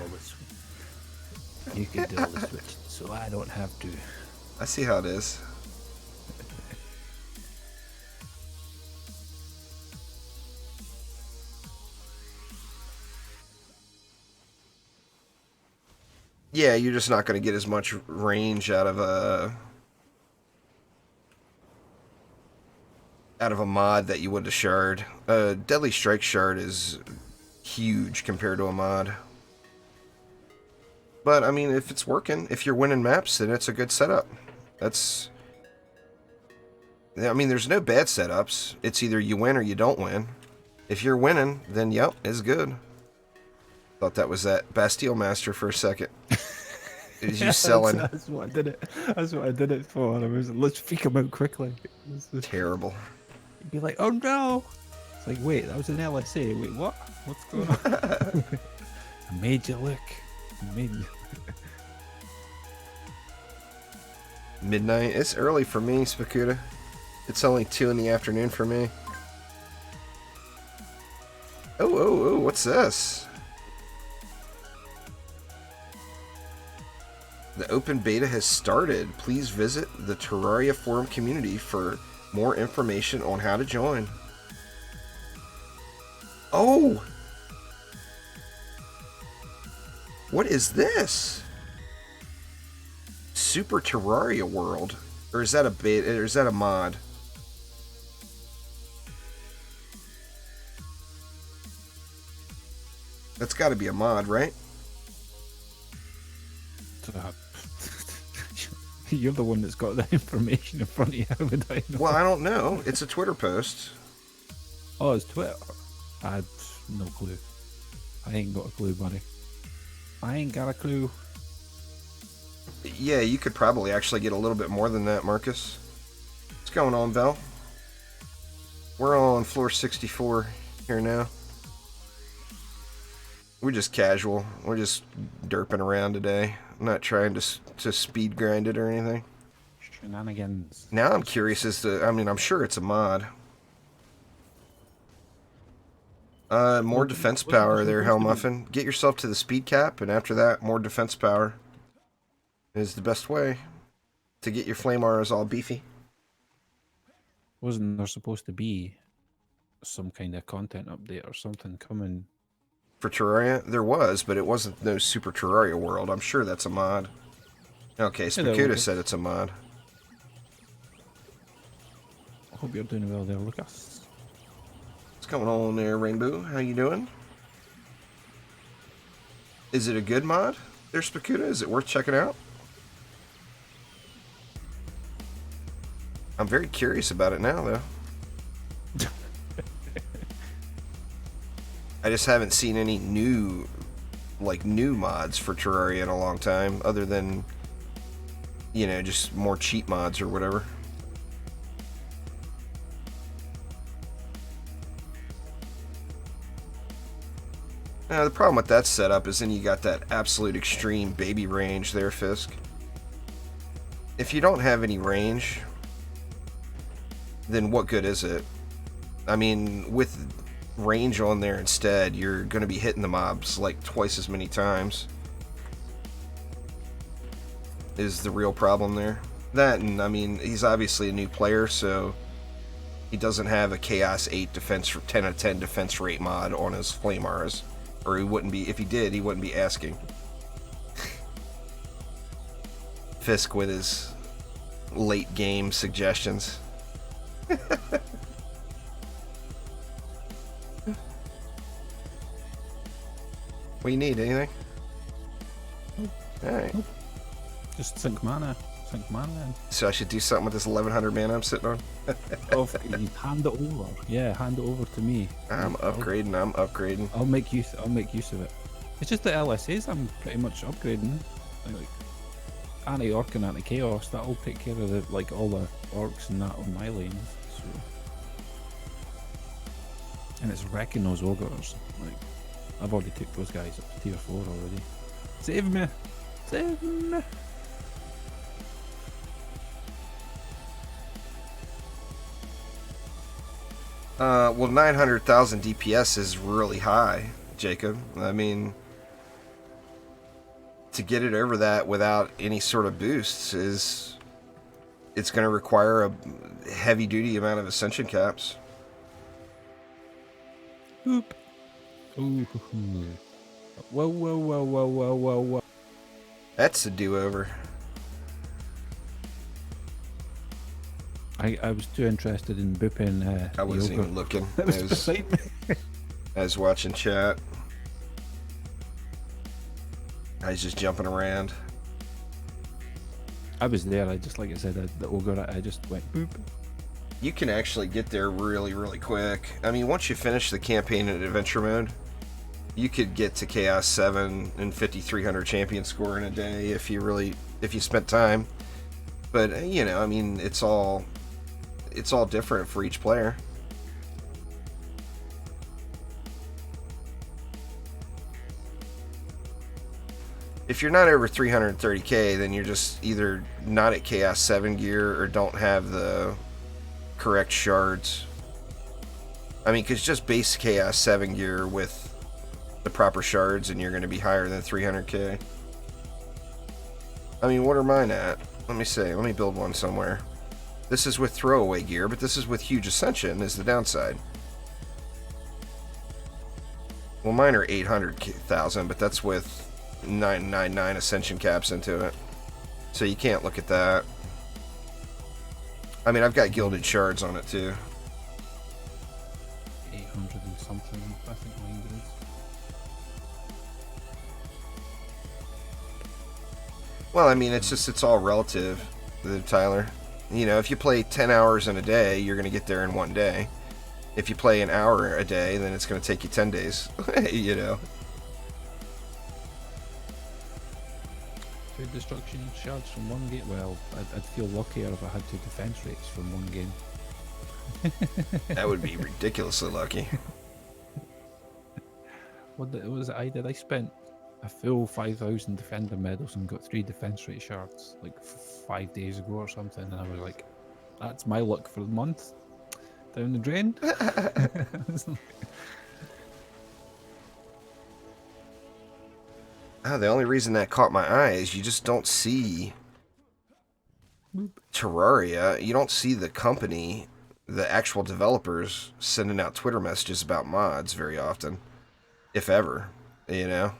[SPEAKER 2] You can do all the switching, so I don't have to.
[SPEAKER 1] I see how it is. Yeah, you're just not going to get as much range out of a mod that you would a shard. Deadly Strike shard is huge compared to a mod. But I mean, if it's working, if you're winning maps, then it's a good setup. That's, I mean, there's no bad setups. It's either you win or you don't win. If you're winning, then yep, it's good. Thought that was that Bastille Master for a second. Is you selling?
[SPEAKER 2] That's what I did it. That's what I did it for. I was let's freak him out quickly.
[SPEAKER 1] Terrible.
[SPEAKER 2] You'd be like, oh no! It's like, wait, that was an LSA. Wait, what? What's going on? I made you look. I made you.
[SPEAKER 1] Midnight. It's early for me, Spakuta. It's only 2 in the afternoon for me. Oh, what's this? The open beta has started. Please visit the Terraria forum community for more information on how to join. Oh! What is this? Super Terraria World? Or is that a beta, or is that a mod? That's got to be a mod, right?
[SPEAKER 2] You're the one that's got the information in front of you. How would I know?
[SPEAKER 1] Well, I don't know. It's a Twitter post.
[SPEAKER 2] Oh, it's Twitter. I had no clue. I ain't got a clue, buddy. I ain't got a clue.
[SPEAKER 1] Yeah, you could probably actually get a little bit more than that, Marcus. What's going on, Vel? We're on floor 64 here now. We're just casual. We're just derping around today. I'm not trying to speed grind it or anything.
[SPEAKER 2] Shenanigans.
[SPEAKER 1] Now I'm curious as to, I mean, I'm sure it's a mod. More defense power there, Hellmuffin. Get yourself to the speed cap, and after that, more defense power is the best way to get your flame auras all beefy.
[SPEAKER 2] Wasn't there supposed to be some kind of content update or something coming?
[SPEAKER 1] For Terraria? There was, but it wasn't no Super Terraria World. I'm sure that's a mod. Okay, Spakuta said it's a mod.
[SPEAKER 2] I hope you're doing well there, Lucas.
[SPEAKER 1] What's going on there, Rainbow? How you doing? Is it a good mod there, Spakuta? Is it worth checking out? I'm very curious about it now, though. I just haven't seen any new mods for Terraria in a long time, other than, you know, just more cheap mods or whatever. The problem with that setup is then you got that absolute extreme baby range there, Fisk. If you don't have any range, then what good is it? I mean, with range on there instead, you're going to be hitting the mobs like twice as many times. Is the real problem there. That, and I mean, he's obviously a new player, so he doesn't have a Chaos 8 defense, 10 out of 10 defense rate mod on his Flame Auras. Or he wouldn't be, if he did, he wouldn't be asking. Fisk with his late game suggestions. What do you need? Anything? Alright.
[SPEAKER 2] Just sink mana. Sink mana in.
[SPEAKER 1] So I should do something with this 1100 mana I'm sitting on?
[SPEAKER 2] Oh, you hand it over. Yeah, hand it over to me.
[SPEAKER 1] I'm upgrading.
[SPEAKER 2] I'll make use of it. It's just the LSAs I'm pretty much upgrading. Like anti-orc and anti-chaos, that'll take care of the, like, all the orcs and that on my lanes. So. And it's wrecking those ogres. Like, I've already took those guys up to tier 4 already. Save me! Save me!
[SPEAKER 1] Well, 900,000 DPS is really high, Jacob. I mean, to get it over that without any sort of boosts it's going to require a heavy-duty amount of ascension caps.
[SPEAKER 2] Boop. Ooh. Whoa.
[SPEAKER 1] That's a do-over.
[SPEAKER 2] I was too interested in booping.
[SPEAKER 1] I wasn't even looking.
[SPEAKER 2] That was beside me.
[SPEAKER 1] I was watching chat. I was just jumping around.
[SPEAKER 2] I was there. I just, like I said, the ogre. I just went boop.
[SPEAKER 1] You can actually get there really, really quick. I mean, once you finish the campaign in adventure mode, you could get to Chaos 7 and 5,300 champion score in a day if you spent time. But you know, I mean, it's all different for each player. If you're not over 330k, then you're just either not at Chaos 7 gear or don't have the correct shards. I mean, because just base Chaos 7 gear with the proper shards and you're going to be higher than 300k. I mean, what are mine at? Let me see. Let me build one somewhere. This is with throwaway gear, but this is with huge ascension is the downside. Well, mine are 800,000, but that's with 999 ascension caps into it. So you can't look at that. I mean, I've got gilded shards on it too.
[SPEAKER 2] 800 and something, I think mine is.
[SPEAKER 1] Well, I mean, it's all relative, Tyler. You know, if you play 10 hours in a day, you're going to get there in one day. If you play an hour a day, then it's going to take you 10 days. You know.
[SPEAKER 2] Two destruction shards from one game. Well, I'd feel luckier if I had two defense rates from one game.
[SPEAKER 1] That would be ridiculously lucky.
[SPEAKER 2] What was it I did? I spent a full 5,000 defender medals and got 3 defense rate shards like 5 days ago or something, and I was like, that's my luck for the month. Down the drain.
[SPEAKER 1] The only reason that caught my eye is you just don't see Terraria. You don't see the company, the actual developers, sending out Twitter messages about mods very often, if ever, you know?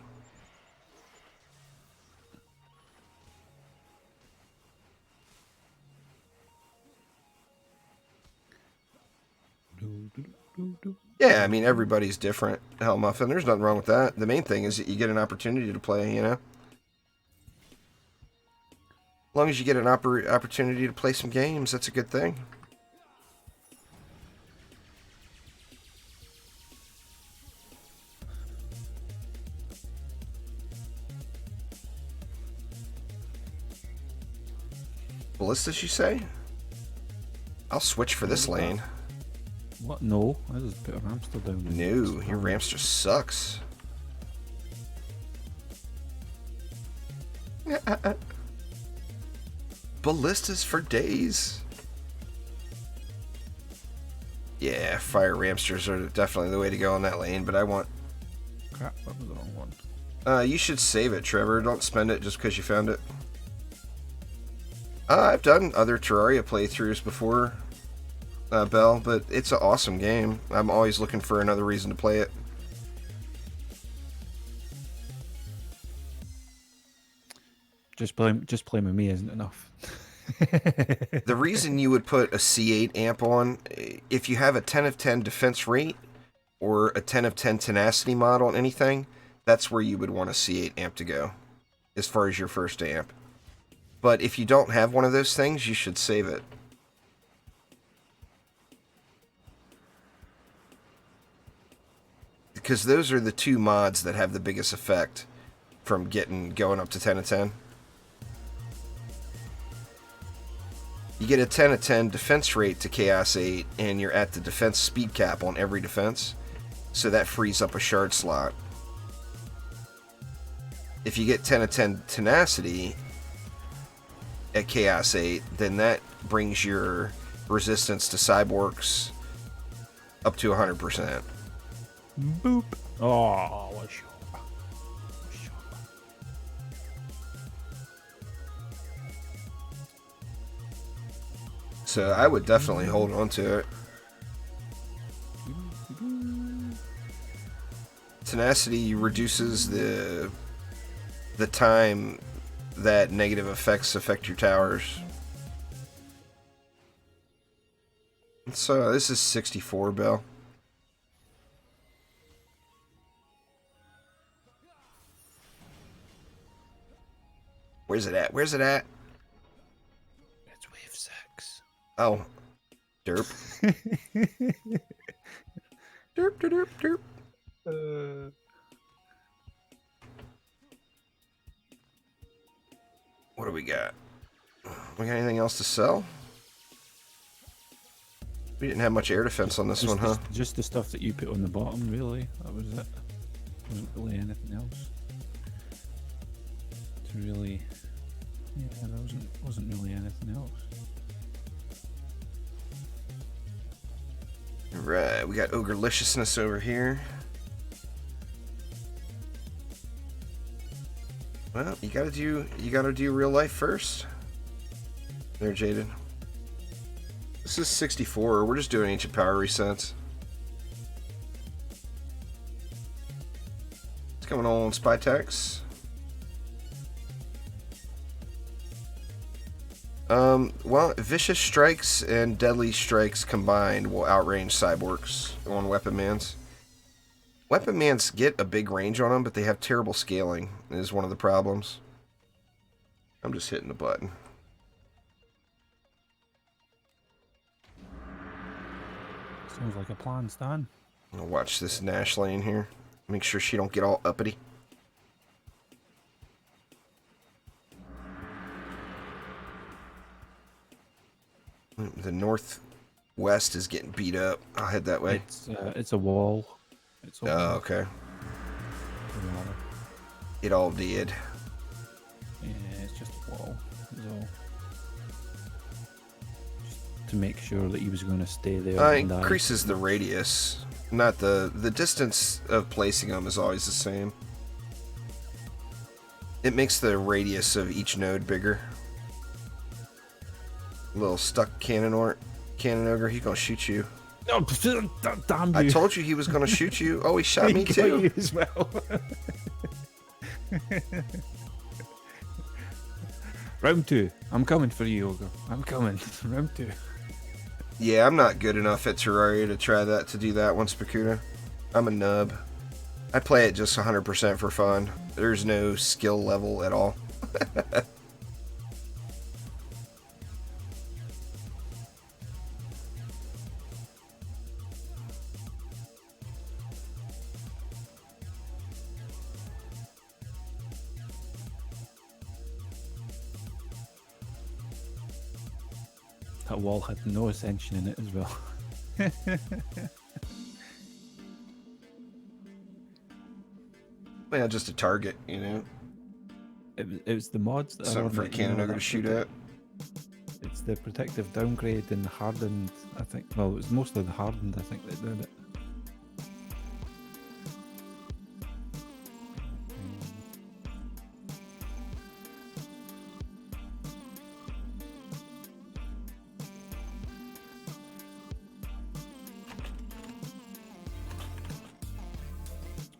[SPEAKER 1] Yeah, I mean, everybody's different, Hell Muffin. There's nothing wrong with that. The main thing is that you get an opportunity to play, you know? long as you get an opportunity to play some games, that's a good thing. Ballistas, you say? I'll switch for this lane.
[SPEAKER 2] What? No, I just put a Ramster down.
[SPEAKER 1] No, your Ramster sucks. Ballistas for days. Yeah, fire Ramsters are definitely the way to go on that lane, but I want...
[SPEAKER 2] Crap, that was the wrong one.
[SPEAKER 1] You should save it, Trevor. Don't spend it just because you found it. I've done other Terraria playthroughs before, Bell, but it's an awesome game. I'm always looking for another reason to play it.
[SPEAKER 2] Just playing with me isn't enough.
[SPEAKER 1] The reason you would put a C8 amp on, if you have a 10 of 10 defense rate or a 10 of 10 tenacity mod on anything, that's where you would want a C8 amp to go, as far as your first amp. But if you don't have one of those things, you should save it. Because those are the two mods that have the biggest effect from going up to 10 of 10. You get a 10 of 10 defense rate to Chaos 8, and you're at the defense speed cap on every defense. So that frees up a shard slot. If you get 10 of 10 tenacity at Chaos 8, then that brings your resistance to cyborgs up to 100%.
[SPEAKER 2] Boop. Oh, what shot.
[SPEAKER 1] So I would definitely hold on to it. Tenacity reduces the time that negative effects affect your towers. So this is 64, Bell. Where's it at? Where's it at?
[SPEAKER 2] It's wave 6.
[SPEAKER 1] Oh. Derp. Derp, derp, derp. What do we got? We got anything else to sell? We didn't have much air defense on this one, huh?
[SPEAKER 2] Just the stuff that you put on the bottom, really. That was it. Wasn't really anything else. To really, yeah, there wasn't really anything else.
[SPEAKER 1] Right, we got Ogreliciousness over here. Well, you gotta do real life first. There, Jaden. This is 64. We're just doing ancient power resets. What's going on, Spytex? Well, Vicious Strikes and Deadly Strikes combined will outrange Cyborgs on Weapon Mans. Weapon Mans get a big range on them, but they have terrible scaling, is one of the problems. I'm just hitting the button.
[SPEAKER 2] Sounds like a plan, Stan.
[SPEAKER 1] I'll watch this Nash lane here. Make sure she don't get all uppity. The northwest is getting beat up. I'll head that way.
[SPEAKER 2] It's a wall. It's a wall.
[SPEAKER 1] Oh, okay. It all did.
[SPEAKER 2] Yeah, it's just a wall. So, just to make sure that he was going to stay there.
[SPEAKER 1] It increases the radius. Not the distance of placing them is always the same. It makes the radius of each node bigger. Little stuck cannon ogre, he's gonna shoot you.
[SPEAKER 2] No, damn you.
[SPEAKER 1] I told you he was gonna shoot you. Oh, he shot me too.
[SPEAKER 2] You as well. Round 2. I'm coming for you, ogre. I'm coming. Round 2.
[SPEAKER 1] Yeah, I'm not good enough at Terraria to do that one, Spacuda. I'm a nub. I play it just 100% for fun. There's no skill level at all.
[SPEAKER 2] That wall had no ascension in it as well.
[SPEAKER 1] Yeah, just a target, you know.
[SPEAKER 2] It was the mods that are
[SPEAKER 1] Something
[SPEAKER 2] on
[SPEAKER 1] for a
[SPEAKER 2] it,
[SPEAKER 1] cannon ogre to
[SPEAKER 2] that
[SPEAKER 1] shoot at.
[SPEAKER 2] It's the protective downgrade and the hardened, I think. Well, it was mostly the hardened, I think, that did it.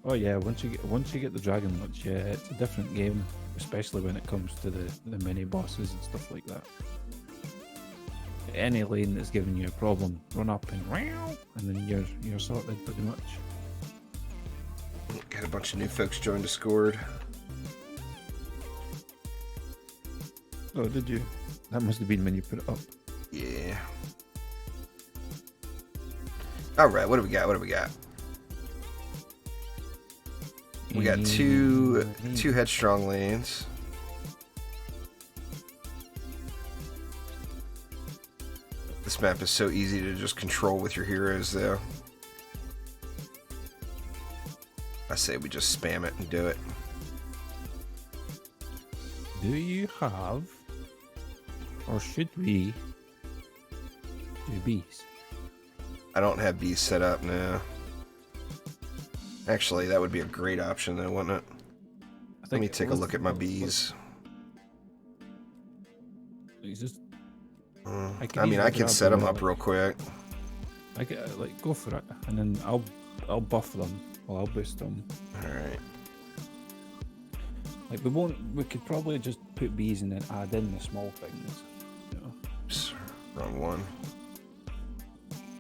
[SPEAKER 2] Oh yeah, once you get the dragon lodge, yeah, it's a different game, especially when it comes to the mini bosses and stuff like that. Any lane that's giving you a problem, run up and then you're sorted pretty much.
[SPEAKER 1] Got a bunch of new folks join Discord.
[SPEAKER 2] Oh, did you? That must have been when you put it up.
[SPEAKER 1] Yeah. All right, what do we got? What do we got? We got two headstrong lanes. This map is so easy to just control with your heroes, though. I say we just spam it and do it.
[SPEAKER 2] Do you have, or should we, do bees?
[SPEAKER 1] I don't have bees set up now. Actually, that would be a great option, though, wouldn't it? Let me take a look at my bees. I mean, I can set them up real quick.
[SPEAKER 2] I get like go for it, and then I'll buff them. Well, I'll boost them.
[SPEAKER 1] All right.
[SPEAKER 2] Like we could probably just put bees and then add in the small things. You know?
[SPEAKER 1] Oops, wrong one.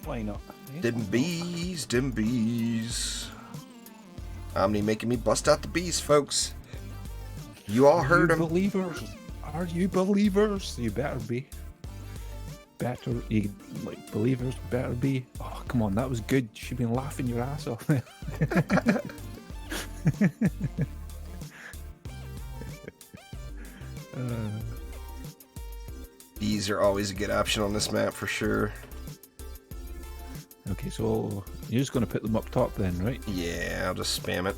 [SPEAKER 2] Why not?
[SPEAKER 1] Dim bees, dim bees. Omni making me bust out the bees, folks. You all heard him.
[SPEAKER 2] Believers? Are you believers? You better be. Better, you like believers better be. Oh, come on, that was good. You've been laughing your ass off there.
[SPEAKER 1] Bees are always a good option on this map for sure.
[SPEAKER 2] Okay, so you're just going to put them up top then, right?
[SPEAKER 1] Yeah, I'll just spam it.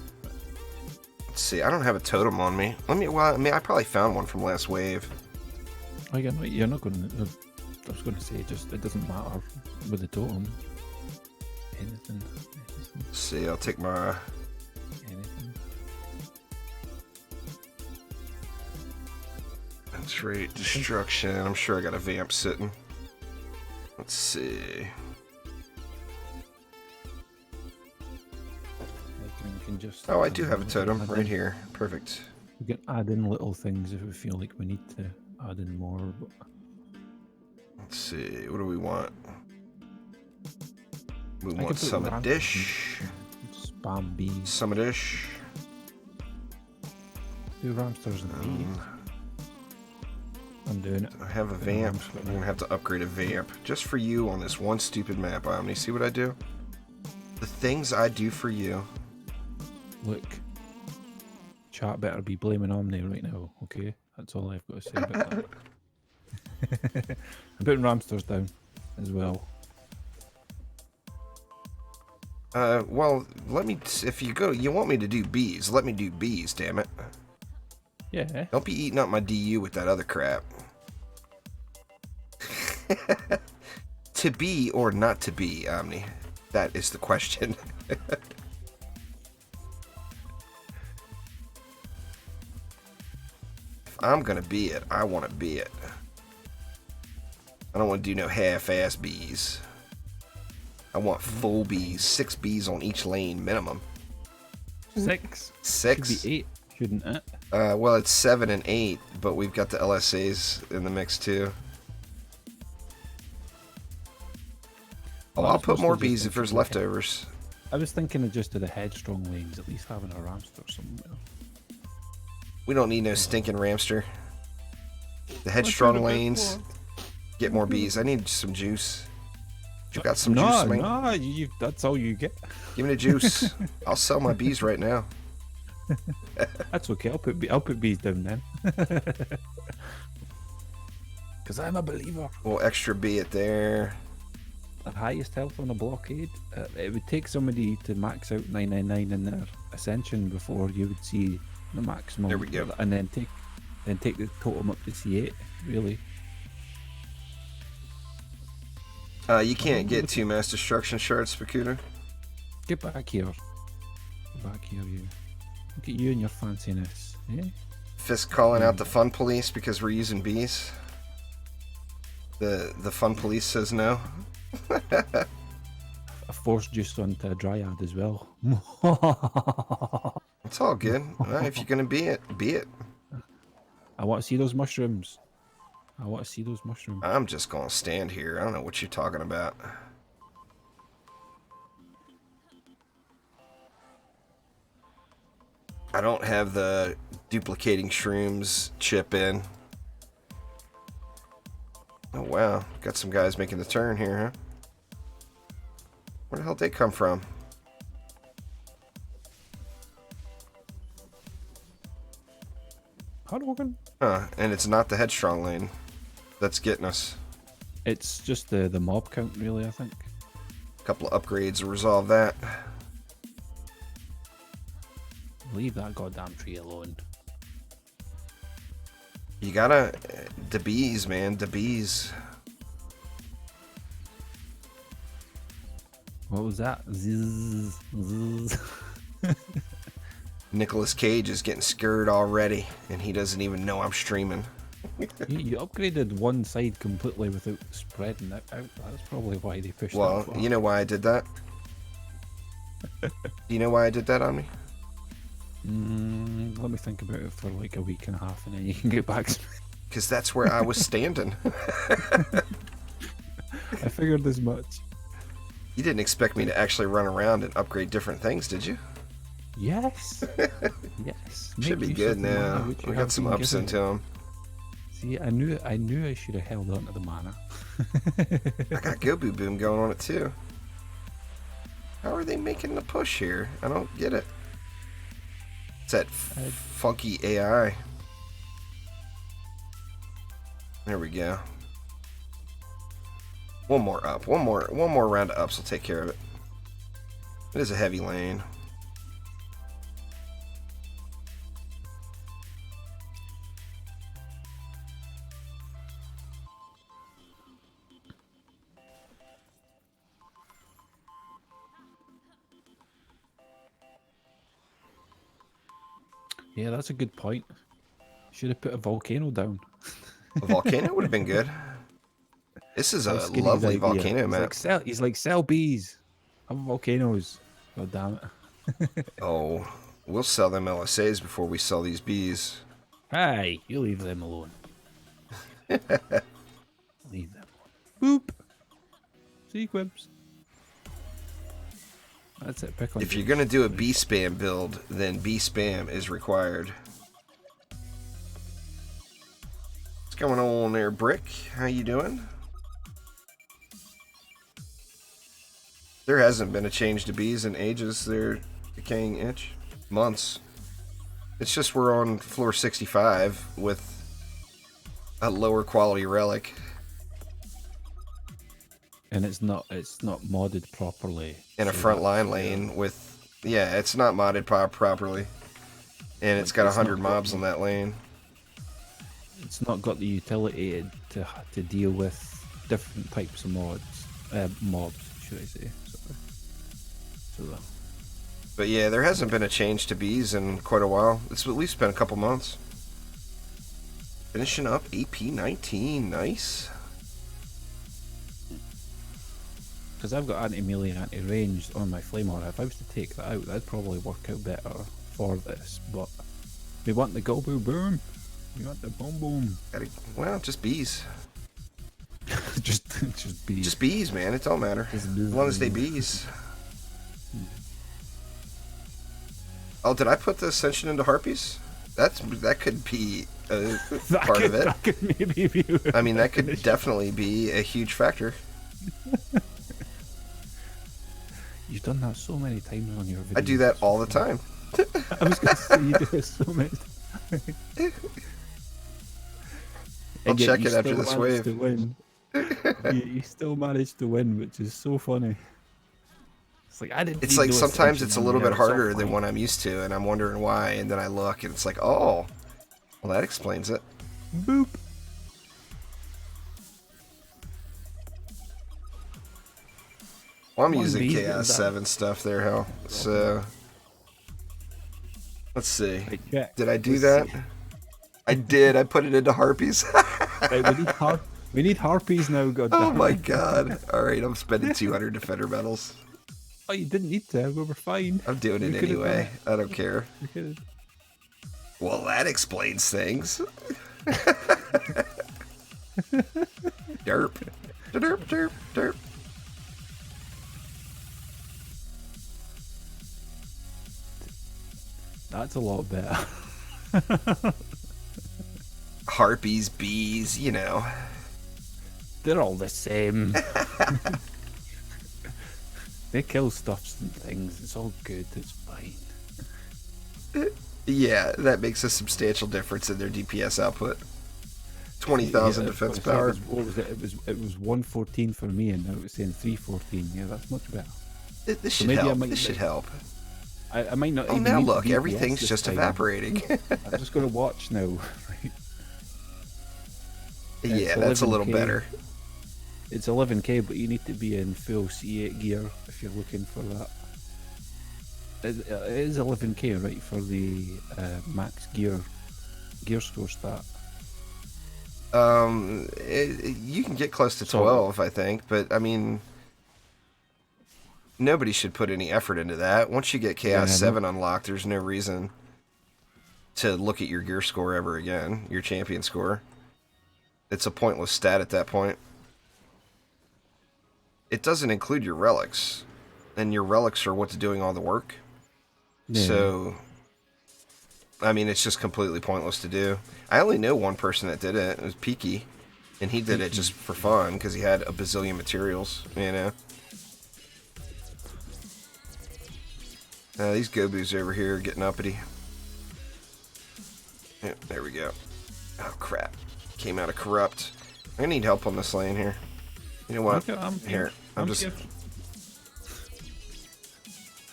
[SPEAKER 1] Let's see, I don't have a totem on me. Well, I mean, I probably found one from last wave.
[SPEAKER 2] Oh, you're not going to... I was going to say, just it doesn't matter with the totem. Anything.
[SPEAKER 1] Let's see, I'll take my...
[SPEAKER 2] Anything.
[SPEAKER 1] That's right, destruction. I'm sure I got a vamp sitting. Let's see. Oh, I do have a totem right here. Perfect.
[SPEAKER 2] We can add in little things if we feel like we need to add in more. But...
[SPEAKER 1] Let's see. What do we want? We want some dish.
[SPEAKER 2] Spam bees.
[SPEAKER 1] Some dish.
[SPEAKER 2] Do ramsters and bees. I'm doing it.
[SPEAKER 1] I have a vamp. I'm gonna have to upgrade a vamp just for you on this one stupid map. Omni, see what I do? The things I do for you.
[SPEAKER 2] Look, chat better be blaming Omni right now, okay? That's all I've got to say about that. I'm putting ramsters down as well.
[SPEAKER 1] Well, let me, if you want me to do bees, let me do bees, damn it.
[SPEAKER 2] Yeah.
[SPEAKER 1] Don't be eating up my DU with that other crap. To be or not to be, Omni? That is the question. If I'm gonna be it, I want to be it. I don't want to do no half-ass bees. I want full bees, 6 bees on each lane minimum.
[SPEAKER 2] 6?
[SPEAKER 1] 6?
[SPEAKER 2] Should be 8, shouldn't it?
[SPEAKER 1] Well, it's 7 and 8, but we've got the LSAs in the mix too. Oh, I'll put more bees if there's leftovers.
[SPEAKER 2] I was thinking of just to the headstrong lanes, at least having a ramster somewhere.
[SPEAKER 1] We don't need no stinking ramster. The headstrong lanes, get more bees. I need some juice. You got some juice, man?
[SPEAKER 2] No, that's all you get.
[SPEAKER 1] Give me the juice. I'll sell my bees right now.
[SPEAKER 2] That's okay. I'll put bees down then. Because I'm a believer.
[SPEAKER 1] Little extra be it there.
[SPEAKER 2] The highest health on a blockade, it would take somebody to max out 999 in their ascension before you would see the maximum.
[SPEAKER 1] There we go.
[SPEAKER 2] And then take the totem up to C8, really.
[SPEAKER 1] You can't get 2 mass destruction shards, Spikuta.
[SPEAKER 2] Get back here. Get back here, you. Look at you and your fanciness. Yeah?
[SPEAKER 1] Fisk calling out the fun police because we're using bees. The fun police says no.
[SPEAKER 2] I forced juice onto a dryad as well.
[SPEAKER 1] It's all good. If you're gonna be it, be it.
[SPEAKER 2] I want to see those mushrooms. I want to see those mushrooms.
[SPEAKER 1] I'm just gonna stand here. I don't know what you're talking about. I don't have the duplicating shrooms chip in. Oh wow, got some guys making the turn here, huh? Where the hell did they come from?
[SPEAKER 2] Hadouken.
[SPEAKER 1] And it's not the headstrong lane that's getting us.
[SPEAKER 2] It's just the mob count, really, I think.
[SPEAKER 1] A couple of upgrades will resolve that.
[SPEAKER 2] Leave that goddamn tree alone.
[SPEAKER 1] You gotta... the bees, man, the bees.
[SPEAKER 2] What was that? Zzz, zzz.
[SPEAKER 1] Nicolas Cage is getting scared already, and he doesn't even know I'm streaming.
[SPEAKER 2] You upgraded one side completely without spreading it out. That's probably why they pushed
[SPEAKER 1] Well,
[SPEAKER 2] that far.
[SPEAKER 1] you know why I did that? Do you know why I did that on me?
[SPEAKER 2] Let me think about it for like a week and a half, and then you can get back to me.
[SPEAKER 1] Because that's where I was standing.
[SPEAKER 2] I figured as much.
[SPEAKER 1] You didn't expect me to actually run around and upgrade different things, did you?
[SPEAKER 2] Yes. Yes.
[SPEAKER 1] Should
[SPEAKER 2] Make
[SPEAKER 1] be
[SPEAKER 2] use
[SPEAKER 1] good
[SPEAKER 2] of the mana
[SPEAKER 1] now.
[SPEAKER 2] which you
[SPEAKER 1] We
[SPEAKER 2] have
[SPEAKER 1] got some
[SPEAKER 2] been
[SPEAKER 1] ups
[SPEAKER 2] given.
[SPEAKER 1] into them.
[SPEAKER 2] See, I knew I should have held on to the mana.
[SPEAKER 1] I got Go Boo Boom going on it too. How are they making the push here? I don't get it. It's that funky AI. There we go. One more up. One more round of ups will take care of it. It is a heavy lane.
[SPEAKER 2] Yeah, that's a good point. Should have put a volcano down.
[SPEAKER 1] A volcano would have been good. This is a
[SPEAKER 2] How skinny
[SPEAKER 1] lovely
[SPEAKER 2] is that idea?
[SPEAKER 1] volcano map.
[SPEAKER 2] He's like, sell bees. Have volcanoes. God damn it.
[SPEAKER 1] Oh, we'll sell them LSAs before we sell these bees.
[SPEAKER 2] Hey, you leave them alone. Leave them alone. Boop. Sequence. That's it. Pick on
[SPEAKER 1] If you're gonna do a bee spam build, then bee spam is required. What's going on there, Brick? How you doing? There hasn't been a change to bees in ages. They're decaying itch. Months. It's just we're on floor 65 with a lower quality relic.
[SPEAKER 2] And it's not modded properly.
[SPEAKER 1] In a
[SPEAKER 2] so
[SPEAKER 1] front line
[SPEAKER 2] that's,
[SPEAKER 1] lane with... Yeah, it's not modded properly. And it's got
[SPEAKER 2] It's
[SPEAKER 1] 100
[SPEAKER 2] not
[SPEAKER 1] mobs on that lane.
[SPEAKER 2] It's not got the utility to deal with different types of mobs, should I say. So
[SPEAKER 1] But yeah, there hasn't been a change to bees in quite a while. It's at least been a couple months. Finishing up AP 19, nice.
[SPEAKER 2] because I've got anti-melee and anti-ranged on my Flamor. If I was to take that out, that'd probably work out better for this. But we want the go boom boom. We want the boom boom.
[SPEAKER 1] Well, just bees.
[SPEAKER 2] just bees.
[SPEAKER 1] Just bees, man. It don't matter.
[SPEAKER 2] Just
[SPEAKER 1] As long as they bees. Oh, did I put the Ascension into Harpies? That could be a part of it.
[SPEAKER 2] That could maybe be.
[SPEAKER 1] I mean, that could definitely be a huge factor.
[SPEAKER 2] You've done that so many times on your videos.
[SPEAKER 1] I do that all the time.
[SPEAKER 2] I was going to say you do it so many times.
[SPEAKER 1] I'll
[SPEAKER 2] And yet
[SPEAKER 1] check
[SPEAKER 2] you
[SPEAKER 1] it after
[SPEAKER 2] still
[SPEAKER 1] this
[SPEAKER 2] managed
[SPEAKER 1] wave.
[SPEAKER 2] to win. You still managed to win, which is so funny. It's like I didn't.
[SPEAKER 1] It's
[SPEAKER 2] need
[SPEAKER 1] like
[SPEAKER 2] no
[SPEAKER 1] sometimes
[SPEAKER 2] ascension
[SPEAKER 1] it's a
[SPEAKER 2] on
[SPEAKER 1] little
[SPEAKER 2] there,
[SPEAKER 1] bit
[SPEAKER 2] it's all
[SPEAKER 1] harder than
[SPEAKER 2] fine.
[SPEAKER 1] what I'm used to, and I'm wondering why, and then I look, and it's like, oh, well, that explains it.
[SPEAKER 2] Boop.
[SPEAKER 1] Well, I'm
[SPEAKER 2] Come on,
[SPEAKER 1] using
[SPEAKER 2] Bees, get
[SPEAKER 1] Chaos
[SPEAKER 2] that.
[SPEAKER 1] 7 stuff there, Hal. So, let's see.
[SPEAKER 2] Right, check.
[SPEAKER 1] Did I do
[SPEAKER 2] Let's
[SPEAKER 1] that?
[SPEAKER 2] see.
[SPEAKER 1] I did. I put it into Harpies.
[SPEAKER 2] Right, we need harpies now, goddamn.
[SPEAKER 1] Oh my god. Alright, I'm spending 200 defender medals.
[SPEAKER 2] Oh, you didn't need to. We were fine.
[SPEAKER 1] I'm doing
[SPEAKER 2] We
[SPEAKER 1] it
[SPEAKER 2] could've done
[SPEAKER 1] anyway. I don't care.
[SPEAKER 2] We could've-
[SPEAKER 1] Well, that explains things. Derp. Derp, derp, derp.
[SPEAKER 2] That's a lot better.
[SPEAKER 1] Harpies, bees, you know.
[SPEAKER 2] They're all the same. They kill stuffs and things. It's all good. It's fine.
[SPEAKER 1] Yeah, that makes a substantial difference in their DPS output. 20,000 defense power.
[SPEAKER 2] What was it? It was 114 for me, and now it's saying 314. Yeah, that's much better.
[SPEAKER 1] This should
[SPEAKER 2] maybe I
[SPEAKER 1] help.
[SPEAKER 2] might
[SPEAKER 1] This should help.
[SPEAKER 2] I might not.
[SPEAKER 1] Oh,
[SPEAKER 2] even
[SPEAKER 1] now
[SPEAKER 2] need to
[SPEAKER 1] look,
[SPEAKER 2] be
[SPEAKER 1] everything's
[SPEAKER 2] this
[SPEAKER 1] just
[SPEAKER 2] time.
[SPEAKER 1] evaporating.
[SPEAKER 2] I'm just going to watch now. Right.
[SPEAKER 1] Yeah,
[SPEAKER 2] It's
[SPEAKER 1] that's a little
[SPEAKER 2] 11K.
[SPEAKER 1] better.
[SPEAKER 2] It's 11k, but you need to be in full C8 gear if you're looking for that. It is 11k, right, for the max gear score stat.
[SPEAKER 1] You can get close to 12, I think, but I mean, nobody should put any effort into that. Once you get Chaos 7 unlocked, there's no reason to look at your gear score ever again, your champion score. It's a pointless stat at that point. It doesn't include your relics, and your relics are what's doing all the work.
[SPEAKER 2] Yeah.
[SPEAKER 1] So, I mean, it's just completely pointless to do. I only know one person that did it. It was Peaky, and he did it just for fun because he had a bazillion materials, you know. These Gobus over here are getting uppity. Yeah, there we go. Oh, crap. Came out of Corrupt. I need help on this lane here. You know what?
[SPEAKER 2] Okay,
[SPEAKER 1] Here, I'm just
[SPEAKER 2] here.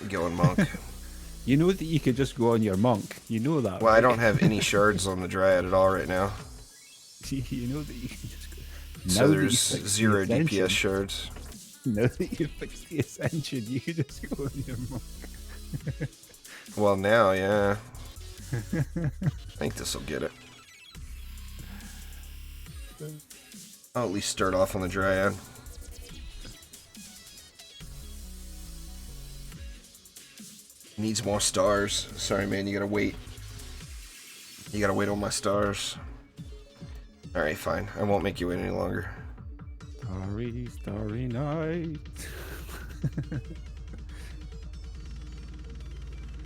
[SPEAKER 1] going monk.
[SPEAKER 2] You know that you could just go on your monk. You know that.
[SPEAKER 1] Well, I
[SPEAKER 2] right?
[SPEAKER 1] don't have any shards on the Dryad at all right now.
[SPEAKER 2] You know that you can just go.
[SPEAKER 1] So
[SPEAKER 2] Now that you
[SPEAKER 1] there's
[SPEAKER 2] fixed the
[SPEAKER 1] 0
[SPEAKER 2] ascension-
[SPEAKER 1] DPS shards.
[SPEAKER 2] Now that you fixed the ascension, you can just go on your monk.
[SPEAKER 1] Well, now, yeah. I think this will get it. I'll at least start off on the Dryad. Needs more stars. Sorry, man, you gotta wait. You gotta wait on my stars. Alright, fine. I won't make you wait any longer.
[SPEAKER 2] Starry, starry night.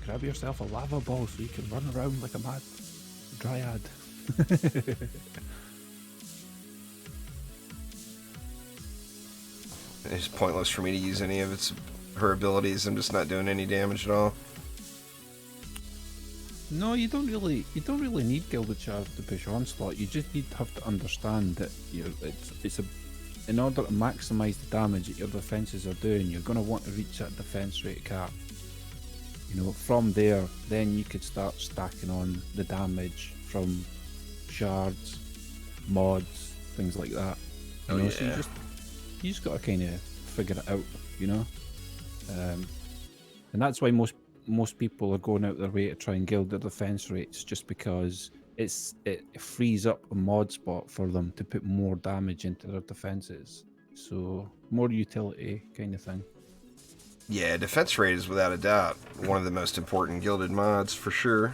[SPEAKER 2] Grab yourself a lava ball so you can run around like a mad dryad.
[SPEAKER 1] It's pointless for me to use any of her abilities. I'm just not doing any damage at all.
[SPEAKER 2] No, you don't really need Gilded Shards to push Onslaught. You just have to understand that in order to maximise the damage that your defences are doing, you're going to want to reach that defence rate cap. You know, from there, then you could start stacking on the damage from shards, mods, things like that. You know, so you just got to kind of figure it out, you know. And that's why most people are going out their way to try and gild their defense rates, just because it frees up a mod spot for them to put more damage into their defenses. So more utility kind of thing.
[SPEAKER 1] Yeah, defense rate is without a doubt one of the most important gilded mods for sure.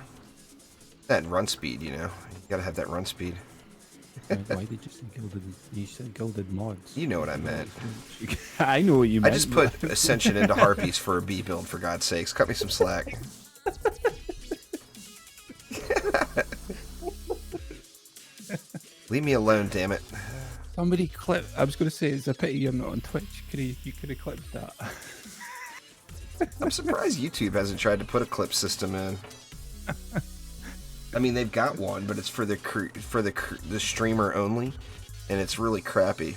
[SPEAKER 1] That run speed, you know, you gotta have that run speed.
[SPEAKER 2] Why did you say gilded? You said gilded mods.
[SPEAKER 1] You know what I meant.
[SPEAKER 2] I know what you meant.
[SPEAKER 1] I just put Ascension into Harpies for a B build, for God's sakes. Cut me some slack. Leave me alone, damn it.
[SPEAKER 2] Somebody clip. I was going to say it's a pity you're not on Twitch. You could have clipped that.
[SPEAKER 1] I'm surprised YouTube hasn't tried to put a clip system in. I mean, they've got one, but it's for the the streamer only, and it's really crappy.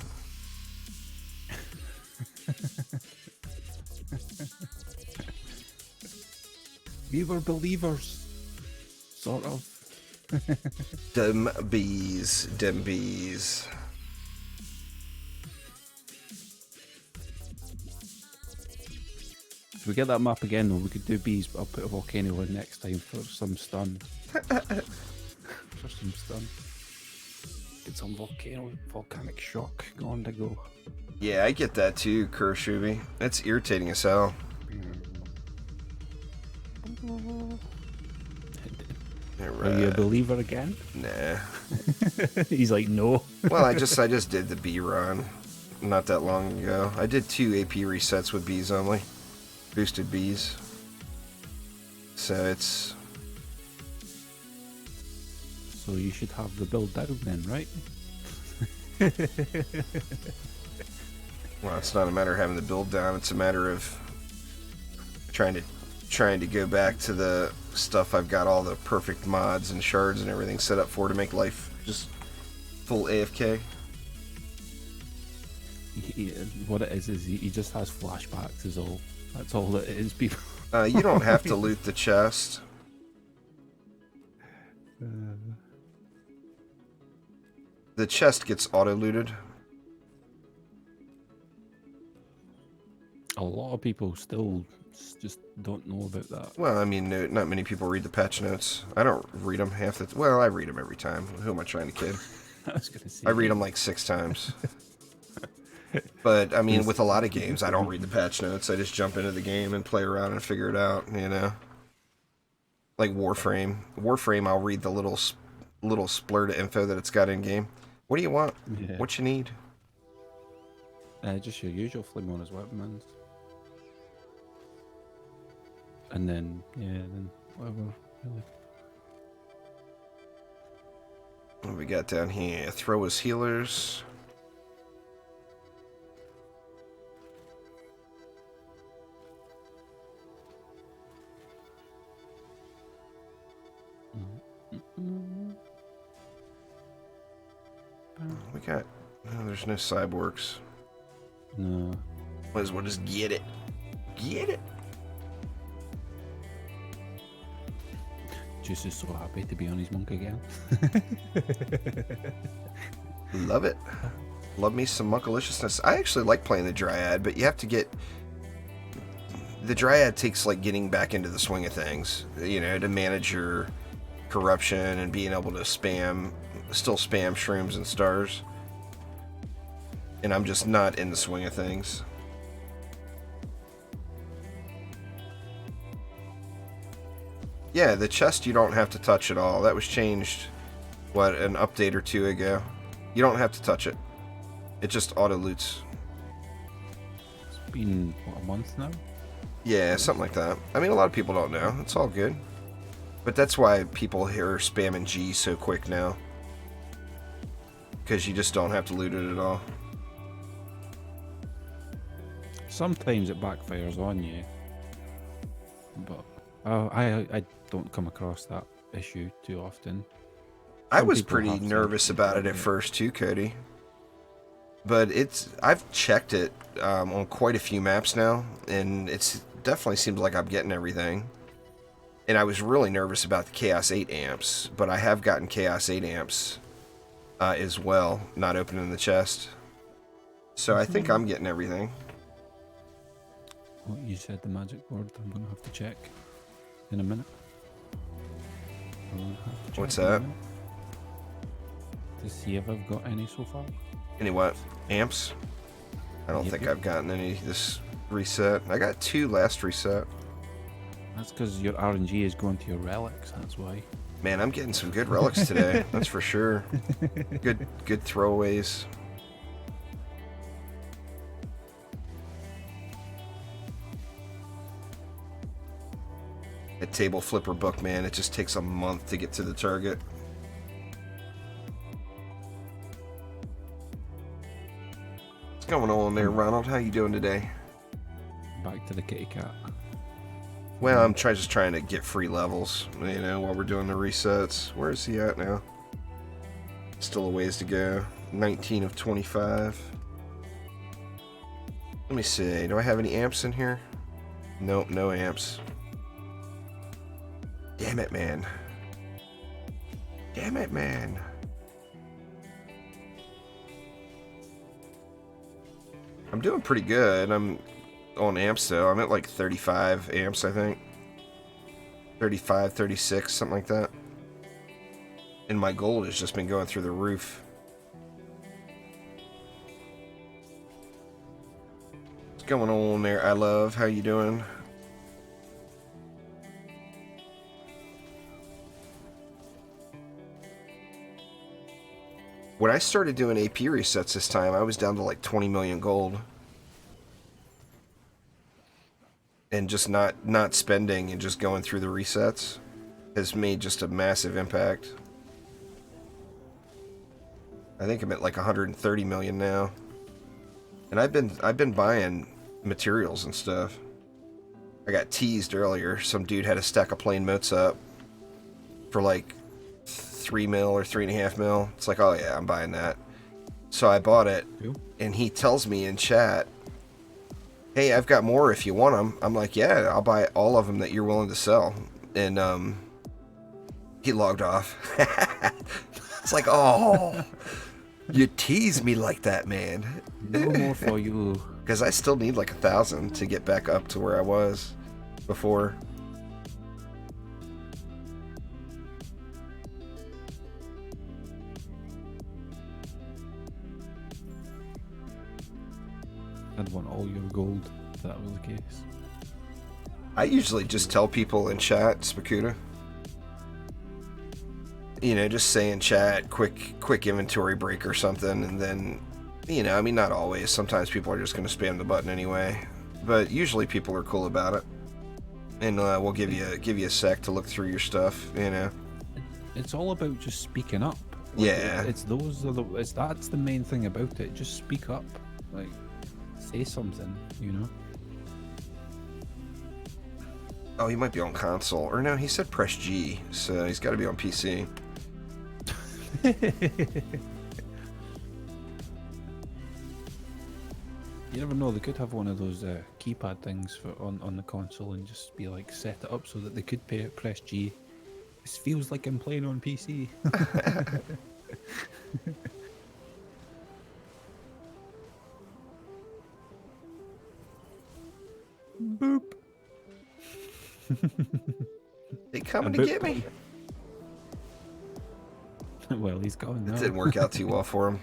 [SPEAKER 2] We were believers, sort of.
[SPEAKER 1] Dumb bees, dumb bees.
[SPEAKER 2] If we get that map again, though, we could do bees, but I'll put a volcano in next time for some stun. For some stun. Get some volcanic shock going to go.
[SPEAKER 1] Yeah, I get that too, Kurshubi. It's irritating as hell.
[SPEAKER 2] Are you a believer again?
[SPEAKER 1] Nah.
[SPEAKER 2] He's like, no.
[SPEAKER 1] Well, I just did the bee run not that long ago. I did 2 AP resets with bees only. Boosted bees. So it's...
[SPEAKER 2] So you should have the build down then, right?
[SPEAKER 1] Well, it's not a matter of having the build down. It's a matter of trying to go back to the stuff I've got all the perfect mods and shards and everything set up for to make life just full AFK.
[SPEAKER 2] What it is he just has flashbacks is all. That's all it is, people.
[SPEAKER 1] You don't have to loot the chest. The chest gets auto-looted.
[SPEAKER 2] A lot of people still just don't know about that.
[SPEAKER 1] Well, I mean, no, not many people read the patch notes. I don't read them half the... Well, I read them every time. Who am I trying to kid?
[SPEAKER 2] I was gonna say.
[SPEAKER 1] I read them like 6 times. But, I mean, with a lot of games, I don't read the patch notes. I just jump into the game and play around and figure it out, you know? Like Warframe. Warframe, I'll read the little splurt of info that it's got in-game. What do you want?
[SPEAKER 2] Yeah.
[SPEAKER 1] What you need?
[SPEAKER 2] Just your usual flame on his weapons. And then, yeah, then whatever, really.
[SPEAKER 1] What we got down here? Throw his healers. We got... Oh, there's no cyborgs.
[SPEAKER 2] No.
[SPEAKER 1] Might as well just get it. Get it!
[SPEAKER 2] Juice is so happy to be on his monk again.
[SPEAKER 1] Love it. Love me some monkaliciousness. I actually like playing the Dryad, but you have to get... The Dryad takes, like, getting back into the swing of things, you know, to manage your corruption and being able to still spam shrooms and stars. And I'm just not in the swing of things. Yeah, the chest you don't have to touch at all. That was changed, what, an update or 2 ago. You don't have to touch it. It just auto-loots.
[SPEAKER 2] It's been, what, a month now?
[SPEAKER 1] Yeah, something like that. I mean, a lot of people don't know. It's all good. But that's why people here are spamming G so quick now. Because you just don't have to loot it at all.
[SPEAKER 2] Sometimes it backfires on you. But I don't come across that issue too often.
[SPEAKER 1] I was pretty nervous about it at first too, Cody. But I've checked it on quite a few maps now, and it's definitely seems like I'm getting everything. And I was really nervous about the Chaos 8 amps, but I have gotten Chaos 8 amps as well, not opening the chest. So I think I'm getting everything.
[SPEAKER 2] What you said, the magic word, I'm going to have to check in a minute.
[SPEAKER 1] What's that?
[SPEAKER 2] To see if I've got any so far.
[SPEAKER 1] Any what? Amps? I don't think I've gotten any this reset. I got 2 last reset.
[SPEAKER 2] That's because your RNG is going to your relics, that's why.
[SPEAKER 1] Man, I'm getting some good relics today, that's for sure. Good throwaways. That table flipper book, man, it just takes a month to get to the target. What's going on there, Ronald? How you doing today?
[SPEAKER 2] Back to the kitty cat.
[SPEAKER 1] Well, I'm just trying to get free levels, you know, while we're doing the resets. Where is he at now? Still a ways to go. 19 of 25. Let me see. Do I have any amps in here? Nope, no amps. Damn it, man. Damn it, man. I'm doing pretty good. I'm on amps, though. I'm at like 35 amps, I think. 35, 36, something like that. And my gold has just been going through the roof. What's going on there, I love? How you doing? When I started doing AP resets this time, I was down to like 20 million gold. And just not spending and just going through the resets has made just a massive impact. I think I'm at like 130 million now. And I've been buying materials and stuff. I got teased earlier. Some dude had a stack of plain motes up for like 3 mil or 3.5 mil. It's like, oh yeah, I'm buying that. So I bought it, and he tells me in chat, hey, I've got more if you want them. I'm like, yeah, I'll buy all of them that you're willing to sell. And he logged off. It's like, oh, you tease me like that, man.
[SPEAKER 2] No more for you.
[SPEAKER 1] Because I still need like 1,000 to get back up to where I was before.
[SPEAKER 2] I'd want all your gold if that was the case.
[SPEAKER 1] I usually just tell people in chat, Spakuta. You know, just say in chat, quick inventory break or something, and then, you know, I mean, not always. Sometimes people are just going to spam the button anyway, but usually people are cool about it, and we'll give you a sec to look through your stuff. You know,
[SPEAKER 2] it's all about just speaking up. Like,
[SPEAKER 1] yeah,
[SPEAKER 2] that's the main thing about it. Just speak up, like say something, you know.
[SPEAKER 1] Oh, he might be on console, or no, he said press G, so he's got to be on PC.
[SPEAKER 2] You never know, they could have one of those keypad things for on the console and just be like set it up so that they could press G. This feels like I'm playing on PC. Boop.
[SPEAKER 1] They coming to get me.
[SPEAKER 2] Well, he's gone now.
[SPEAKER 1] It didn't work out too well for him.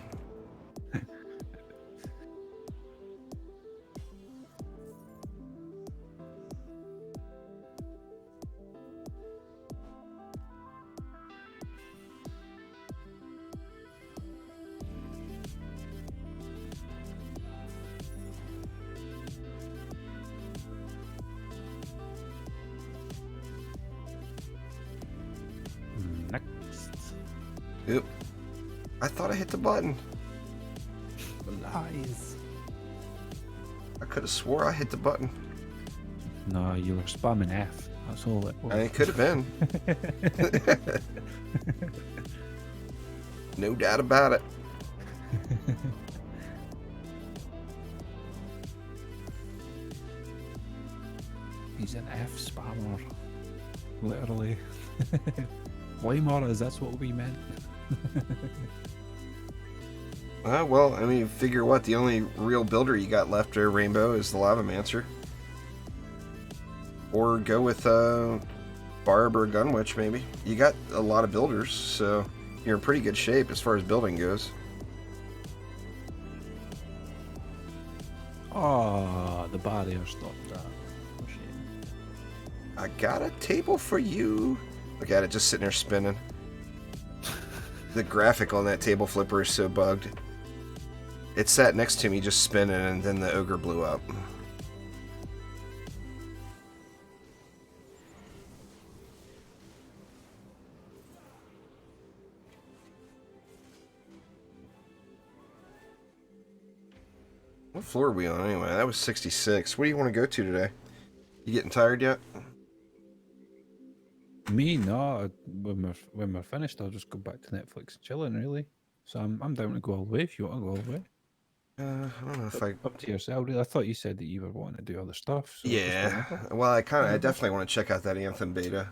[SPEAKER 1] Oop. I thought I hit the button.
[SPEAKER 2] Lies.
[SPEAKER 1] I could have swore I hit the button.
[SPEAKER 2] No, you were spamming F. That's all it was.
[SPEAKER 1] It could have been. No doubt about it.
[SPEAKER 2] He's an F spammer. Literally. Flamer, that's what we meant.
[SPEAKER 1] Well, I mean, figure what? The only real builder you got left there, Rainbow, is the Lavamancer. Or go with Barb or Gunwitch, maybe. You got a lot of builders, so you're in pretty good shape as far as building goes.
[SPEAKER 2] Oh, the barrier stopped that. Oh, shit.
[SPEAKER 1] I got a table for you. Look at it, just sitting there spinning. The graphic on that table flipper is so bugged. It sat next to me just spinning, and then the ogre blew up. What floor are we on anyway? That was 66. What do you want to go to today? You getting tired yet?
[SPEAKER 2] Me, no. When we're finished, I'll just go back to Netflix and chilling, really. So I'm down to go all the way if you want to go all the way.
[SPEAKER 1] I don't know if
[SPEAKER 2] Up,
[SPEAKER 1] I.
[SPEAKER 2] up to yourself. Really. I thought you said that you were wanting to do other stuff, so just
[SPEAKER 1] Yeah.
[SPEAKER 2] whenever.
[SPEAKER 1] Well, I
[SPEAKER 2] Whenever.
[SPEAKER 1] definitely want to check out that Anthem beta,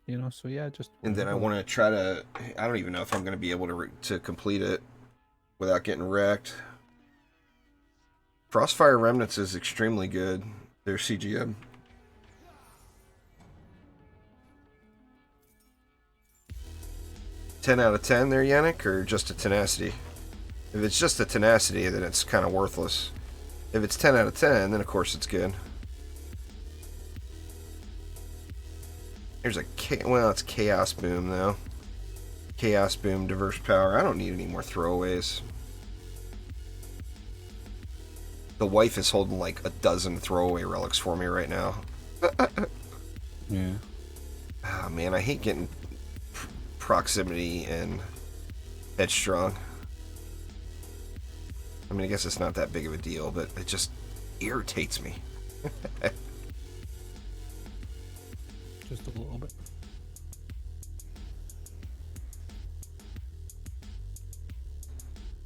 [SPEAKER 2] You know, so yeah, just
[SPEAKER 1] and then I
[SPEAKER 2] whenever.
[SPEAKER 1] want to try to. I don't even know if I'm going to be able to complete it without getting wrecked. Crossfire Remnants is extremely good. Their CGM. 10 out of 10 there, Yannick, or just a tenacity? If it's just a tenacity, then it's kind of worthless. If it's 10 out of 10, then of course it's good. There's a well, it's Chaos Boom though. Chaos Boom, diverse power. I don't need any more throwaways. The wife is holding like a dozen throwaway relics for me right now.
[SPEAKER 2] Yeah.
[SPEAKER 1] Oh man, I hate getting proximity and headstrong. I mean, I guess it's not that big of a deal, but it just irritates me.
[SPEAKER 2] Just a little bit.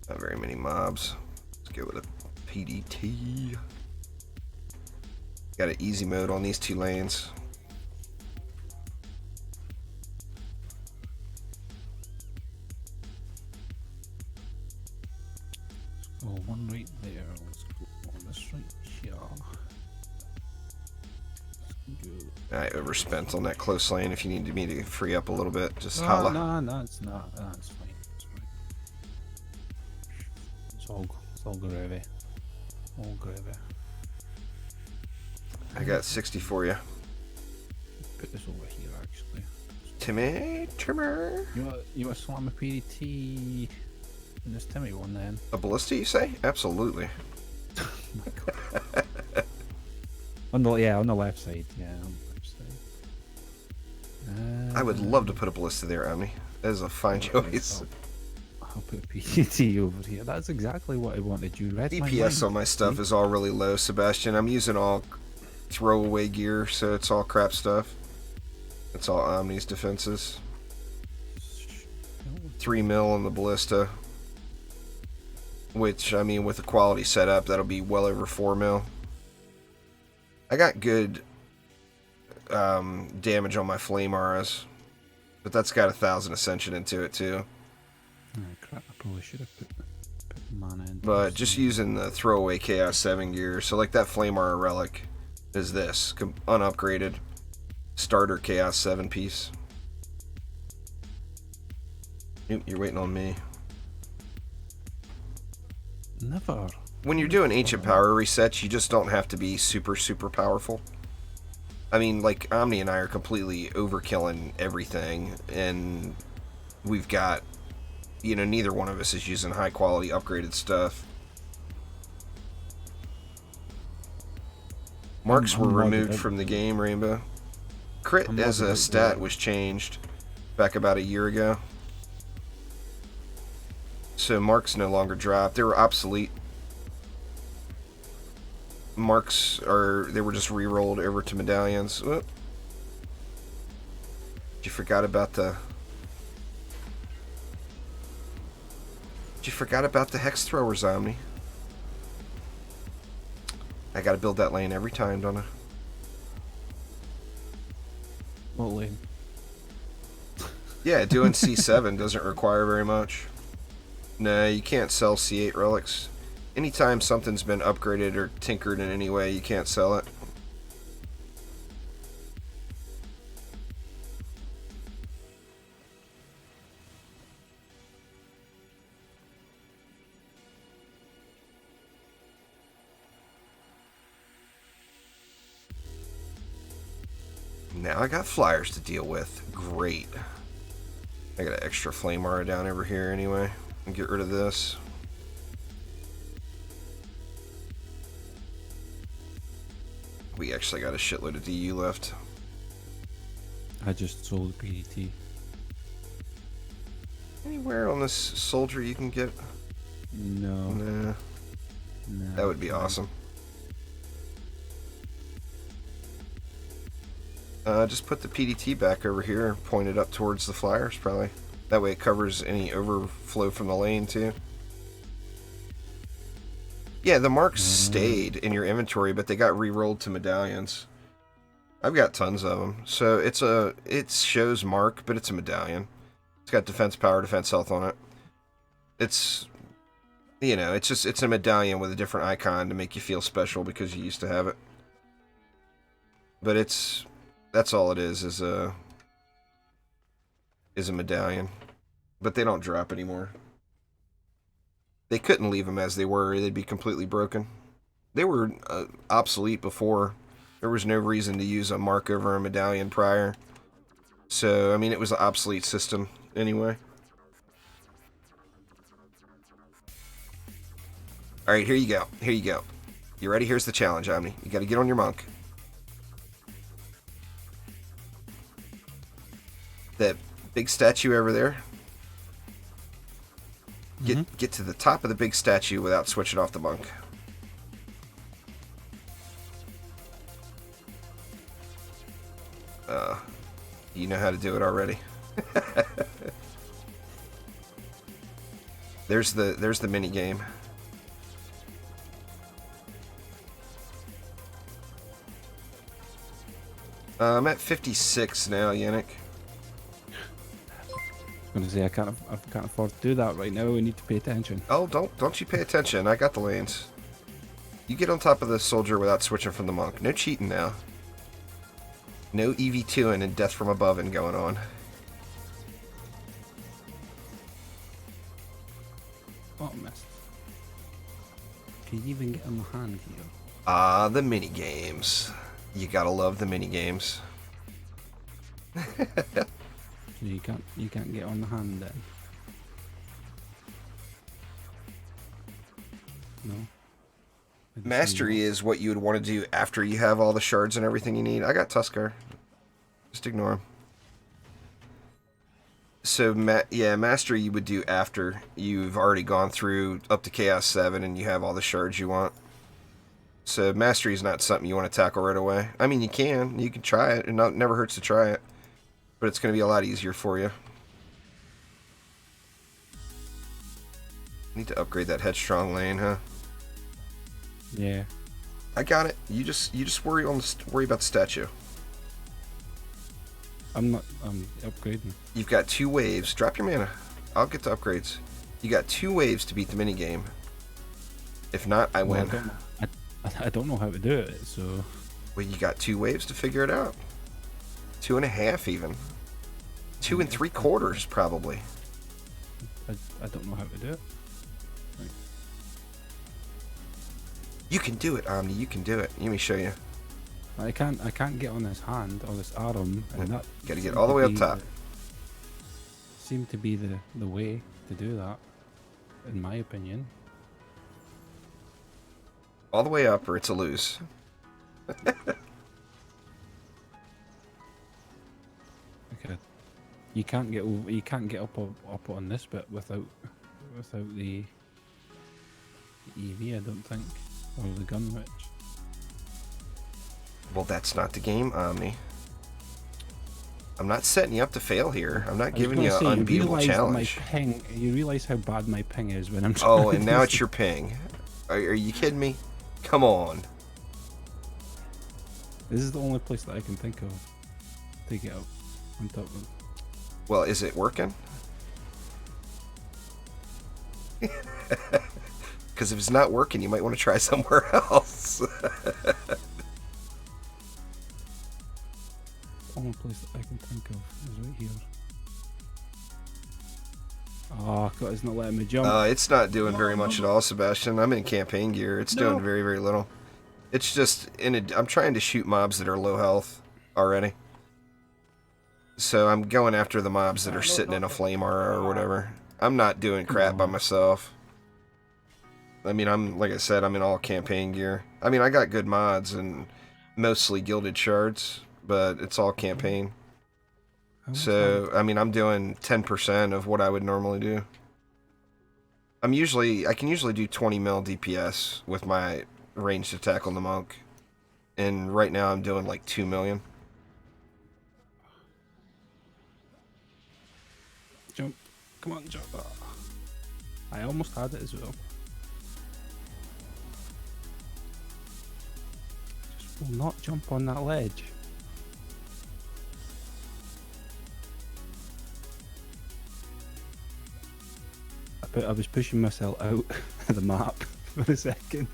[SPEAKER 1] Not very many mobs. Let's go with a PDT. Got an easy mode on these 2 lanes.
[SPEAKER 2] Oh, one right there. Let's go on this right here.
[SPEAKER 1] I overspent on that close lane. If you need me to free up a little bit, just
[SPEAKER 2] No,
[SPEAKER 1] holla.
[SPEAKER 2] no, it's not. No, it's fine. It's fine. It's all gravy. All gravy.
[SPEAKER 1] I got 60 for you.
[SPEAKER 2] Put this over here, actually.
[SPEAKER 1] Timmy Trimmer.
[SPEAKER 2] You want to slam a PDT in this Timmy one then?
[SPEAKER 1] A ballista, you say? Absolutely.
[SPEAKER 2] Oh my god. on the left side. Yeah, on the left side.
[SPEAKER 1] I would love to put a ballista there, Omni. That is a fine choice.
[SPEAKER 2] I'll put a PDT over here. That's exactly what I wanted. You read my
[SPEAKER 1] DPS
[SPEAKER 2] mind.
[SPEAKER 1] on my stuff is all really low, Sebastian. I'm using all throwaway gear, so it's all crap stuff. It's all Omni's defenses. 3 mil on the ballista. Which, I mean, with a quality setup, that'll be well over 4 mil. I got good damage on my flame auras, but that's got 1,000 ascension into it too.
[SPEAKER 2] Oh, crap, I probably should have put mana in.
[SPEAKER 1] But just using the throwaway Chaos 7 gear, so like that flame aura relic is this unupgraded starter Chaos 7 piece. You're waiting on me.
[SPEAKER 2] Never.
[SPEAKER 1] When you're doing ancient power resets, you just don't have to be super powerful. I mean, like, Omni and I are completely overkilling everything, and we've got, you know, neither one of us is using high quality upgraded stuff. Marks were removed from the game, Rainbow. Crit as a stat was changed back about a year ago. So marks no longer drop. They were obsolete. Marks they were just re-rolled over to medallions. Whoop. You forgot about the hex throwers, Omni. I gotta build that lane every time, don't I?
[SPEAKER 2] What lane?
[SPEAKER 1] Yeah, doing C7 doesn't require very much. No, you can't sell C8 relics. Anytime something's been upgraded or tinkered in any way, you can't sell it. Now I got flyers to deal with. Great. I got an extra flame aura down over here anyway. And get rid of this. We actually got a shitload of DU left.
[SPEAKER 2] I just sold PDT.
[SPEAKER 1] Anywhere on this soldier you can get?
[SPEAKER 2] No.
[SPEAKER 1] Nah.
[SPEAKER 2] No.
[SPEAKER 1] That would be awesome. Just put the PDT back over here, point it up towards the flyers, probably. That way it covers any overflow from the lane, too. Yeah, the marks stayed in your inventory, but they got re-rolled to medallions. I've got tons of them. So it shows mark, but it's a medallion. It's got defense power, defense health on it. It's, you know, it's a medallion with a different icon to make you feel special because you used to have it. But that's all it is a medallion. But they don't drop anymore. They couldn't leave them as they were. They'd be completely broken. They were obsolete before. There was no reason to use a mark over a medallion prior. So, I mean, it was an obsolete system anyway. Alright, here you go. Here you go. You ready? Here's the challenge, Omni. You gotta get on your monk. That big statue over there. Get to the top of the big statue without switching off the monk. You know how to do it already. There's the mini game. I'm at 56 now, Yannick.
[SPEAKER 2] I'm gonna say I can't afford to do that right now. We need to pay attention.
[SPEAKER 1] Oh, don't you pay attention. I got the lanes. You get on top of the soldier without switching from the monk. No cheating now. No EV2ing and death from above and going on.
[SPEAKER 2] Oh, missed. Can you even get on the hand here?
[SPEAKER 1] Ah, the mini games. You gotta love the mini games.
[SPEAKER 2] You can't get on the hand then. No.
[SPEAKER 1] Mastery is what you would want to do after you have all the shards and everything you need. I got Tuskar. Just ignore him. So, Mastery you would do after you've already gone through up to Chaos 7 and you have all the shards you want. So, Mastery is not something you want to tackle right away. I mean, you can try it. It never hurts to try it. But it's going to be a lot easier for you. Need to upgrade that Headstrong lane, huh?
[SPEAKER 2] Yeah.
[SPEAKER 1] I got it. You just worry about the statue.
[SPEAKER 2] I'm upgrading.
[SPEAKER 1] You've got 2 waves. Drop your mana. I'll get the upgrades. You got 2 waves to beat the minigame. If not, I win.
[SPEAKER 2] I don't know how to do it, so...
[SPEAKER 1] Well, you got 2 waves to figure it out. 2.5 even. 2 3/4 probably.
[SPEAKER 2] I don't know how to do it. Right.
[SPEAKER 1] You can do it, Omni. You can do it. Let me show you.
[SPEAKER 2] I can't get on this hand or this arm, and that.
[SPEAKER 1] Got to get all the way up top.
[SPEAKER 2] Seemed to be the way to do that, in my opinion.
[SPEAKER 1] All the way up, or it's a lose.
[SPEAKER 2] Okay. You can't get over, you can't get up on this bit without the EV, I don't think, or the gun witch.
[SPEAKER 1] Well, that's not the game, Omni. I'm not setting you up to fail here. I'm not giving you an unbeatable challenge.
[SPEAKER 2] You realize how bad my ping is when I'm trying.
[SPEAKER 1] Oh, and now it's your ping. Are you kidding me? Come on.
[SPEAKER 2] This is the only place that I can think of to get up on top of.
[SPEAKER 1] Well, is it working? Because if it's not working, you might want to try somewhere else.
[SPEAKER 2] Only place that I can think of is right here. Oh God, it's not letting me jump.
[SPEAKER 1] It's not doing very much at all, Sebastian. I'm in campaign gear. It's doing very, very little. It's just I'm trying to shoot mobs that are low health already. So I'm going after the mobs that are sitting in a flame aura or whatever. I'm not doing crap by myself. I mean, like I said, I'm in all campaign gear. I mean, I got good mods and mostly gilded shards, but it's all campaign. So, I mean, I'm doing 10% of what I would normally do. I can usually do 20 mil DPS with my ranged attack on the monk. And right now I'm doing like 2 million.
[SPEAKER 2] Come on, jump. Oh. I almost had it as well. Just will not jump on that ledge. I was pushing myself out of the map for a second.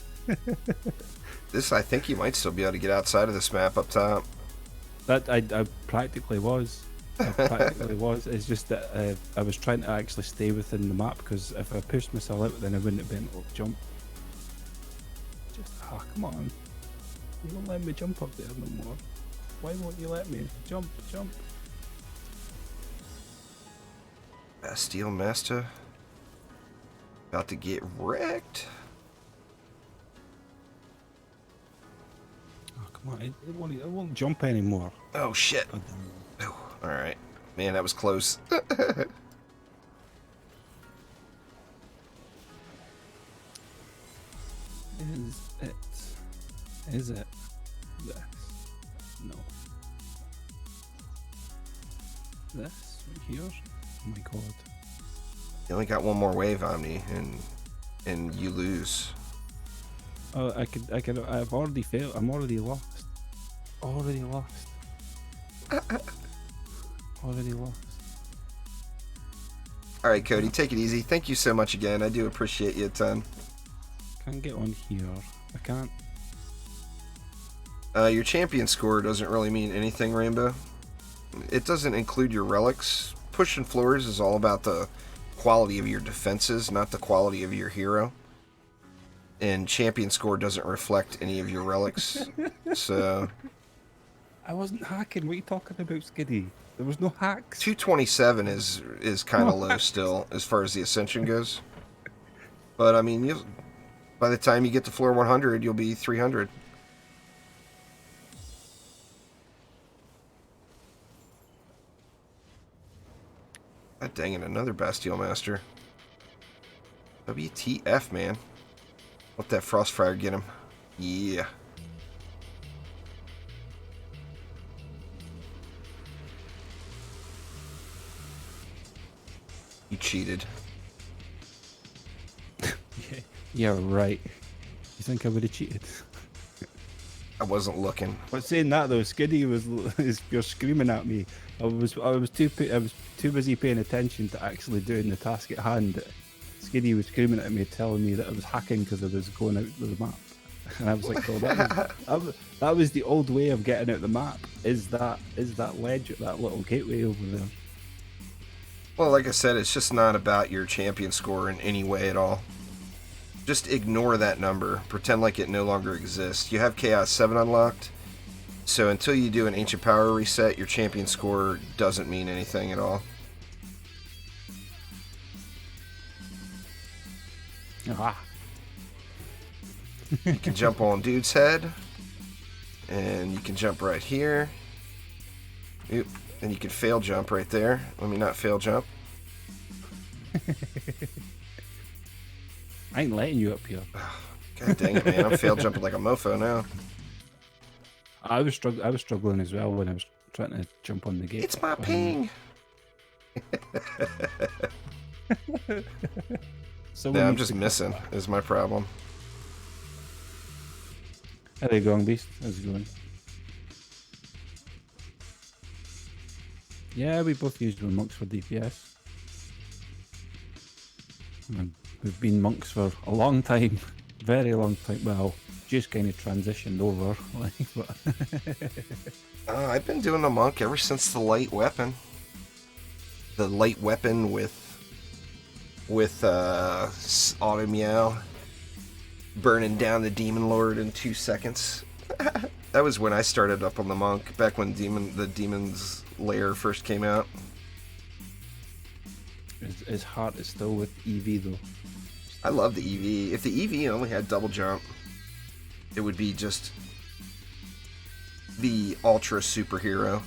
[SPEAKER 1] This, I think you might still be able to get outside of this map up top.
[SPEAKER 2] That I practically was. I practically was. It's just that I was trying to actually stay within the map, because if I pushed myself out, then I wouldn't have been able to jump. Just, come on. You won't let me jump up there no more. Why won't you let me? Jump, jump.
[SPEAKER 1] Bastille Master. About to get wrecked.
[SPEAKER 2] Oh, come on. It won't jump anymore.
[SPEAKER 1] Oh, shit. Oh, alright. Man, that was close.
[SPEAKER 2] Is it this? No. This right here? Oh my god.
[SPEAKER 1] You only got one more wave, Omni, and you lose.
[SPEAKER 2] Oh, I've already failed. I'm already lost. Already lost. Already lost.
[SPEAKER 1] Alright, Cody, take it easy. Thank you so much again. I do appreciate you a ton.
[SPEAKER 2] Can't get on here. I can't.
[SPEAKER 1] Your champion score doesn't really mean anything, Rainbow. It doesn't include your relics. Pushing floors is all about the quality of your defenses, not the quality of your hero. And champion score doesn't reflect any of your relics. So
[SPEAKER 2] I wasn't hacking. What are you talking about, Skiddy? There was no hacks.
[SPEAKER 1] 227 is kind of low still as far as the ascension goes. But I mean, by the time you get to floor 100, you'll be 300. God dang it, another Bastille Master. WTF, man. Let that Frostfire get him. Yeah. You cheated.
[SPEAKER 2] Yeah, right. You think I would have cheated?
[SPEAKER 1] I wasn't looking.
[SPEAKER 2] But saying that though, Skiddy you're screaming at me. I was too busy paying attention to actually doing the task at hand. Skiddy was screaming at me, telling me that I was hacking because I was going out of the map, and I was like, "Oh, that was the old way of getting out the map. Is that ledge at that little gateway over there?"
[SPEAKER 1] Well, like I said, it's just not about your champion score in any way at all. Just ignore that number. Pretend like it no longer exists. You have Chaos 7 unlocked, so until you do an Ancient Power reset, your champion score doesn't mean anything at all.
[SPEAKER 2] Ah.
[SPEAKER 1] You can jump on dude's head, and you can jump right here. Oop. And you can fail jump right there. Let me not fail jump.
[SPEAKER 2] I ain't letting you up here.
[SPEAKER 1] God dang it, man. I'm fail jumping like a mofo now.
[SPEAKER 2] I was struggling as well when I was trying to jump on the gate.
[SPEAKER 1] It's my ping. No, I'm just missing is my problem.
[SPEAKER 2] How are you going, Beast? How's it going? Yeah, we both used monks for DPS. And we've been monks for a long time. Very long time. Well, just kind of transitioned over.
[SPEAKER 1] I've been doing a monk ever since the light weapon. The light weapon with Auto Meow burning down the Demon Lord in 2 seconds. That was when I started up on the monk, back when the Demon's Lair first came out.
[SPEAKER 2] His heart is still with EV though.
[SPEAKER 1] I love the EV. If the EV only had double jump, it would be just the ultra superhero.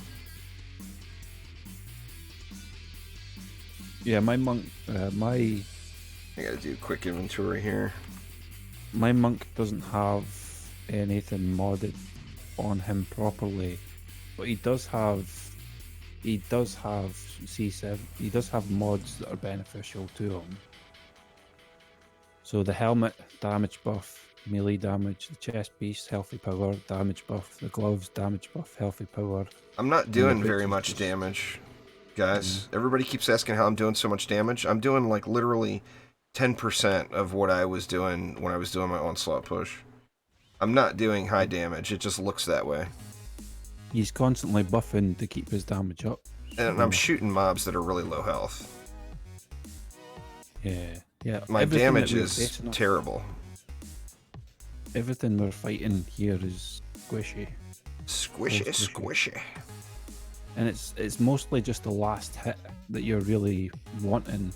[SPEAKER 2] Yeah, my monk,
[SPEAKER 1] I gotta do a quick inventory here.
[SPEAKER 2] My monk doesn't have anything modded on him properly, but he does have he does have C7. He does have mods that are beneficial to him. So the helmet damage buff, melee damage, the chest piece healthy power damage buff, the gloves damage buff healthy power.
[SPEAKER 1] I'm not doing very much damage, guys. Everybody keeps asking how I'm doing so much damage. I'm doing like literally 10% of what I was doing when I was doing my Onslaught push. I'm not doing high damage. It just looks that way.
[SPEAKER 2] He's constantly buffing to keep his damage up.
[SPEAKER 1] And I'm shooting mobs that are really low health.
[SPEAKER 2] Yeah, yeah.
[SPEAKER 1] My damage is terrible.
[SPEAKER 2] Everything we're fighting here is squishy.
[SPEAKER 1] Squishy.
[SPEAKER 2] And it's mostly just the last hit that you're really wanting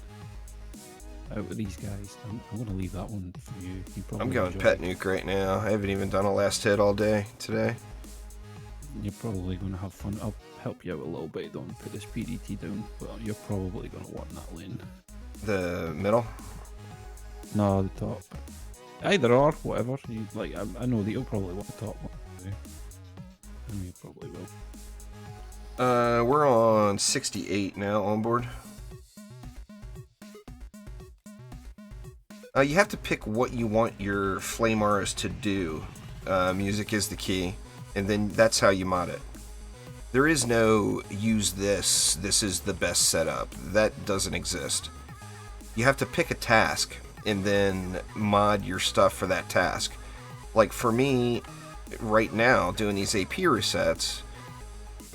[SPEAKER 2] out of these guys. I'm going to leave that one for you.
[SPEAKER 1] I'm going pet nuke right now. I haven't even done a last hit all day today.
[SPEAKER 2] You're probably going to have fun. I'll help you out a little bit. Don't put this PDT down, but you're probably going to want that lane.
[SPEAKER 1] The middle?
[SPEAKER 2] No, the top. Either or, whatever. You like. I know that you'll probably want the top one. I know you probably will.
[SPEAKER 1] We're on 68 now on board. You have to pick what you want your flame auras to do. Music is the key, and then that's how you mod it. There is no use this is the best setup. That doesn't exist. You have to pick a task and then mod your stuff for that task. Like for me, right now, doing these AP resets,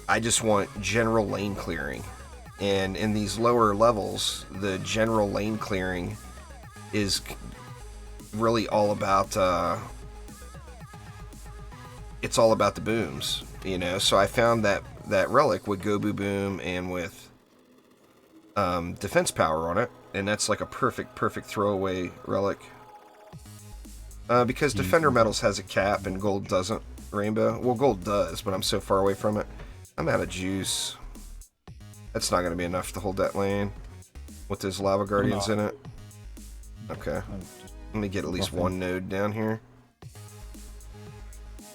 [SPEAKER 1] I just want general lane clearing. And in these lower levels, the general lane clearing is really all about it's all about the booms, you know. So I found that relic with Go Boo Boom and with defense power on it, and that's like a perfect throwaway relic. Because Defender Metals has a cap and gold doesn't. Rainbow, well, gold does, but I'm so far away from it. I'm out of juice. That's not going to be enough to hold that lane with those lava guardians in it. Okay, let me get at least one node down here.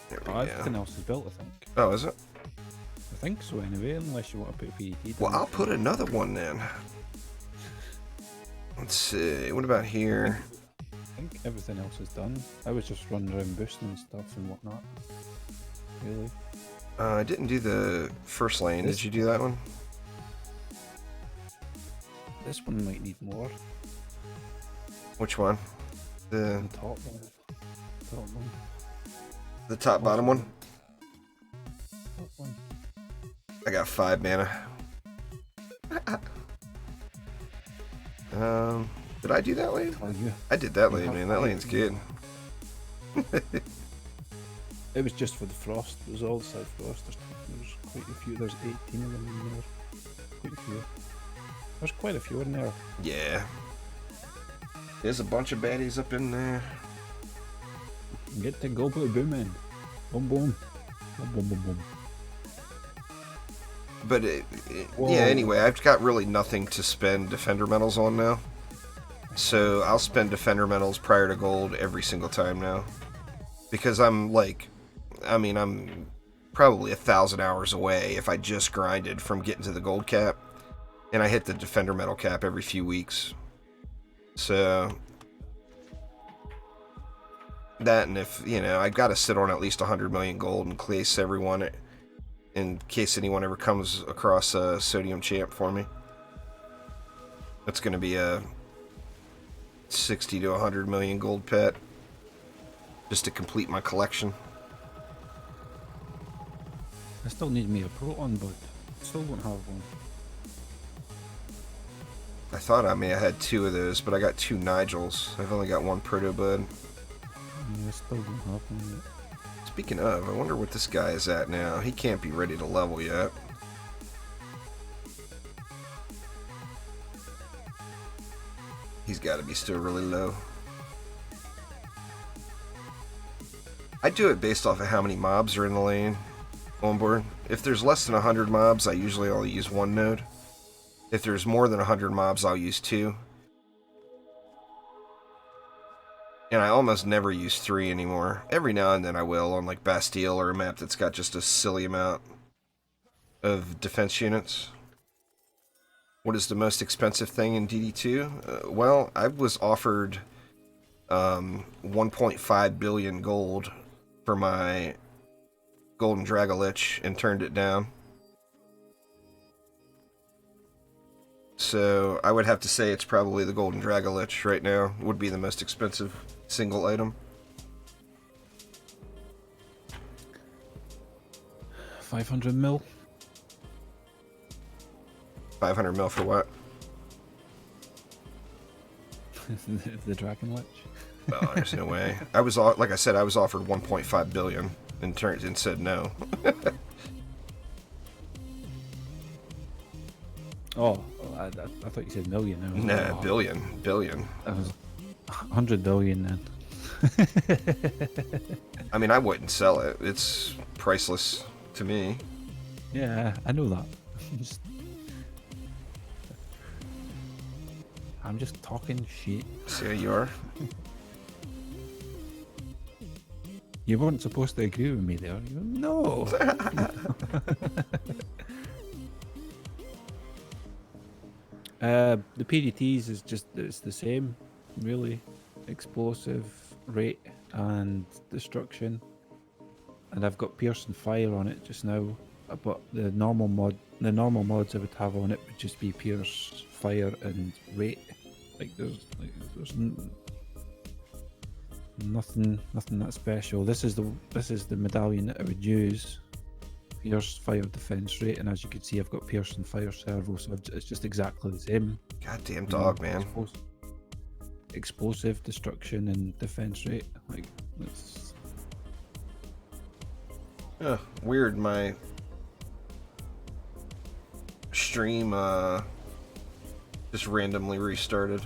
[SPEAKER 1] There we go.
[SPEAKER 2] Everything else is built, I think.
[SPEAKER 1] Oh, is it?
[SPEAKER 2] I think so, anyway, unless you want to put a PDT down.
[SPEAKER 1] Well, I'll put another one then. Let's see, what about here?
[SPEAKER 2] I think everything else is done. I was just running around boosting stuff and whatnot. Really?
[SPEAKER 1] I didn't do the first lane. Did you do that one?
[SPEAKER 2] This one might need more.
[SPEAKER 1] Which one? The
[SPEAKER 2] top one. Top one.
[SPEAKER 1] The top bottom one?
[SPEAKER 2] Top one.
[SPEAKER 1] I got 5 mana. Did I do that lane?
[SPEAKER 2] Oh, yeah.
[SPEAKER 1] I did that lane, man. That lane's good.
[SPEAKER 2] It was just for the frost. It was all the side frost. There's quite a few. There's 18 of them in there. Quite a few. There's quite a few in there.
[SPEAKER 1] Yeah. There's a bunch of baddies up in there.
[SPEAKER 2] Get the Go Boo Boom in. Boom boom. Boom boom boom boom.
[SPEAKER 1] But yeah, anyway, I've got really nothing to spend Defender Metals on now. So I'll spend Defender Metals prior to gold every single time now. Because I'm like, I'm probably 1,000 hours away if I just grinded from getting to the gold cap. And I hit the Defender Metal cap every few weeks. So that, and if, you know, I've got to sit on at least 100 million gold in case anyone ever comes across a Sodium Champ for me. That's going to be a 60 to 100 million gold pet just to complete my collection.
[SPEAKER 2] I still need me a Proton, but I still don't have one.
[SPEAKER 1] I thought I may have had 2 of those, but I got 2 Nigels. I've only got 1 Proto Bud.
[SPEAKER 2] Yeah, I still don't have one yet.
[SPEAKER 1] Speaking of, I wonder what this guy is at now. He can't be ready to level yet. He's got to be still really low. I do it based off of how many mobs are in the lane on board. If there's less than 100 mobs, I usually only use 1 node. If there's more than 100 mobs, I'll use 2. And I almost never use 3 anymore. Every now and then I will on like Bastille or a map that's got just a silly amount. of defense units. What is the most expensive thing in DD2? Well, I was offered 1.5 billion gold for my golden Dragolich and turned it down. So I would have to say it's probably the golden Dragolich right now. Would be the most expensive single item.
[SPEAKER 2] 500 mil.
[SPEAKER 1] 500 mil for what?
[SPEAKER 2] The Dragon Lich.
[SPEAKER 1] Oh, there's no way. I was like I said, I was offered 1.5 billion and said no.
[SPEAKER 2] Oh, I thought you said million.
[SPEAKER 1] Nah, billion.
[SPEAKER 2] That was 100 billion then.
[SPEAKER 1] I mean, I wouldn't sell it. It's priceless to me.
[SPEAKER 2] Yeah, I know that. I'm just talking shit.
[SPEAKER 1] See how you are?
[SPEAKER 2] You weren't supposed to agree with me there. You went, no. The PDTs is just, it's the same, really. Explosive, rate, and destruction. And I've got Pierce and Fire on it just now. But the normal mods I would have on it would just be Pierce, Fire, and rate. There's nothing that special. This is the medallion that I would use. Pierce, Fire, Defense, Rate, and as you can see, I've got Pierce and Fire Servo, so it's just exactly the same.
[SPEAKER 1] Goddamn dog, man.
[SPEAKER 2] Explosive, Destruction, and Defense Rate. Like, it's...
[SPEAKER 1] Weird, my stream just randomly restarted.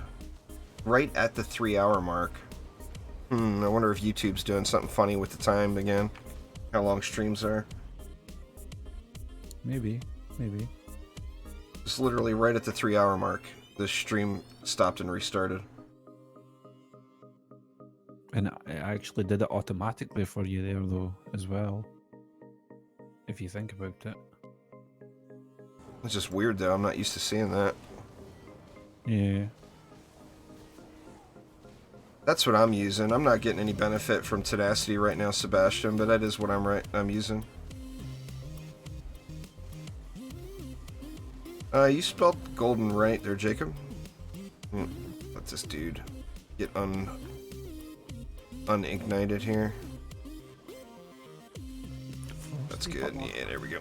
[SPEAKER 1] Right at the 3-hour mark. I wonder if YouTube's doing something funny with the time again. How long streams are.
[SPEAKER 2] Maybe.
[SPEAKER 1] It's literally right at the 3-hour mark. The stream stopped and restarted.
[SPEAKER 2] And I actually did it automatically for you there, though, as well. If you think about it.
[SPEAKER 1] It's just weird, though. I'm not used to seeing that.
[SPEAKER 2] Yeah.
[SPEAKER 1] That's what I'm using. I'm not getting any benefit from tenacity right now, Sebastian, but that is what I'm using. You spelled golden right there, Jacob. Let this dude get unignited here. That's good. Yeah, there we go.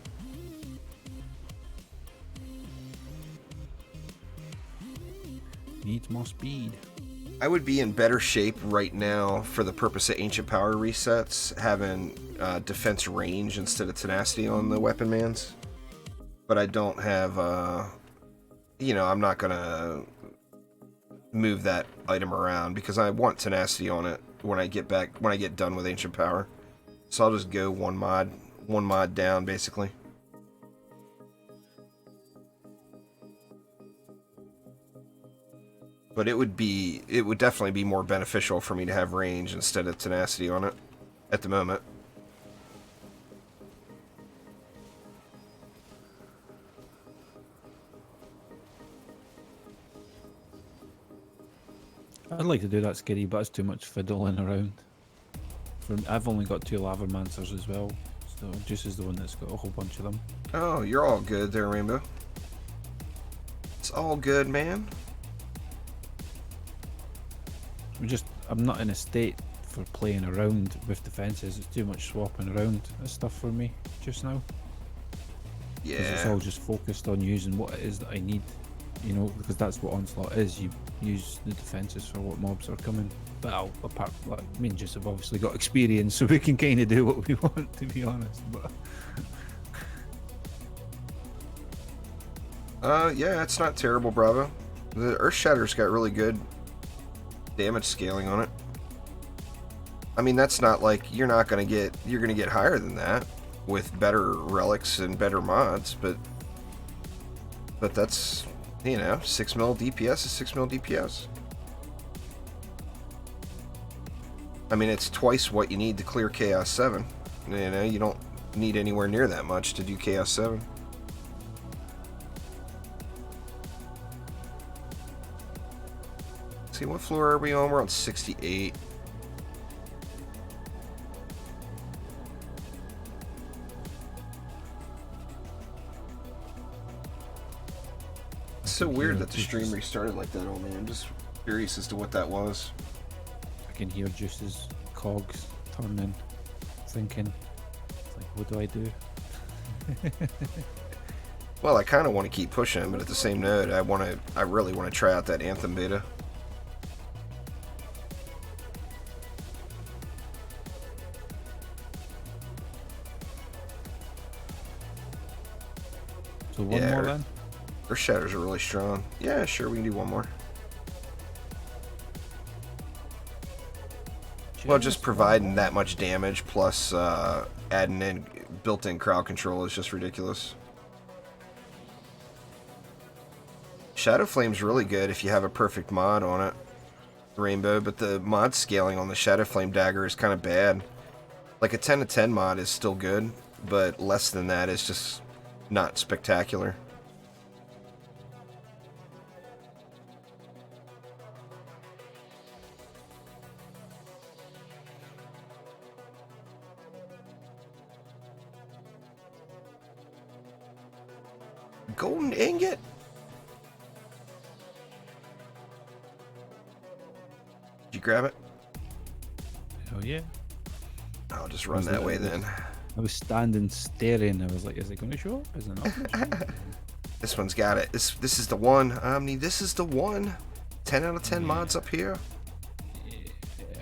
[SPEAKER 2] Needs more speed.
[SPEAKER 1] I would be in better shape right now for the purpose of ancient power resets, having defense range instead of tenacity on the weapon mans. But I don't have, I'm not gonna move that item around because I want tenacity on it when I get done with ancient power. So I'll just go one mod down basically. But it would definitely be more beneficial for me to have range instead of tenacity on it at the moment.
[SPEAKER 2] I'd like to do that, Skiddy, but it's too much fiddling around. I've only got 2 Lavamances as well, so Juice is the one that's got a whole bunch of them.
[SPEAKER 1] Oh, you're all good there, Rainbow. It's all good, man.
[SPEAKER 2] I'm not in a state for playing around with defenses. It's too much swapping around and stuff for me just now.
[SPEAKER 1] Yeah.
[SPEAKER 2] Because it's all just focused on using what it is that I need, because that's what Onslaught is. You use the defenses for what mobs are coming. But me and Juice have obviously got experience, so we can kind of do what we want, to be honest. But
[SPEAKER 1] yeah, it's not terrible, Bravo. The Earth Shatter's got really good damage scaling on it. I mean, that's not like you're gonna get higher than that with better relics and better mods, but that's 6 mil DPS is 6 mil DPS. I mean, it's twice what you need to clear Chaos 7. You don't need anywhere near that much to do Chaos 7. See, what floor are we on? We're on 68. It's so weird that the stream restarted like that, oh man. I'm just curious as to what that was.
[SPEAKER 2] I can hear Juice's cogs turning, thinking, it's like, what do I do?
[SPEAKER 1] Well, I kind of want to keep pushing, but at the same note, I really want to try out that Anthem beta.
[SPEAKER 2] So one more then?
[SPEAKER 1] Their shatters are really strong. Yeah, sure, we can do one more. Well, just providing that much damage plus adding in built-in crowd control is just ridiculous. Shadow Flame's really good if you have a perfect mod on it, Rainbow, but the mod scaling on the Shadow Flame dagger is kind of bad. Like a 10 to 10 mod is still good, but less than that is just not spectacular. Golden ingot? Did you grab it?
[SPEAKER 2] Oh yeah.
[SPEAKER 1] I'll just run that way then.
[SPEAKER 2] I was standing staring. I was like, is it going to show up? Is it not?
[SPEAKER 1] This one's got it. This is the one. Omni, this is the one. 10 out of 10 mods up here.
[SPEAKER 2] Yeah.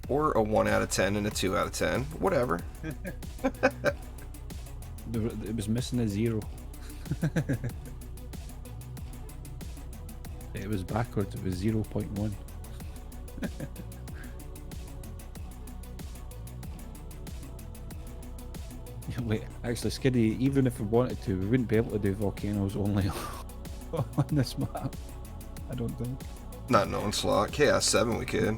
[SPEAKER 1] Or a 1 out of 10 and a 2 out of 10. Whatever.
[SPEAKER 2] It was missing a 0. It was backwards. It was 0.1. Wait, actually, Skiddy, even if we wanted to, we wouldn't be able to do volcanoes only on this map. I don't think.
[SPEAKER 1] Not an Onslaught. Chaos 7 we could.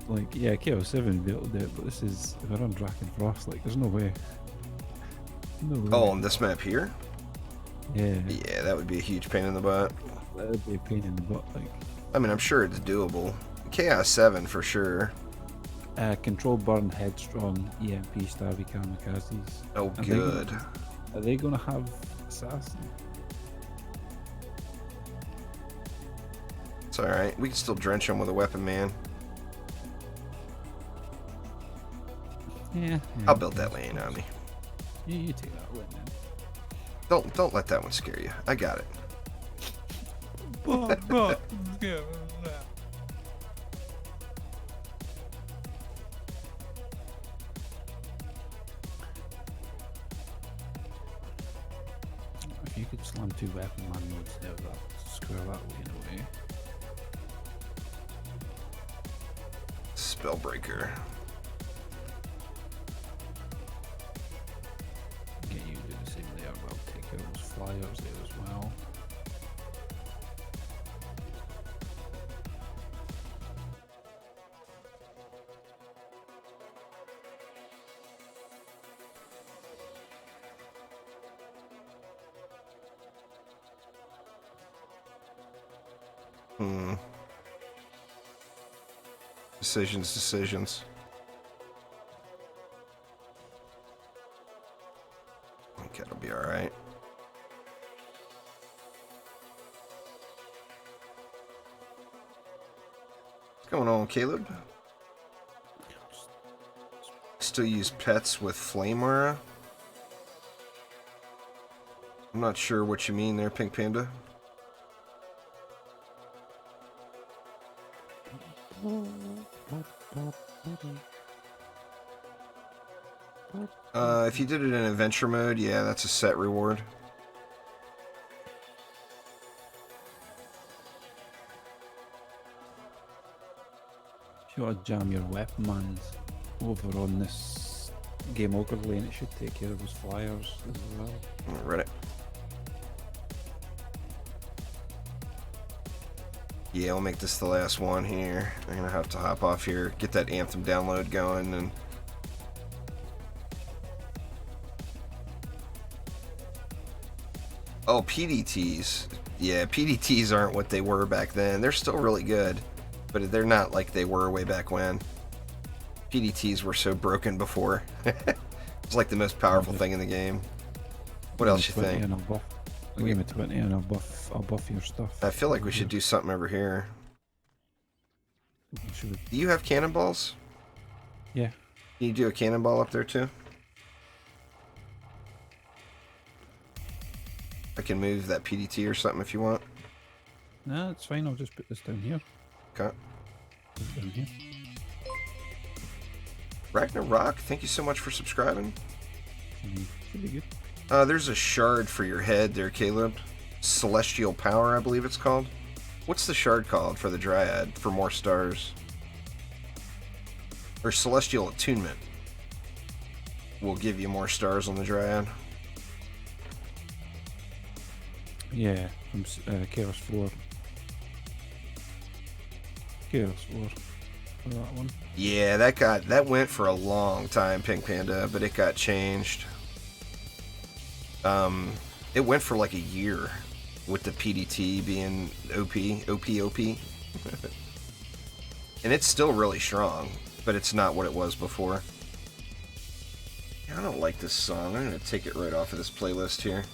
[SPEAKER 2] Like, yeah, Chaos 7 would be able to do it, but this is, if we're on Drakenfrost, like, there's no way. No way.
[SPEAKER 1] Oh, on this map here?
[SPEAKER 2] Yeah.
[SPEAKER 1] Yeah, that would be a huge pain in the butt.
[SPEAKER 2] That would be a pain in the butt, like.
[SPEAKER 1] I mean, I'm sure it's doable. Chaos 7 for sure.
[SPEAKER 2] Control Burn, Headstrong, EMP, Stabby, Kamikazes.
[SPEAKER 1] Oh, good.
[SPEAKER 2] Are they going to have Assassin?
[SPEAKER 1] It's alright. We can still drench them with a weapon, man.
[SPEAKER 2] Yeah.
[SPEAKER 1] I'll build that lane on me.
[SPEAKER 2] You take that win then.
[SPEAKER 1] Don't let that one scare you. I got it.
[SPEAKER 2] If you could slam 2 weapon man modes there, that square that way in a way.
[SPEAKER 1] Spellbreaker.
[SPEAKER 2] Get you to do the same there, but I'll take out those flyers there as well.
[SPEAKER 1] Decisions. I think it'll be alright. What's going on, Caleb? Still use pets with flame aura? I'm not sure what you mean there, Pink Panda. If you did it in adventure mode, yeah, that's a set reward.
[SPEAKER 2] If you want to jam your weapon mans over on this game ogre lane, it should take care of those flyers as well.
[SPEAKER 1] Read it. Yeah, I'll make this the last one here. I'm gonna have to hop off here, get that Anthem download going, and Oh, PDTs. Yeah, PDTs aren't what they were back then. They're still really good, but they're not like they were way back when. PDTs were so broken before. It's like the most powerful thing in the game. What else you think?
[SPEAKER 2] And I'll buff. Give me 20 and I'll buff your stuff.
[SPEAKER 1] I feel like we should do something over here.
[SPEAKER 2] Should we?
[SPEAKER 1] Do you have cannonballs?
[SPEAKER 2] Yeah.
[SPEAKER 1] Can you do a cannonball up there too? I can move that PDT or something if you want.
[SPEAKER 2] No, it's fine. I'll just put this down here.
[SPEAKER 1] Okay.
[SPEAKER 2] Put it down here.
[SPEAKER 1] Ragnarok, thank you so much for subscribing.
[SPEAKER 2] Should be good.
[SPEAKER 1] There's a shard for your head there, Caleb. Celestial Power, I believe it's called. What's the shard called for the Dryad for more stars? Or Celestial Attunement will give you more stars on the Dryad.
[SPEAKER 2] Yeah, from Chaos 4. Chaos 4 for that one.
[SPEAKER 1] Yeah, that went for a long time, Pink Panda, but it got changed. It went for like a year with the PDT being OP. And it's still really strong, but it's not what it was before. I don't like this song. I'm gonna take it right off of this playlist here.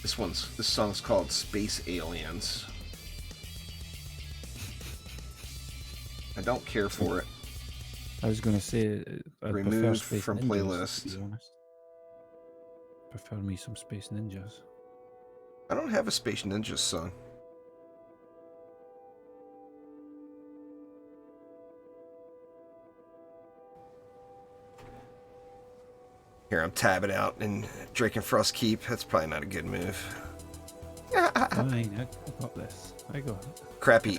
[SPEAKER 1] This song's called Space Aliens. I don't care for it.
[SPEAKER 2] I was going to say, I'd
[SPEAKER 1] Removed
[SPEAKER 2] prefer Space
[SPEAKER 1] from
[SPEAKER 2] Ninjas,
[SPEAKER 1] playlist.
[SPEAKER 2] to be honest. Prefer me some Space Ninjas.
[SPEAKER 1] I don't have a Space Ninjas song. Here, I'm tabbing out in Drake and Frost Keep. That's probably not a good move.
[SPEAKER 2] Fine, I got this. I got it.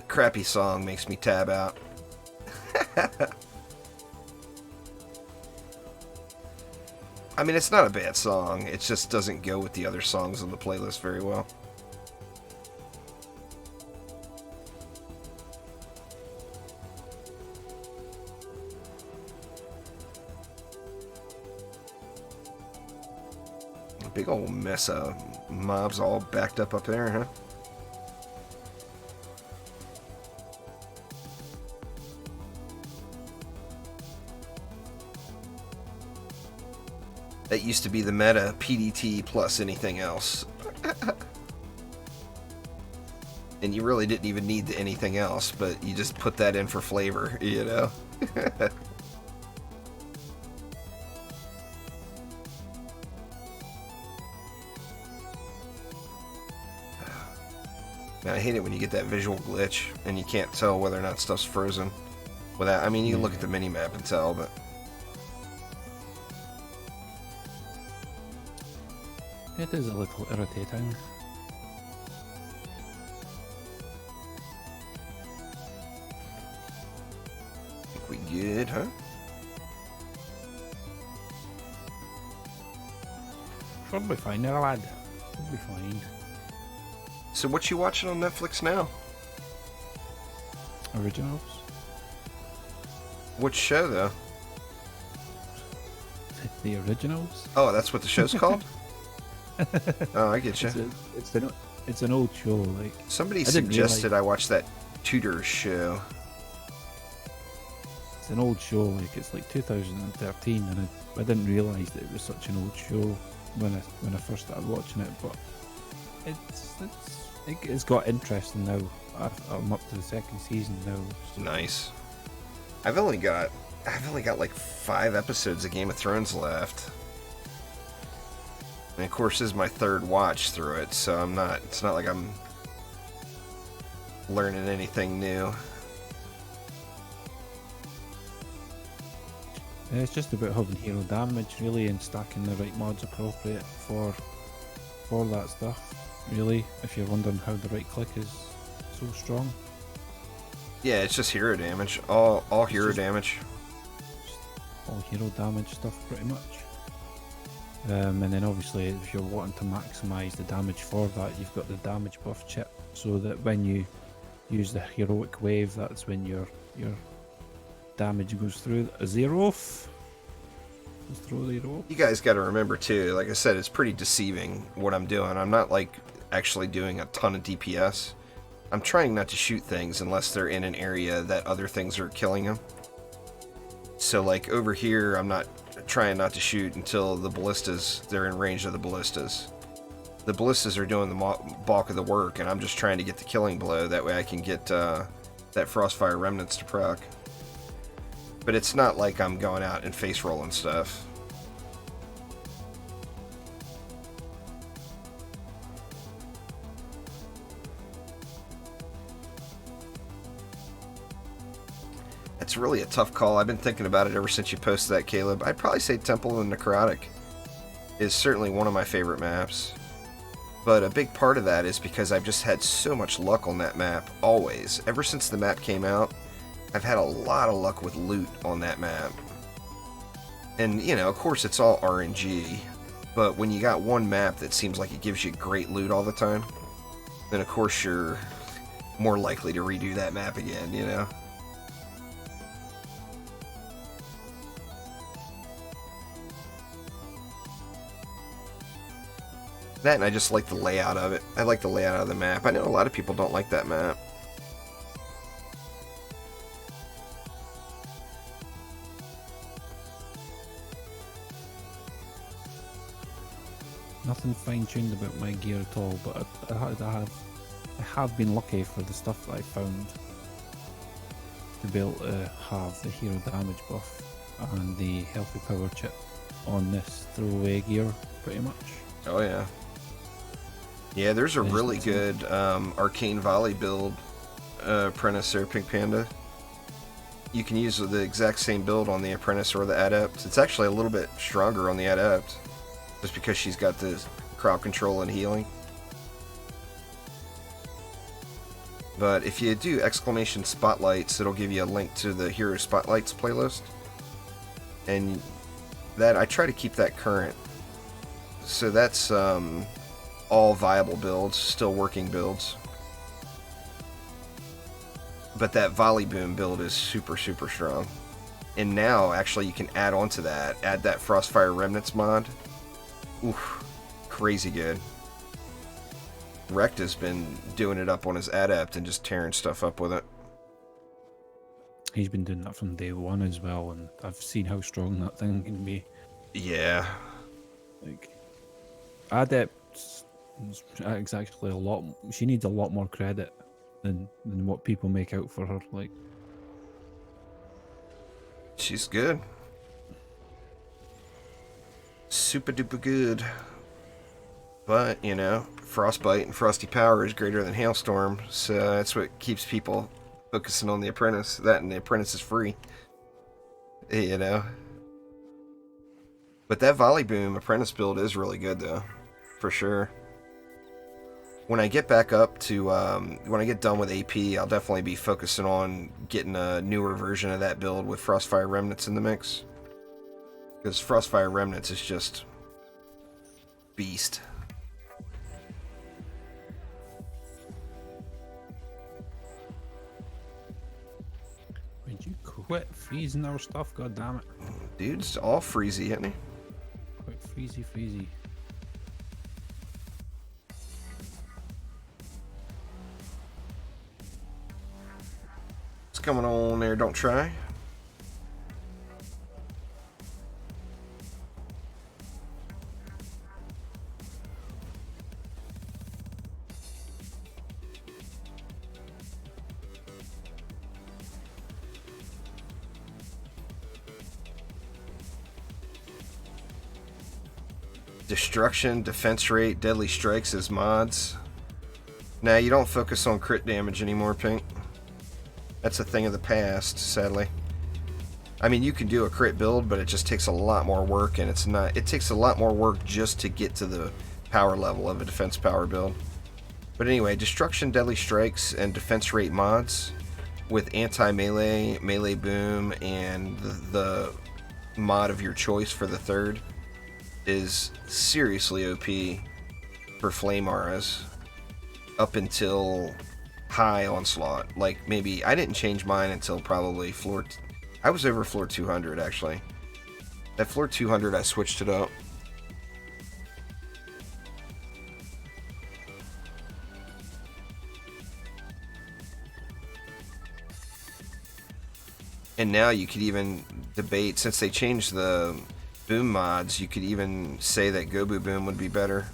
[SPEAKER 1] Crappy song makes me tab out. I mean, it's not a bad song. It just doesn't go with the other songs on the playlist very well. A big old mess of mobs all backed up there, huh? That used to be the meta, PDT plus anything else. And you really didn't even need anything else, but you just put that in for flavor, you know? Man, I hate it when you get that visual glitch and you can't tell whether or not stuff's frozen. Without, I mean, you can look at the mini-map and tell, but...
[SPEAKER 2] It is a little irritating.
[SPEAKER 1] Think we good, huh?
[SPEAKER 2] Should be fine, there, lad. Should be fine.
[SPEAKER 1] So what you watching on Netflix now?
[SPEAKER 2] Originals?
[SPEAKER 1] Which show, though?
[SPEAKER 2] The Originals?
[SPEAKER 1] Oh, that's what the show's called? Oh, I get you.
[SPEAKER 2] It's an old show, like...
[SPEAKER 1] Somebody suggested I watch that Tudor show.
[SPEAKER 2] It's an old show, like it's like 2013, and I didn't realise that it was such an old show when I first started watching it, but it's got interesting now. I'm up to the second season now. So.
[SPEAKER 1] Nice. I've only got like 5 episodes of Game of Thrones left. And of course, this is my third watch through it, so it's not like I'm learning anything new.
[SPEAKER 2] Yeah, it's just about having hero damage, really, and stacking the right mods appropriate for that stuff. Really, if you're wondering how the right click is so strong.
[SPEAKER 1] Yeah, it's just hero damage. All hero damage.
[SPEAKER 2] All hero damage stuff, pretty much. And then obviously, if you're wanting to maximise the damage for that, you've got the damage buff chip, so that when you use the heroic wave, that's when your damage goes through a 0. Just throw the rope.
[SPEAKER 1] You guys got to remember too, like I said, it's pretty deceiving what I'm doing. I'm not like actually doing a ton of DPS. I'm trying not to shoot things unless they're in an area that other things are killing them. So like over here, I'm not trying not to shoot until the ballistas, they're in range of the ballistas. The ballistas are doing the bulk of the work, and I'm just trying to get the killing blow. That way I can get that Frostfire Remnants to proc. But it's not like I'm going out and face rolling stuff. It's really a tough call. I've been thinking about it ever since you posted that, Caleb. I'd probably say Temple and Necrotic is certainly one of my favorite maps. But a big part of that is because I've just had so much luck on that map, always. Ever since the map came out, I've had a lot of luck with loot on that map. And, you know, of course it's all RNG, but when you got one map that seems like it gives you great loot all the time, then of course you're more likely to redo that map again, you know? That, and I just like the layout of it. I like the layout of the map. I know a lot of people don't like that map.
[SPEAKER 2] Nothing fine-tuned about my gear at all, but I have been lucky for the stuff that I found to be able to have the hero damage buff and the healthy power chip on this throwaway gear, pretty much.
[SPEAKER 1] Oh yeah. Yeah, there's a really good arcane volley build, Apprentice or Pink Panda. You can use the exact same build on the Apprentice or the Adept. It's actually a little bit stronger on the Adept, just because she's got the crowd control and healing. But if you do exclamation spotlights, it'll give you a link to the Hero Spotlights playlist. And that, I try to keep that current. So that's all viable builds, still working builds. But that volley boom build is super, super strong. And now, actually, you can add on to that, add that Frostfire Remnants mod. Oof, crazy good. Rect has been doing it up on his Adept and just tearing stuff up with it.
[SPEAKER 2] He's been doing that from day one as well, and I've seen how strong that thing can be.
[SPEAKER 1] Yeah.
[SPEAKER 2] Like, Adept's exactly a lot. She needs a lot more credit than what people make out for her. Like,
[SPEAKER 1] she's good. Super duper good. But, you know, Frostbite and Frosty Power is greater than Hailstorm, so that's what keeps people focusing on the Apprentice. That and the Apprentice is free. You know? But that Volley Boom Apprentice build is really good, though. For sure. When I get back up to, when I get done with AP, I'll definitely be focusing on getting a newer version of that build with Frostfire Remnants in the mix. Because Frostfire Remnants is just beast.
[SPEAKER 2] would you quit freezing our stuff? God damn it!
[SPEAKER 1] Dude's all freezy, isn't he?
[SPEAKER 2] Quite freezy.
[SPEAKER 1] What's going on there? Don't try. Destruction, defense rate, deadly strikes as mods. Nah, you don't focus on crit damage anymore, Pink. That's a thing of the past, sadly. I mean, you can do a crit build, but it just takes a lot more work, and it takes a lot more work just to get to the power level of a defense power build. But anyway, destruction, deadly strikes, and defense rate mods with anti-melee, melee boom, and the mod of your choice for the third is seriously OP for flame auras up until high onslaught. Like, maybe I didn't change mine until probably I was over floor 200 actually. At floor 200, I switched it up. And now you could even debate, since they changed the boom mods, you could even say that Gobu Boom would be better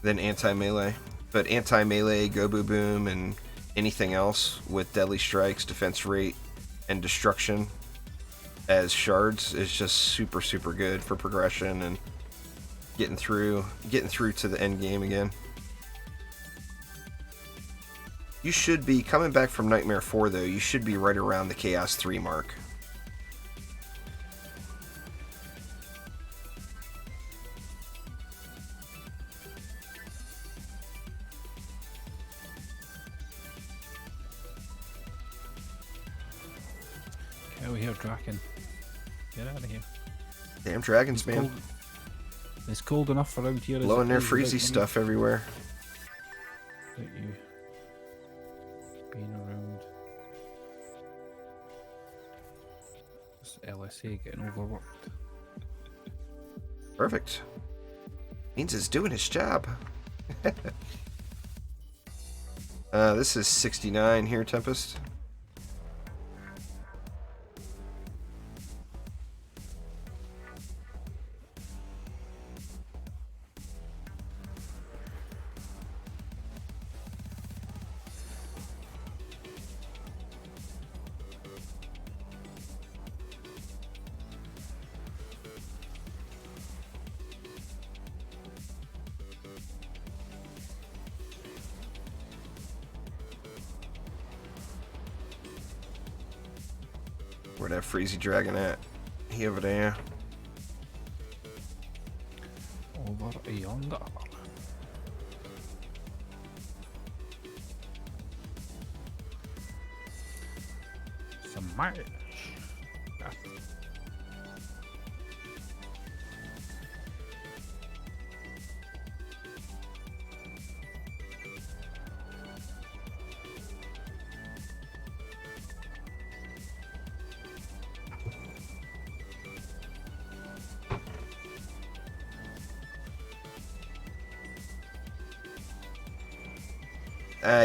[SPEAKER 1] than anti-melee. But anti-melee, Gobu Boom, and anything else with deadly strikes, defense rate, and destruction as shards is just super, super good for progression and getting through to the end game again. You should be, coming back from Nightmare 4 though, you should be right around the Chaos 3 mark.
[SPEAKER 2] Okay, we hear Draken. Get out of here.
[SPEAKER 1] Damn dragons, man.
[SPEAKER 2] It's cold enough around here.
[SPEAKER 1] Blowing their freezy stuff everywhere.
[SPEAKER 2] Without you being around. This LSA getting overworked.
[SPEAKER 1] Perfect. Means it's doing its job. This is 69 here, Tempest. Where that freezy dragon at? He over there.
[SPEAKER 2] Over yonder. Smash.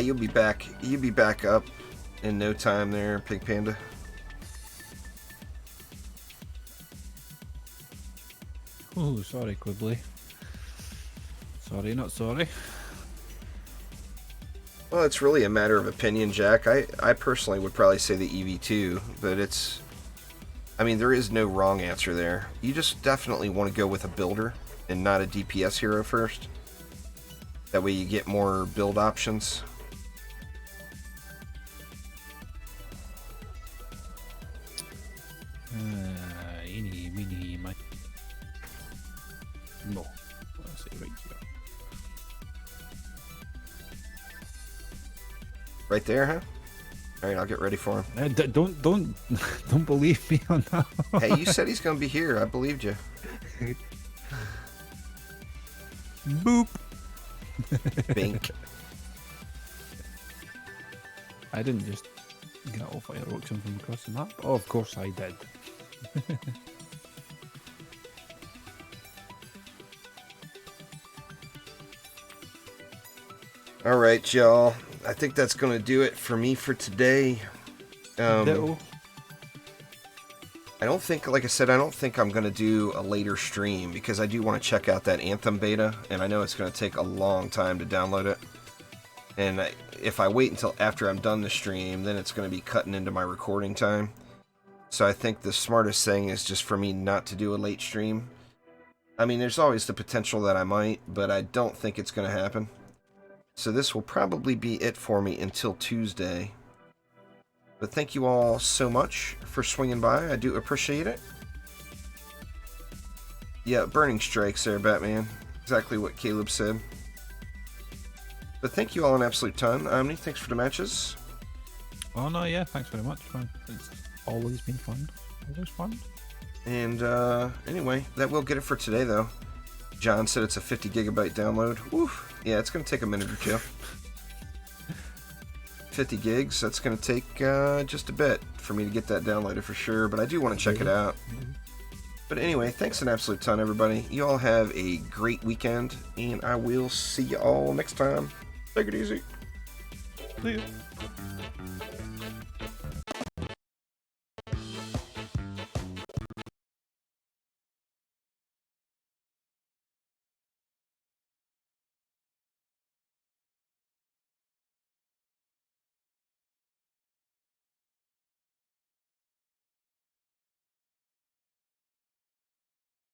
[SPEAKER 1] You'll be back. You'll be back up in no time there, Pig Panda.
[SPEAKER 2] Oh, sorry, Quibbly. Sorry, not sorry.
[SPEAKER 1] Well, it's really a matter of opinion, Jack. I personally would probably say the EV2, but it's... I mean, there is no wrong answer there. You just definitely want to go with a builder and not a DPS hero first. That way you get more build options.
[SPEAKER 2] Eeny, meeny, miny. No. I'll say right here.
[SPEAKER 1] Right there, huh? Alright, I'll get ready for him.
[SPEAKER 2] Don't believe me on that.
[SPEAKER 1] Hey, you said he's gonna be here. I believed you.
[SPEAKER 2] Boop.
[SPEAKER 1] Bink.
[SPEAKER 2] I didn't just get all fireworks in from across the map. Oh, of course I did.
[SPEAKER 1] Alright, y'all. I think that's gonna do it for me for today. I don't think, like I said, I don't think I'm gonna do a later stream because I do want to check out that Anthem beta, and I know it's gonna take a long time to download it. And if I wait until after I'm done the stream, then it's gonna be cutting into my recording time. So I think the smartest thing is just for me not to do a late stream. I mean, there's always the potential that I might, but I don't think it's gonna happen. So this will probably be it for me until Tuesday. But thank you all so much for swinging by. I do appreciate it. Yeah, burning strikes there, Batman. Exactly what Caleb said. But thank you all an absolute ton. Omni, thanks for the matches.
[SPEAKER 2] Oh no, yeah, thanks very much, man. It's always been fun. Always fun.
[SPEAKER 1] And anyway, that will get it for today, though. John said it's a 50 gigabyte download. Woof. Yeah, it's going to take a minute or two. 50 gigs, that's going to take just a bit for me to get that downloaded for sure, but I do want to check it out. But anyway, thanks an absolute ton, everybody. You all have a great weekend, and I will see you all next time. Take it easy.
[SPEAKER 2] See ya.